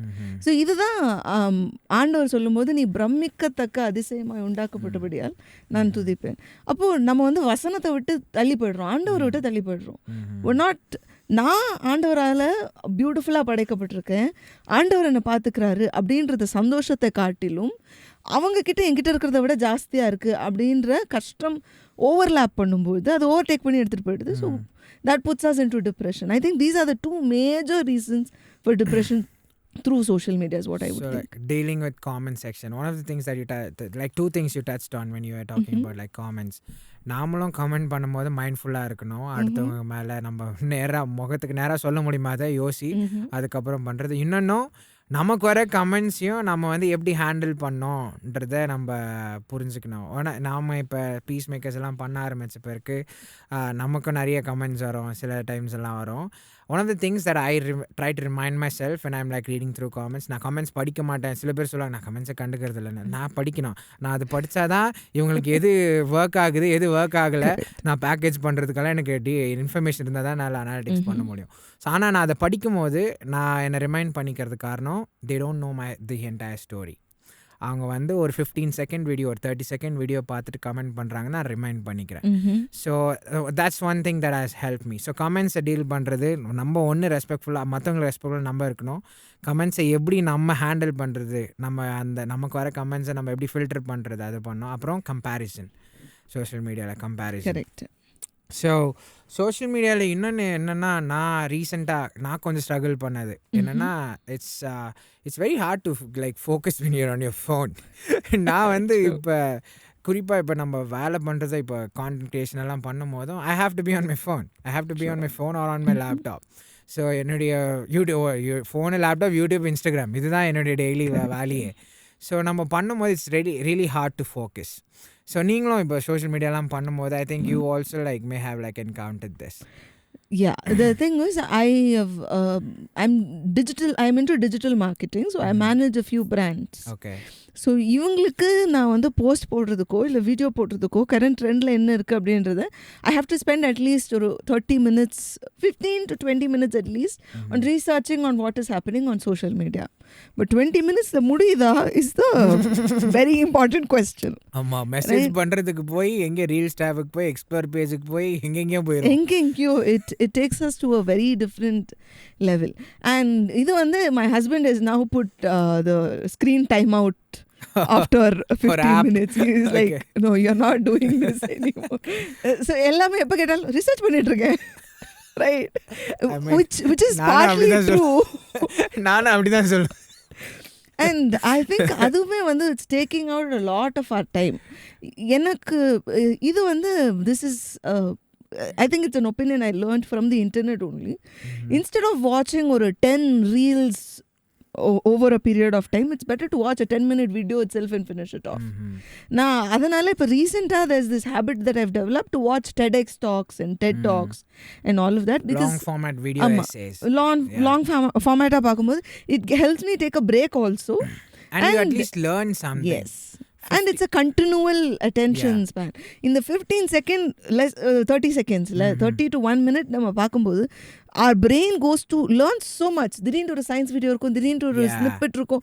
So இதுதான் ஆண்டவர் சொல்லும்போது, நீ பிரமிக்கத்தக்க அதிசயமாய் உண்டாக்கப்பட்டபடியால் நான் துதிப்பேன். அப்போது நம்ம வந்து வசனத்தை விட்டு தள்ளி போய்டுறோம், ஆண்டவரை விட்டு தள்ளி போய்டுறோம். நான் ஆண்டவரால் பியூட்டிஃபுல்லாக படைக்கப்பட்டிருக்கேன், ஆண்டவர் என்னை பார்த்துக்கிறாரு அப்படின்றத சந்தோஷத்தை காட்டிலும் அவங்கக்கிட்ட என்கிட்ட இருக்கிறத விட ஜாஸ்தியாக இருக்குது அப்படின்ற கஷ்டம் ஓவர்லேப் பண்ணும்போது அது ஓவர்டேக் பண்ணி எடுத்துகிட்டு போயிடுது. So that puts us into depression. I think these are the two major reasons for depression through social media is what I would think. Like dealing with comment section, one of the things that you like two things you touched on when you were talking about like comments. நாமளும் comment பண்ணும்போது மைண்ட்ஃபுல்லாக இருக்கணும். அடுத்தவங்க மேலே நம்ம நேராக முகத்துக்கு நேராக சொல்ல முடியுமா அதை யோசி அதுக்கப்புறம் பண்ணுறது. இன்னொன்னும் நமக்கு வர கமெண்ட்ஸையும் நம்ம வந்து எப்படி ஹேண்டில் பண்ணோன்றத நம்ம புரிஞ்சுக்கணும். ஆனால் நாம் இப்போ பீஸ் மேக்கர்ஸ் எல்லாம் பண்ண ஆரம்பித்த பிறகு நமக்கும் நிறைய கமெண்ட்ஸ் வரும், சில டைம்ஸ் எல்லாம் வரும். One of the things that I try to remind myself when I'm like reading through comments, நான் கமெண்ட்ஸ் படிக்க மாட்டேன். சில பேர் சொல்லுவாங்க, நான் கமெண்ட்ஸை கண்டுக்கிறது இல்லைன்னு. நான் படிக்கணும், நான் அது படித்தாதான் இவங்களுக்கு எது ஒர்க் ஆகுது எது ஒர்க் ஆகலை, நான் பேக்கேஜ் பண்ணுறதுக்கெல்லாம் எனக்கு இன்ஃபர்மேஷன் இருந்தால் தான் நான் அனாலிட்டிக்ஸ் பண்ண முடியும். ஸோ ஆனால் நான் அதை படிக்கும் போது நான் என்னை ரிமைண்ட் பண்ணிக்கிறது காரணம், they don't know the entire story. அவங்க வந்து ஒரு 15 செகண்ட் வீடியோ, ஒரு 30 செகண்ட் வீடியோ பார்த்துட்டு கமெண்ட் பண்ணுறாங்க, நான் ரிமைண்ட் பண்ணிக்கிறேன். So that's one thing that has help me. So கமெண்ட்ஸை டீல் பண்ணுறது, நம்ம ஒன்று ரெஸ்பெக்ட்ஃபுல்லாக, மற்றவங்களை ரெஸ்பெக்ட்ஃபுல்லாக நம்ம இருக்கணும். கமெண்ட்ஸை எப்படி நம்ம ஹேண்டில் பண்ணுறது, நம்ம அந்த நமக்கு வர கமெண்ட்ஸை நம்ம எப்படி ஃபில்டர் பண்ணுறது, அது பண்ணோம். அப்புறம் கம்பேரிசன், சோஷியல் மீடியாவில் கம்பேரிசன். கரெக்ட். ஸோ சோஷியல் மீடியாவில் இன்னொன்று என்னென்னா, நான் ரீசெண்டாக நான் கொஞ்சம் ஸ்ட்ரகிள் பண்ணது என்னென்னா, it's very hard to like focus when you're on your phone. நான் வந்து இப்போ குறிப்பாக இப்போ நம்ம வேலை பண்ணுறதை, இப்போ கான்டென்ட் கிரியேஷன் எல்லாம் பண்ணும் போதும் I have to be on my phone or on my laptop. So என்னுடைய ஃபோனு, லேப்டாப், யூடியூப், இன்ஸ்டாகிராம், இதுதான் என்னுடைய டெய்லி வேலையே. ஸோ நம்ம பண்ணும்போது it's really hard to focus. So நீங்களும் இப்போ சோஷியல் மீடியாலாம் பண்ணும்போது I think you also like may have like encountered this. Yeah, the thing is, I'm into digital marketing, so I manage a few brands. Okay. So இவங்களுக்கு நான் வந்து post போடுறதுக்கோ இல்லை video போடுறதுக்கோ current ட்ரெண்டில் என்ன இருக்குது அப்படின்றத I have to spend at least ஒரு 30 minutes, 15 to 20 minutes at least on researching on what is happening on social media. But 20 minutes முடியுதா is the very important question. ஆமாம், மெசேஜ் பண்ணுறதுக்கு போய் எங்கே ரீல்ஸ் டேபுக்கு போய் எக்ஸ்ப்ளோர் பேஜுக்கு போய் எங்கெங்கேயோ போயிடும். எங்கெங்கேயோ it takes us to a very different level. And இது வந்து my husband has now put the screen time out after 15 minutes. He is like, no, you're not doing this anymore. So எல்லாமே எப்போ கேட்டாலும் ரிசர்ச் பண்ணிட்டு இருக்கேன், right? which is partly true. நானும் அப்படிதான் சொல்லுவேன். And I think அதுவுமே வந்து it's taking out a lot of our time. எனக்கு இது வந்து this is I think it's an opinion I learned from the internet only. Instead of watching or 10 reels over a period of time, it's better to watch a 10-minute video itself and finish it off. Now adanal ipo recently there's this habit that I've developed to watch TEDx talks and TED talks and all of that, because long format video essays, long format ah paakumbodhu it helps me take a break also, and you at least learn something. Yes. And it's a continual attention span. In the 15 second 30 seconds 30 to 1 minute நம்ம பார்க்கும்போது our brain goes to learn so much. திடீர்னு ஒரு science video இருக்கும், திடீர்னு ஒரு snippet இருக்கும்,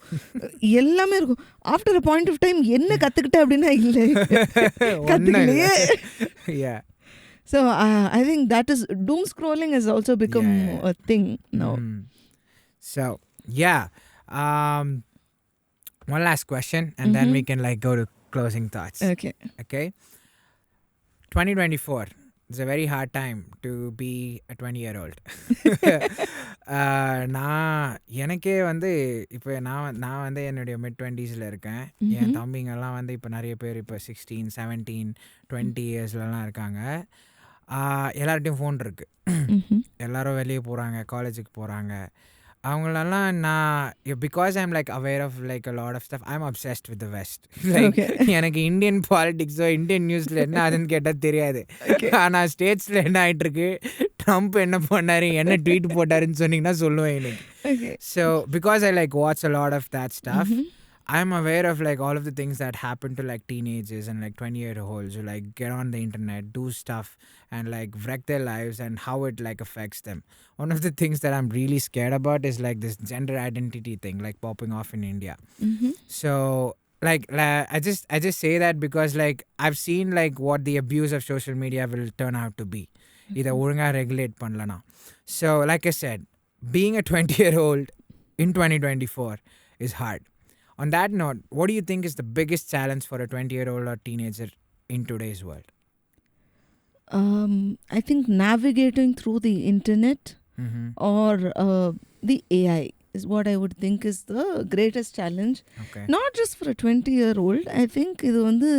எல்லாமே இருக்கும். After a point of time என்ன கற்றுக்கிட்ட அப்படின்னா இல்லை கற்றுக்கலையே. So I think that is doom scrolling has also become a thing now. So one last question and then we can like go to closing thoughts. Okay. 2024 is a very hard time to be a 20-year-old. நான் எனக்கே வந்து இப்போ நான் வந்து என்னுடைய mid-20s இருக்கேன். என் தம்பிங்கெல்லாம் வந்து இப்போ நிறைய பேர் இப்போ 16, 17, 20 இயர்ஸ்லலாம் இருக்காங்க. எல்லார்ட்டையும் ஃபோன் இருக்குது, எல்லாரும் வெளியே போகிறாங்க, காலேஜுக்கு போகிறாங்க. அவங்களெல்லாம் நான் because I'm like aware of like a lot of stuff, I'm obsessed with the west. லைக் எனக்கு இந்தியன் பாலிடிக்ஸோ இந்தியன் நியூஸில் என்ன அதுன்னு கேட்டால் தெரியாது. ஆனால் ஸ்டேட்ஸில் என்ன ஆகிட்டுருக்கு, ட்ரம்ப் என்ன பண்ணார், என்ன ட்வீட் போட்டாருன்னு சொன்னீங்கன்னா சொல்லுவேன் எனக்கு. So because I like watch a lot of that stuff, I'm aware of like all of the things that happen to like teenagers and like 20-year-olds who like get on the internet, do stuff and like wreck their lives and how it like affects them. One of the things that I'm really scared about is like this gender identity thing like popping off in India. So like I just say that because like I've seen like what the abuse of social media will turn out to be. Either ஒழுங்கா regulate பண்ணலனா. So like I said, being a 20-year-old in 2024 is hard. On that note, what do you think is the biggest challenge for a 20-year-old or teenager in today's world? I think navigating through the internet or the AI is what I would think is the greatest challenge. Not just for a 20-year-old. I think இது வந்து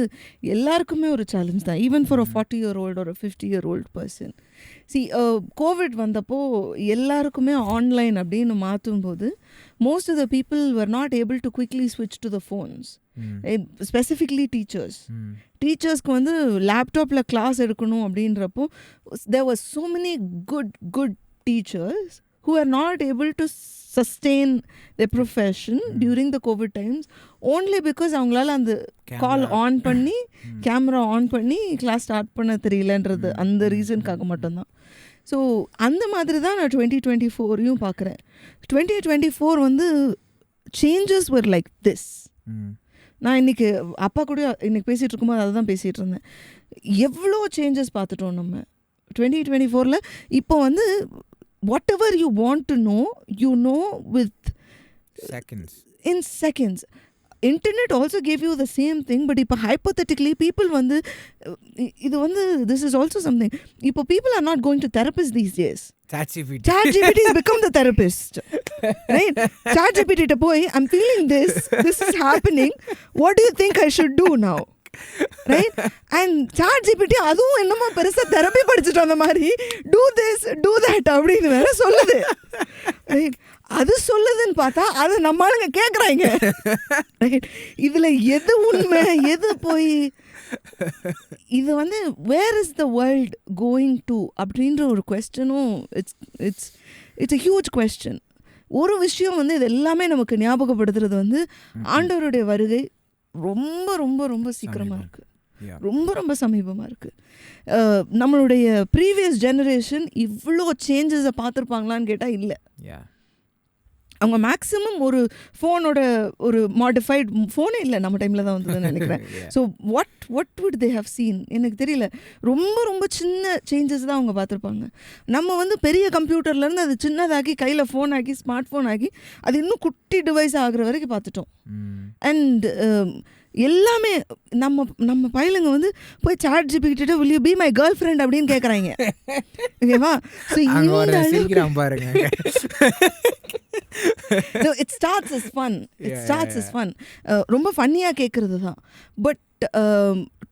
எல்லாருக்குமே ஒரு challenge தான், even for a 40-year-old or a 50-year-old person. See, COVID வந்தப்போ எல்லாருக்குமே online அப்படின்னு மாற்றும்போது most of the people were not able to quickly switch to the phones. Specifically teachers வந்து லேப்டாப்பில் கிளாஸ் எடுக்கணும் அப்படின்றப்போ there were so many good teachers who are not able to sustain their profession during the COVID times only because அவங்களால அந்த call on பண்ணி camera on பண்ணி class start பண்ண தெரியலன்றது அந்த ரீசனுக்காக மட்டும்தான். ஸோ அந்த மாதிரி தான் நான் 2024 பார்க்குறேன். 2024 வந்து சேஞ்சஸ் வர் லைக் திஸ். நான் இன்றைக்கி அப்பா கூட இன்றைக்கி பேசிகிட்டு இருக்கும்போது அதை தான் பேசிகிட்டு இருந்தேன். எவ்வளோ சேஞ்சஸ் பார்த்துட்டோம் நம்ம 2024. இப்போ வந்து whatever you want to know, you know with in seconds. Internet also gave you the same thing, but இப்போ hypothetically people வந்து இது வந்து this is also something. இப்போ people are not going to therapists these days. ChatGPT has become the therapist. Right? ChatGPT ட்ட போய் I'm feeling this is happening, what do you think I should do now? Right? And ChatGPT அதுவும் என்னமோ பெருசா therapy படிச்சுட்டு வந்த மாதிரி do this do that அப்படின்னு வேற சொல்லுது. அது சொல்லுதுன்னு பார்த்தா அதை நம்ம ஆளுங்க கேட்குறாங்க. இதுல எது உண்மை எது போய், இது வந்து where is the world going to அப்படின்ற ஒரு கொஸ்டனும் இட்ஸ் a huge question. ஒரு விஷயம் வந்து இது எல்லாமே நமக்கு ஞாபகப்படுத்துறது வந்து ஆண்டவருடைய வருகை ரொம்ப ரொம்ப ரொம்ப சீக்கிரமாக இருக்குது, ரொம்ப ரொம்ப சமீபமாக இருக்குது. நம்மளுடைய ப்ரீவியஸ் ஜெனரேஷன் இவ்வளோ சேஞ்சஸை பார்த்துருப்பாங்களான்னு கேட்டால் இல்லை. அவங்க மேக்ஸிமம் ஒரு ஃபோனோட ஒரு மாடிஃபைட் ஃபோனே இல்லை நம்ம டைமில் தான் வந்ததுன்னு நினைக்கிறேன். So what would they have seen எனக்கு தெரியல. ரொம்ப ரொம்ப சின்ன சேஞ்சஸ் தான் அவங்க பார்த்துருப்பாங்க. நம்ம வந்து பெரிய கம்ப்யூட்டர்லேருந்து அது சின்னதாக்கி கையில் ஃபோன் ஆக்கி ஸ்மார்ட் ஃபோன் ஆக்கி அது இன்னும் குட்டி டிவைஸ் ஆகிற வரைக்கும் பார்த்துட்டோம். அண்ட் எல்லாமே நம்ம பையலுங்க வந்து போய் chat GPT will you be my girlfriend அப்படின்னு கேட்குறாங்க. ஓகேவா? ஸோ பாருங்க. No, it starts as fun. ரொம்ப ஃபன்னியாக கேட்குறது தான். But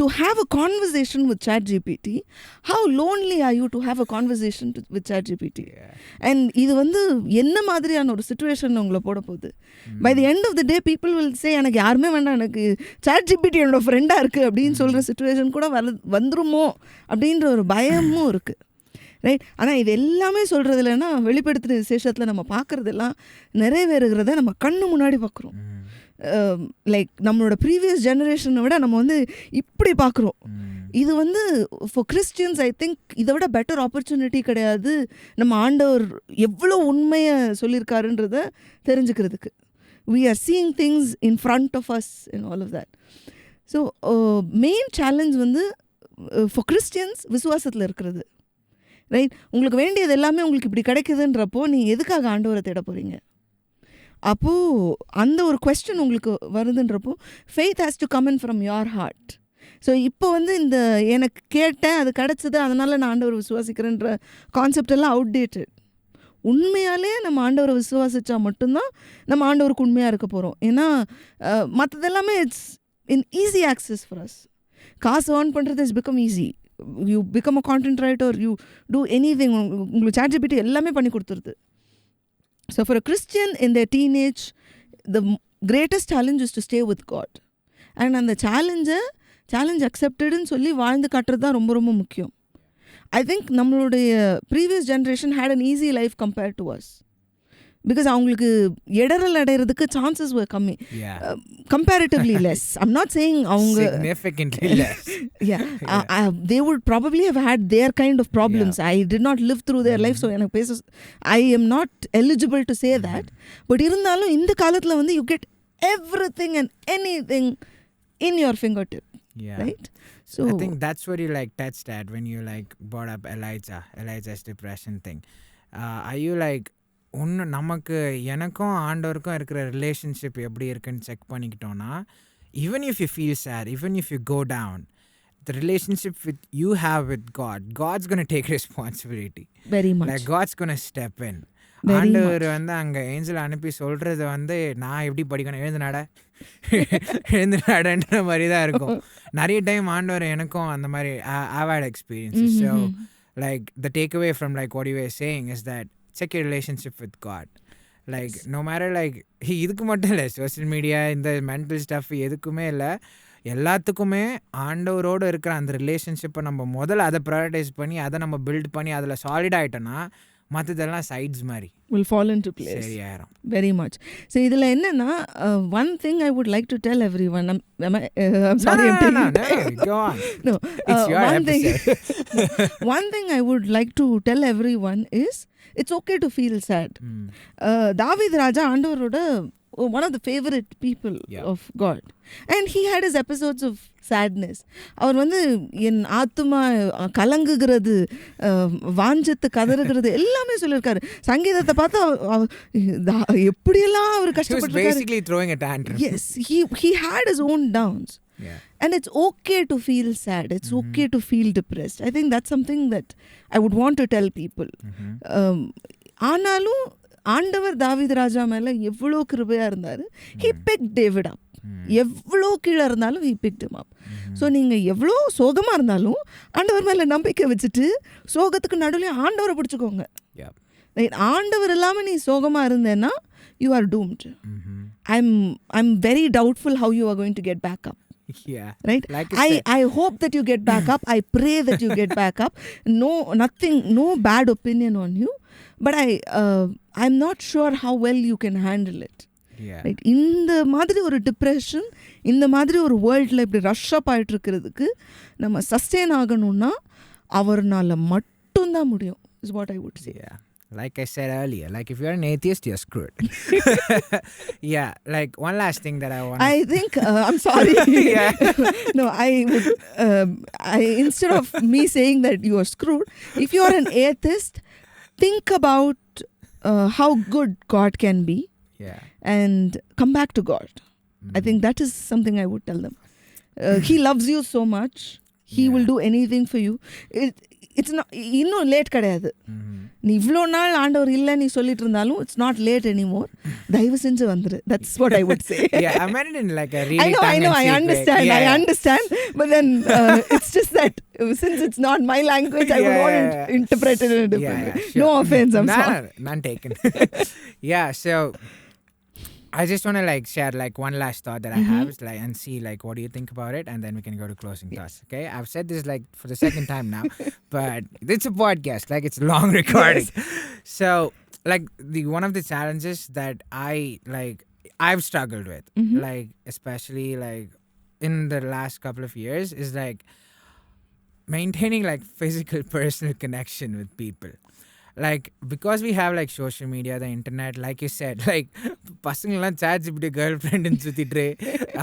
to have a conversation with ChatGPT, how lonely are you to have a conversation with ChatGPT? And இது வந்து என்ன மாதிரியான ஒரு சிச்சுவேஷன் உங்களை போட போகுது? By the end of the day, people will say, எனக்கு யாருமே வேண்டாம், எனக்கு ChatGPT என்னோட ஃப்ரெண்டாக இருக்குது அப்படின்னு சொல்கிற சிச்சுவேஷன் கூட வந்துருமோ அப்படின்ற ஒரு பயமும் இருக்குது. ரைட்? ஆனால் இது எல்லாமே சொல்கிறது இல்லைன்னா வெளிப்படுத்துகிற விசேஷத்தில் நம்ம பார்க்குறதெல்லாம் நிறைவேறுகிறத நம்ம கண்ணு முன்னாடி பார்க்குறோம். லைக் நம்மளோட ப்ரீவியஸ் ஜெனரேஷனை விட நம்ம வந்து இப்படி பார்க்குறோம். இது வந்து ஃபார் கிறிஸ்டியன்ஸ் ஐ திங்க் இதை விட பெட்டர் ஆப்பர்ச்சுனிட்டி கிடையாது நம்ம ஆண்டவர் எவ்வளோ உண்மையை சொல்லியிருக்காருன்றத தெரிஞ்சுக்கிறதுக்கு. we are seeing things in front of us and all of that. So main challenge வந்து for Christians விசுவாசத்தில் இருக்கிறது. ரைட்? உங்களுக்கு வேண்டியது எல்லாமே உங்களுக்கு இப்படி கிடைக்குதுன்றப்போ நீ எதுக்காக ஆண்டவரை தேட போகிறீங்க? அப்போது அந்த ஒரு கொஸ்டின் உங்களுக்கு வருதுன்றப்போ faith has to come in from your heart. So இப்போ வந்து இந்த எனக்கு கேட்டேன் அது கிடச்சிது அதனால் நான் ஆண்டவரை விசுவாசிக்கிறேன்ற கான்செப்ட் எல்லாம் அவுட்டேட்டட். உண்மையாலே நம்ம ஆண்டவரை விசுவாசித்தா மட்டும்தான் நம்ம ஆண்டவருக்கு உண்மையாக இருக்க போகிறோம். ஏன்னா மற்றதெல்லாமே it's in easy access for us. காசு ஏர்ன் பண்ணுறது is become easy. you become a content writer, you do anything, உங்களுக்கு ChatGPT எல்லாமே பண்ணி கொடுத்துருது. So for a Christian in their teenage, the greatest challenge is to stay with God. And அந்த challenge acceptedன்னு சொல்லி வாழ்ந்து காட்டுறது தான் ரொம்ப ரொம்ப முக்கியம். I think நம்மளுடைய previous generation had an easy life compared to us. Because அவங்களுக்கு இடரல் அடைகிறதுக்கு சான்சஸ் were கம்மி. Comparatively less. I'm not saying அவங்க significantly less. They would probably have had their kind of problems. I did not live through their life, so எனக்கு பேச I am not eligible to say that. But இருந்தாலும் இந்த காலத்தில் வந்து you get everything and anything in your fingertip. Right? So I think that's what you like touched at when you like brought up Elijah's depression thing. Are you like ஒன்று நமக்கு எனக்கும் ஆண்டவருக்கும் இருக்கிற relationship எப்படி இருக்குன்னு செக் பண்ணிக்கிட்டோன்னா, even if you feel sad, even if you go down, the relationship with you have with God's gonna take responsibility. Very much. Like God's gonna step in. ஆண்டவர் வந்து அங்கே ஏஞ்சல் அனுப்பி சொல்கிறது வந்து நான் எப்படி படிக்கணும், எழுந்து நடன்ற மாதிரி தான் இருக்கும். நிறைய டைம் ஆண்டவர் எனக்கும் அந்த மாதிரி I've had experiences. So like the takeaway from like what you were saying is that check your relationship with God. Like no matter like இதுக்கு மட்டும் இல்லை, சோஷியல் மீடியா இந்த மென்டல் ஸ்டஃப் எதுக்குமே இல்லை, எல்லாத்துக்குமே ஆண்டவரோடு இருக்கிற அந்த ரிலேஷன்ஷிப்பை நம்ம முதல்ல அதை ப்ரையாரிட்டைஸ் பண்ணி அதை நம்ம பில்ட் பண்ணி அதில் சாலிட் ஆகிட்டோன்னா மற்றதெல்லாம் சைட்ஸ் மாதிரி will fall into place. சரியாயிரும். Very much. So இதில் என்னன்னா one thing I would like to tell everyone, I'm sorry, I'm taking time. Go on. No, it's your episode. One thing I would like to tell everyone is it's okay to feel sad. தாவீது ராஜா ஆண்டவரோட one of the favorite people of God, and he had his episodes of sadness. அவர் வந்து என் ஆத்துமா கலங்குகிறது, வாஞ்சத்து கதறுகிறது எல்லாமே சொல்லியிருக்காரு. சங்கீதத்தை பார்த்தா எப்படியெல்லாம் அவர் கஷ்டப்பட்டிருக்காரு. Basically throwing a tantrum. Yes, he had his own downs. And it's okay to feel sad, it's okay to feel depressed. I think that's something that I would want to tell people. ஆனாலும் ஆண்டவர் தாவீது ராஜா மேலே எவ்வளோ கிருபையாக இருந்தார். he picked David up. எவ்வளோ கீழே இருந்தாலும் he picked him up. So நீங்கள் எவ்வளோ சோகமாக இருந்தாலும் ஆண்டவர் மேலே நம்பிக்கை வச்சுட்டு சோகத்துக்கு நடுவில் ஆண்டவரை பிடிச்சிக்கோங்க. ஆண்டவர் இல்லாமல் நீ சோகமாக இருந்தேன்னா you are doomed. I'm very doubtful how you are going to get back up. Right? Like I hope that you get back up. I pray that you get back up. No bad opinion on you, but I'm not sure how well you can handle it. Right? இந்த மாதிரி ஒரு depression, இந்த மாதிரி ஒரு வேர்ல்டில் இப்படி rush அப் ஆகிட்டு இருக்கிறதுக்கு நம்ம சஸ்டெயின் ஆகணும்னா அவர்னால மட்டும்தான் முடியும், is what I would say. Like I said earlier, like if you're an atheist, you're screwed. Like one last thing that I want. I think I'm sorry. No, I would. Instead of me saying that you are screwed, if you are an atheist, think about how good God can be, and come back to God. I think that is something I would tell them. He loves you so much. He will do anything for you. It's not இன்னும் late கிடையாது. நீ இவ்வளோ நாள் ஆண்டவர் இல்லை நீ சொல்லிட்டு இருந்தாலும் it's not late anymore. தயவு செஞ்சு வந்துரு. That's what I would say. Yeah, I meant it in like a really I know, I understand. But then it's just that since it's not my language, I would want to interpret it in a different way. Sure. No offense, I'm sorry. None taken. Yeah, so I just want to like share like one last thought that I have like, and see like what do you think about it, and then we can go to closing thoughts. Okay, I've said this like for the second time now, but it's a podcast, like it's long recording. Yes. So like one of the challenges that I've struggled with, like especially like in the last couple of years, is like maintaining like physical personal connection with people. Like because we have like social media, the internet, like you said, like பசங்களாம் ChatGPT girl ஃப்ரெண்டுன்னு சுற்றிட்டு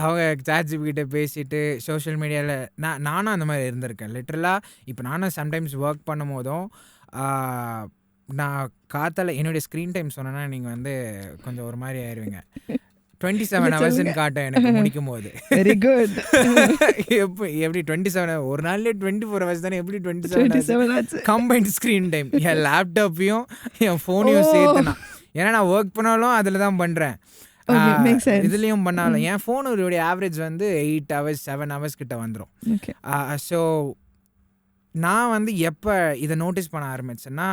அவங்க ChatGPT பேசிட்டு social மீடியாவில் நானும் அந்த மாதிரி இருந்திருக்கேன் லிட்ரலாக. இப்போ நானும் சம்டைம்ஸ் ஒர்க் பண்ணும் போதும் நான் காத்தால என்னுடைய ஸ்க்ரீன் டைம் சொன்னேன்னா நீங்கள் வந்து கொஞ்சம் ஒரு மாதிரி ஆயிடுவீங்க. 27 ஹவர்ஸ்ன்னு காட்டும் எனக்கு முடிக்கும் போது. Very good. எப்படி 27 ஒரு நாள்லேயே 24 ஹவர்ஸ் தானே, எப்படி 27 கம்பைன்ட் ஸ்க்ரீன் டைம் என் லேப்டாப்பையும் என் ஃபோனையும் சேர்த்துனா. ஏன்னா நான் ஒர்க் பண்ணாலும் அதில் தான் பண்ணுறேன், இதுலேயும் பண்ணாலும் என் ஃபோனுடைய ஆவரேஜ் வந்து 8 ஹவர்ஸ் 7 ஹவர்ஸ் கிட்ட வந்துடும். ஸோ நான் வந்து எப்போ இதை நோட்டீஸ் பண்ண ஆரம்பிச்சேன்னா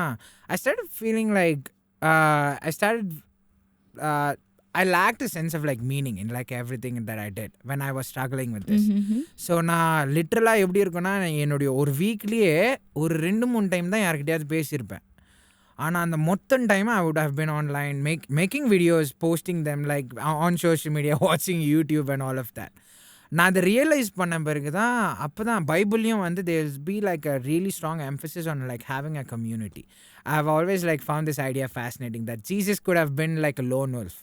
I lacked a sense of like meaning in like everything that I did when I was struggling with this. So நான் லிட்ரலாக எப்படி இருக்குன்னா என்னுடைய ஒரு வீக்லேயே ஒரு 2-3 டைம் தான் யார்கிட்டயாவது பேசியிருப்பேன். ஆனால் அந்த மொத்தம் time I would have been online making videos, posting them like on social media, watching YouTube and all of that. நான் அதை ரியலைஸ் பண்ண பிறகு தான் அப்போ தான் பைபிள்லையும் வந்து there will be like a really strong emphasis on like having a community. I've always like found this idea fascinating that Jesus could have been like a lone wolf.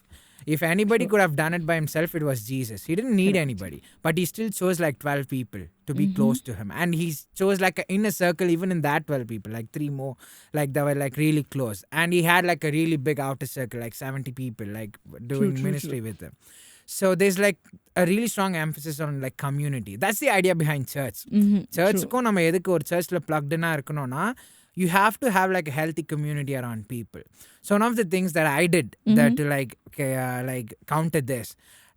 If anybody could have done it by himself, it was Jesus. He didn't need anybody, but he still chose like 12 people to be close to him, and he chose like in a circle, even in that 12 people, like 3 more like they were like really close, and he had like a really big outer circle, like 70 people like doing ministry with him. So there's like a really strong emphasis on like community. That's the idea behind church. Church-க்கும் நம்ம எதுக்கு ஒரு சர்ச்சில் plugged-னா இருக்கணும்னா you have to have like a healthy community around people. So one of the things that I did that to like counter this,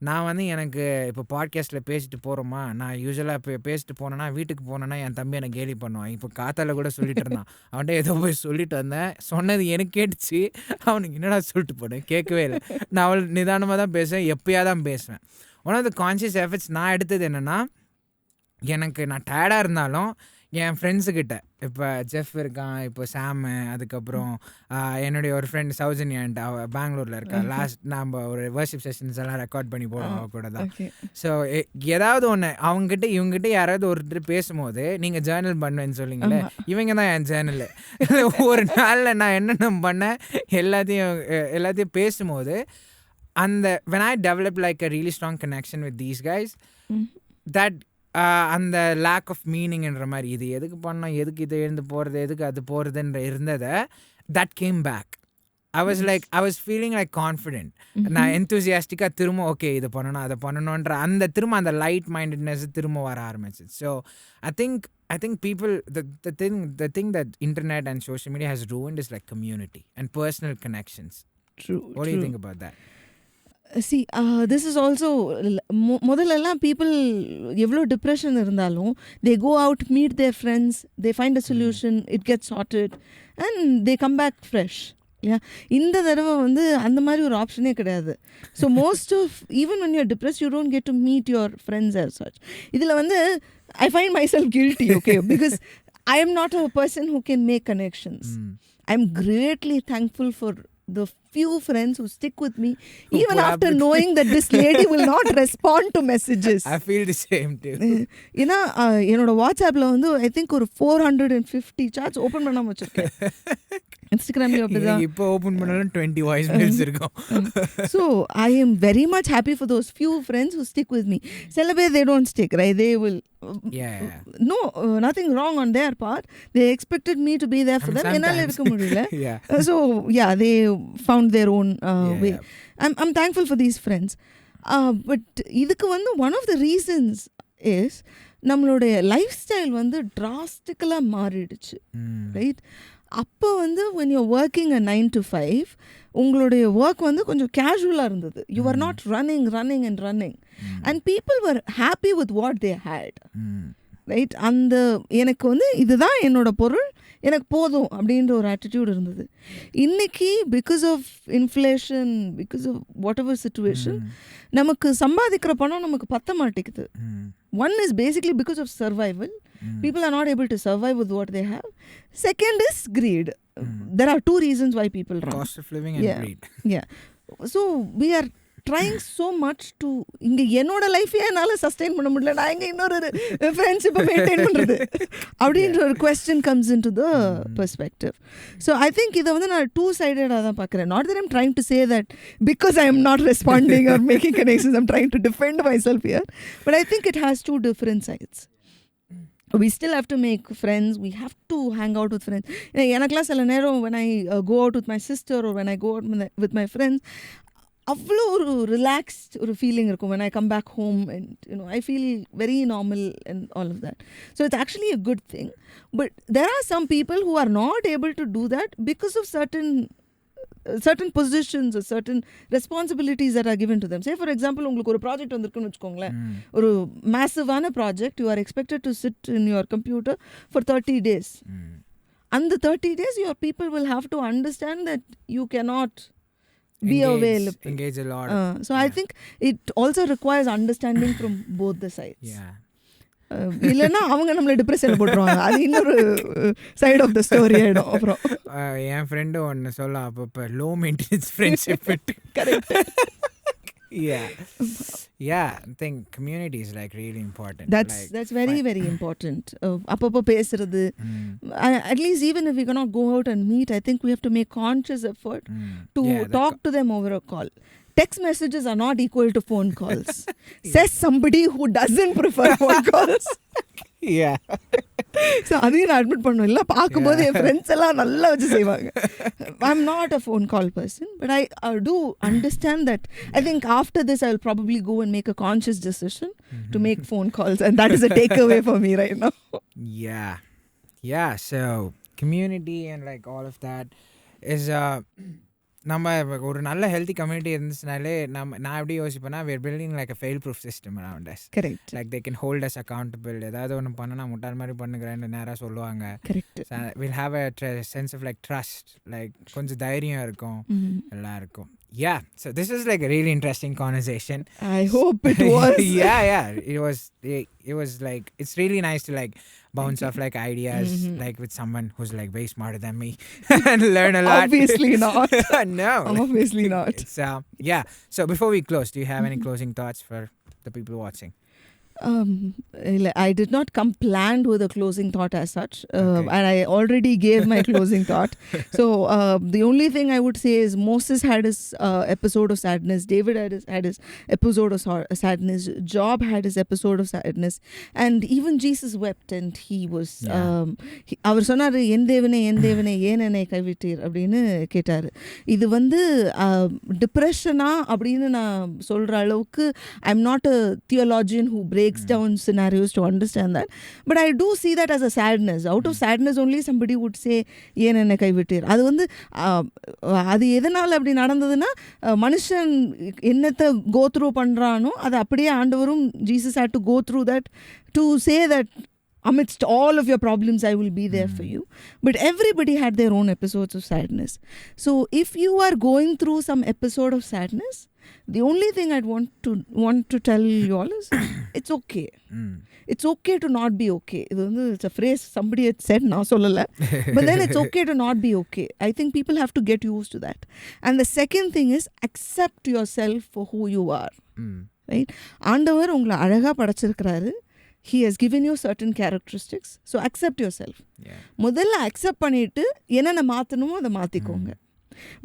நான் வந்து எனக்கு இப்போ பாட்காஸ்ட்டில் பேசிட்டு போகிறோமா, நான் யூஸ்வலாக இப்போ பேசிட்டு போனேன்னா வீட்டுக்கு போனேன்னா என் தம்பி எனக்கு கேலி பண்ணுவான். இப்போ காத்தால கூட சொல்லிட்டு இருந்தான், அவன்கிட்ட ஏதோ போய் சொல்லிட்டு வந்தேன், சொன்னது எனக்கு கேட்டுச்சு, அவனுக்கு என்னடா சொல்லிட்டு போனேன் கேட்கவே இல்லை. நான் அவள் நிதானமாக தான் பேசுவேன், எப்போயா தான் பேசுவேன். One of the conscious efforts நான் எடுத்தது என்னென்னா, எனக்கு நான் டயர்டாக இருந்தாலும் என் ஃப்ரெண்ட்ஸுக்கிட்ட, இப்போ ஜெஃப் இருக்கான், இப்போ சாமு, அதுக்கப்புறம் என்னுடைய ஒரு ஃப்ரெண்ட் சௌஜன்யான்ட்டு அவள் பெங்களூரில் இருக்கா. லாஸ்ட் நம்ம ஒரு வர்ஷிப் செஷன்ஸ் எல்லாம் ரெக்கார்ட் பண்ணி போடுவோம் அவள் கூட தான். ஸோ ஏதாவது ஒன்று அவங்ககிட்ட இவங்ககிட்ட யாராவது ஒருத்தர் பேசும்போது நீங்கள் ஜேர்னல் பண்ணுவேன்னு சொல்லிங்களே, இவங்க தான் என் ஜேர்னல். ஒரு நாளில் நான் என்னென்ன பண்ணேன் எல்லாத்தையும் பேசும்போது அந்த when I developed like a really strong connection with these guys, that அந்த லேக் ஆஃப் மீனிங்ன்ற மாதிரி, இது எதுக்கு பண்ணோம், எதுக்கு இது எழுந்து போகிறது, எதுக்கு அது போகிறதுன்ற இருந்ததை that came back. I was feeling like confident. நான் enthusiastic-ஆ திரும்ப ஓகே இது பண்ணணும் அதை பண்ணணுன்ற திரும்ப அந்த லைட் மைண்டட்னஸ் திரும்ப வர ஆரம்பிச்சு. So I think people, the thing that internet and social media has ruined is like community and personal connections. True. What do you think about that? See, this is also முதல்லலாம் people எவ்வளோ depression இருந்தாலும் they go out, meet their friends, they find a solution, it gets sorted and they come back fresh. இந்த தடவை வந்து அந்த மாதிரி ஒரு ஆப்ஷனே கிடையாது. So most of even when you're depressed you don't get to meet your friends as such. இதில் வந்து I find myself guilty, okay, because I am not a person who can make connections. I'm greatly thankful for the few friends who stick with me even after knowing that this lady will not respond to messages. I feel the same too. ஏன்னா என்னோட வாட்ஸ்அப்பில் வந்து I think ஒரு 450 சாட்ஸ் open பண்ணாமல் வச்சுருக்கேன். இன்ஸ்டாகிராம்லேயும் அப்படிதான். இப்போ open பண்ணாலும் 20 வாய்ஸ் மெயில்ஸ் இருக்கும். So I am very much happy for those few friends who stick with me. சில பேர் they don't stick, right? They will no, nothing wrong on their part. They expected me to be there for them. என்னால இருக்க முடியல. So yeah, they found their own way. I'm thankful for these friends. பட் இதுக்கு வந்து one of the reasons is நம்மளுடைய lifestyle வந்து டிராஸ்டிக்கலாக மாறிடுச்சு, ரைட்? அப்போ வந்து when you're working a 9 to 5 உங்களுடைய ஒர்க் வந்து கொஞ்சம் கேஷுவலாக இருந்தது. You are not running and people were happy with what they had, right? அந்த எனக்கு வந்து இதுதான் என்னோட பொருள், எனக்கு போதும் அப்படின்ற ஒரு ஆட்டிடியூட் இருந்தது. இன்னைக்கு because of inflation, because of whatever situation, நமக்கு சம்பாதிக்கிற பணம் நமக்கு பத்த மாட்டேங்குது. One is basically because of survival. People are not able to survive with what they have. Second is greed. There are two reasons why people run. Cost of living and greed. Yeah. So we are trying so much to இங்கே என்னோட லைஃபே என்னால் sustain பண்ண முடியல, நான் இங்கே இன்னொரு ஃப்ரெண்ட்ஷிப்பை maintain பண்ணுறது அப்படின்ற ஒரு question comes in to the perspective. So I think இதை வந்து நான் டூ சைடடாக தான் பார்க்குறேன். Not that I'm trying to say that because I am not responding or making connections I'm trying to defend myself here, but I think it has two different sides. We still have to make friends. We have to hang out with friends. எனக்குலாம் சில நேரம் when I go out with my sister or when I go out with my friends, அவ்வளோ ஒரு relaxed ஒரு feeling இருக்கும். when I come back home and I feel very normal and all of that. So it's actually a good thing. But there are some people who are not able to do that because of certain positions or certain responsibilities that are given to them. Say for example, உங்களுக்கு ஒரு project வந்திருக்குன்னு வச்சுக்கோங்களேன், ஒரு மேசிவான project. You are expected to sit in your computer for 30 days. And the 30 days your people will have to understand that you cannot engage a lot. So I think it also requires understanding from both the sides. இல்லைன்னா அவங்க நம்மளை டிப்ரெஷனில் போட்டுருவாங்க. அது இன்னொரு side of the story ஆகிடும். அப்புறம் என் friend ஒன்று சொல்ல அப்போ low maintenance friendship. Correct. Yeah, I think community is like really important. That's very very important. அப்பப்போ பேசுறது, at least even if we cannot go out and meet, I think we have to make conscious effort to talk to them over a call. Text messages are not equal to phone calls. Says somebody who doesn't prefer phone calls. Yeah. So அதையும் நான் admit பண்ணுவேன். இல்லை பார்க்கும்போது என் friends எல்லாம் நல்லா வச்சு செய்வாங்க. I'm not a phone call person, but I do understand that. I think after this I'll probably go and make a conscious decision to make phone calls, and that is a takeaway for me right now. Yeah, so community and like all of that is நம்ம ஒரு நல்ல healthy community இருந்துச்சுனாலே நான் எப்படி யோசிப்பேன்னா we're building like a fail proof system around us. Correct. Like they can hold us accountable. ஏதாவது ஒன்று பண்ண நான் முட்டாள் மாதிரி பண்ணுகிறேன்னு நேராக சொல்லுவாங்க. Correct. We'll have a sense of like trust, like கொஞ்சம் தைரியம் இருக்கும் எல்லாம் இருக்கும். Yeah, so this is like a really interesting conversation. I hope it was. Yeah, it was like, it's really nice to like bounce off like ideas like with someone who's like way smarter than me and learn a lot. Obviously not. No, obviously not. So yeah, so before we close, do you have any closing thoughts for the people watching? I did not come planned with a closing thought as such, and I already gave my closing thought. So the only thing I would say is Moses had his episode of sadness, David had his episode of sadness, Job had his episode of sadness, and even Jesus wept and he was அவர் சொன்னார், என் தேவனே ஏன் என்னை கைவிட்டீர் அப்படின்னு கேட்டார். இது வந்து டிப்ரெஷனா அப்படின்னு நான் சொல்கிற அளவுக்கு I am not a theologian who breaks down scenarios to understand that, but I do see that as a sadness. Out of sadness only somebody would say ஏன் என்னை கைவிட்டீர். அது வந்து அது எதனால் அப்படி நடந்ததுன்னா, மனுஷன் என்னத்தை go through பண்ணுறானோ அது அப்படியே ஆண்டவரும் Jesus had to go through that to say that amidst all of your problems I will be there for you. But everybody had their own episodes of sadness. So if you are going through some episode of sadness, the only thing I'd want to tell you all is it's okay. It's okay to not be okay. It's a phrase somebody had said, now sollala. But then it's okay to not be okay. I think people have to get used to that. And the second thing is accept yourself for who you are. Right? ஆண்டவர் உங்களை அழகா படைச்சிருக்கிறாரு. He has given you certain characteristics. So accept yourself. முதல்ல accept பண்ணிட்டு என்னென்ன மாற்றணுமோ அதை மாற்றிக்கோங்க.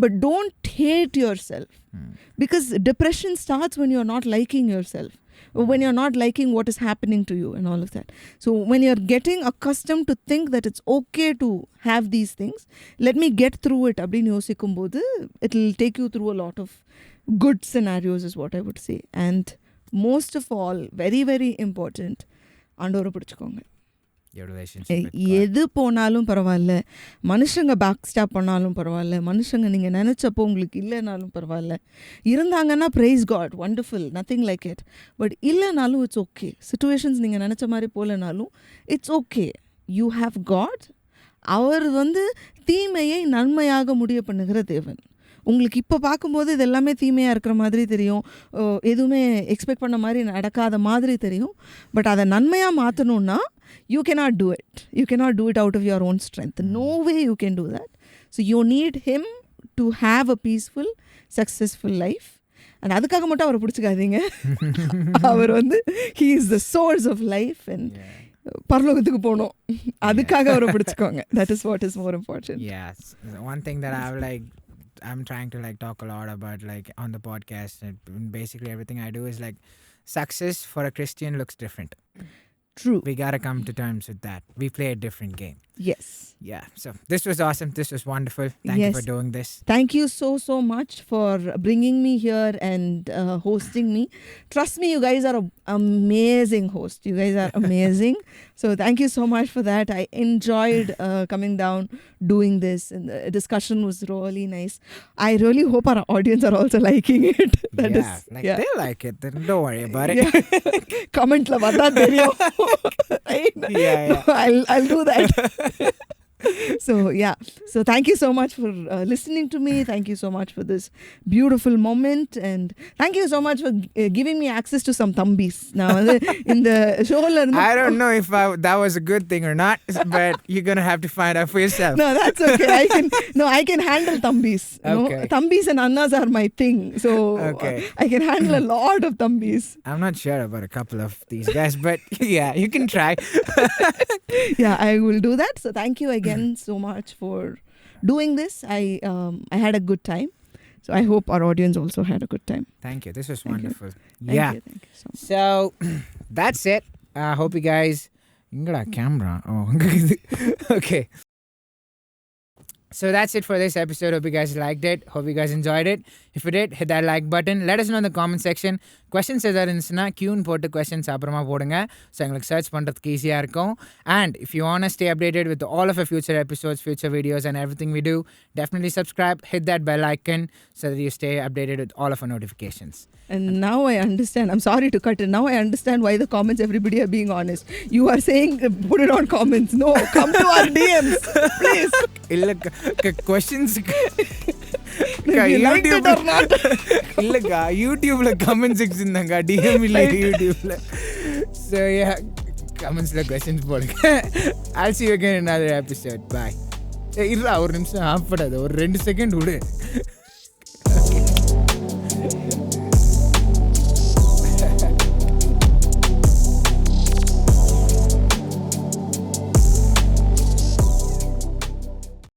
But don't hate yourself. Because depression starts when you're not liking yourself. Or when you're not liking what is happening to you and all of that. So when you're getting accustomed to think that it's okay to have these things, let me get through it, அப்படின்னு யோசிக்கும்போது it will take you through a lot of good scenarios is what I would say. And most of all, very, very important, ஆண்டவரை பிடிச்சிக்கோங்க. எது போனாலும் பரவாயில்ல, மனுஷங்க back stop பண்ணாலும் பரவாயில்ல, மனுஷங்க நீங்கள் நினச்சப்போ உங்களுக்கு இல்லைனாலும் பரவாயில்ல, இருந்தாங்கன்னா praise God, wonderful, nothing like it. But இல்லைனாலும் இட்ஸ் ஓகே. சிச்சுவேஷன்ஸ் நீங்கள் நினச்ச மாதிரி போகலனாலும் it's okay. You have God. அவர் தீமையை நன்மையாக முடிய பண்ணுகிற தேவன். உங்களுக்கு இப்போ பார்க்கும்போது இது எல்லாமே தீமையாக இருக்கிற மாதிரி தெரியும், எதுவுமே எக்ஸ்பெக்ட் பண்ண மாதிரி நடக்காத மாதிரி தெரியும். பட் அதை நன்மையாக மாற்றணுன்னா you cannot do it. You cannot do it out of your own strength. No way you can do that. So you need him to have a peaceful, successful life. And அதுக்காக மட்டும் அவரை பிடிச்சிக்காதீங்க. அவர் he is the source of life and பரலோகத்துக்கு போகணும், அதுக்காக அவரை பிடிச்சிக்கோங்க. That is what is more important. Yes. One thing that I'm trying to talk a lot about on the podcast, and basically everything I do is success for a Christian looks different. True. We gotta come to terms with that. We play a different game. Yes. Yeah. So this was awesome. This was wonderful. Thank you for doing this. Thank you so much for bringing me here and hosting me. Trust me, you guys are an amazing host. You guys are amazing. So thank you so much for that. I enjoyed coming down, doing this, and the discussion was really nice. I really hope our audience are also liking it. They like it. Then don't worry about it. Comment la vada theriyo. I'll do that. So thank you so much for listening to me. Thank you so much for this beautiful moment, and thank you so much for giving me access to some thambis. Now in the show I don't know if that was a good thing or not, but you're gonna have to find out for yourself. No, that's okay. I can handle thambis. Okay. Thambis and annas are my thing, so I can handle a lot of thambis. I'm not sure about a couple of these guys, but yeah, you can try. Yeah, I will do that. So thank you again so much for doing this. I had a good time, so I hope our audience also had a good time. Thank you. This was wonderful. Thank you so much. So that's it. I hope you guys ingada camera. Okay. So that's it for this episode. Hope you guys liked it. Hope you guys enjoyed it. If you did, hit that like button. Let us know in the comment section. Questions எதாவது இருந்துச்சுன்னா Q-ன்னு போட்டு questions அப்புறமா போடுங்க. So எங்களுக்கு search பண்ணுறதுக்கு ஈஸியாக இருக்கும். And if you want to stay updated with all of our future episodes, future videos and everything we do, definitely subscribe. Hit that bell icon so that you stay updated with all of our notifications. And now I understand. I'm sorry to cut it. Now I understand why the comments, everybody are being honest. You are saying put it on comments. No, come to our DMs, please. Questions. YouTube or not? இல்லக்கா யூடியூப்ல comment section தாங்க, DM இல்ல யூடியூப்ல. So yeah, கமெண்ட்ஸ்ல questions போடுங்க. I'll see you again in another episode. Bye. இருடா ஒரு நிமிஷம் ஆஃப் பண்ணாத, ஒரு 2 செகண்ட் விடு.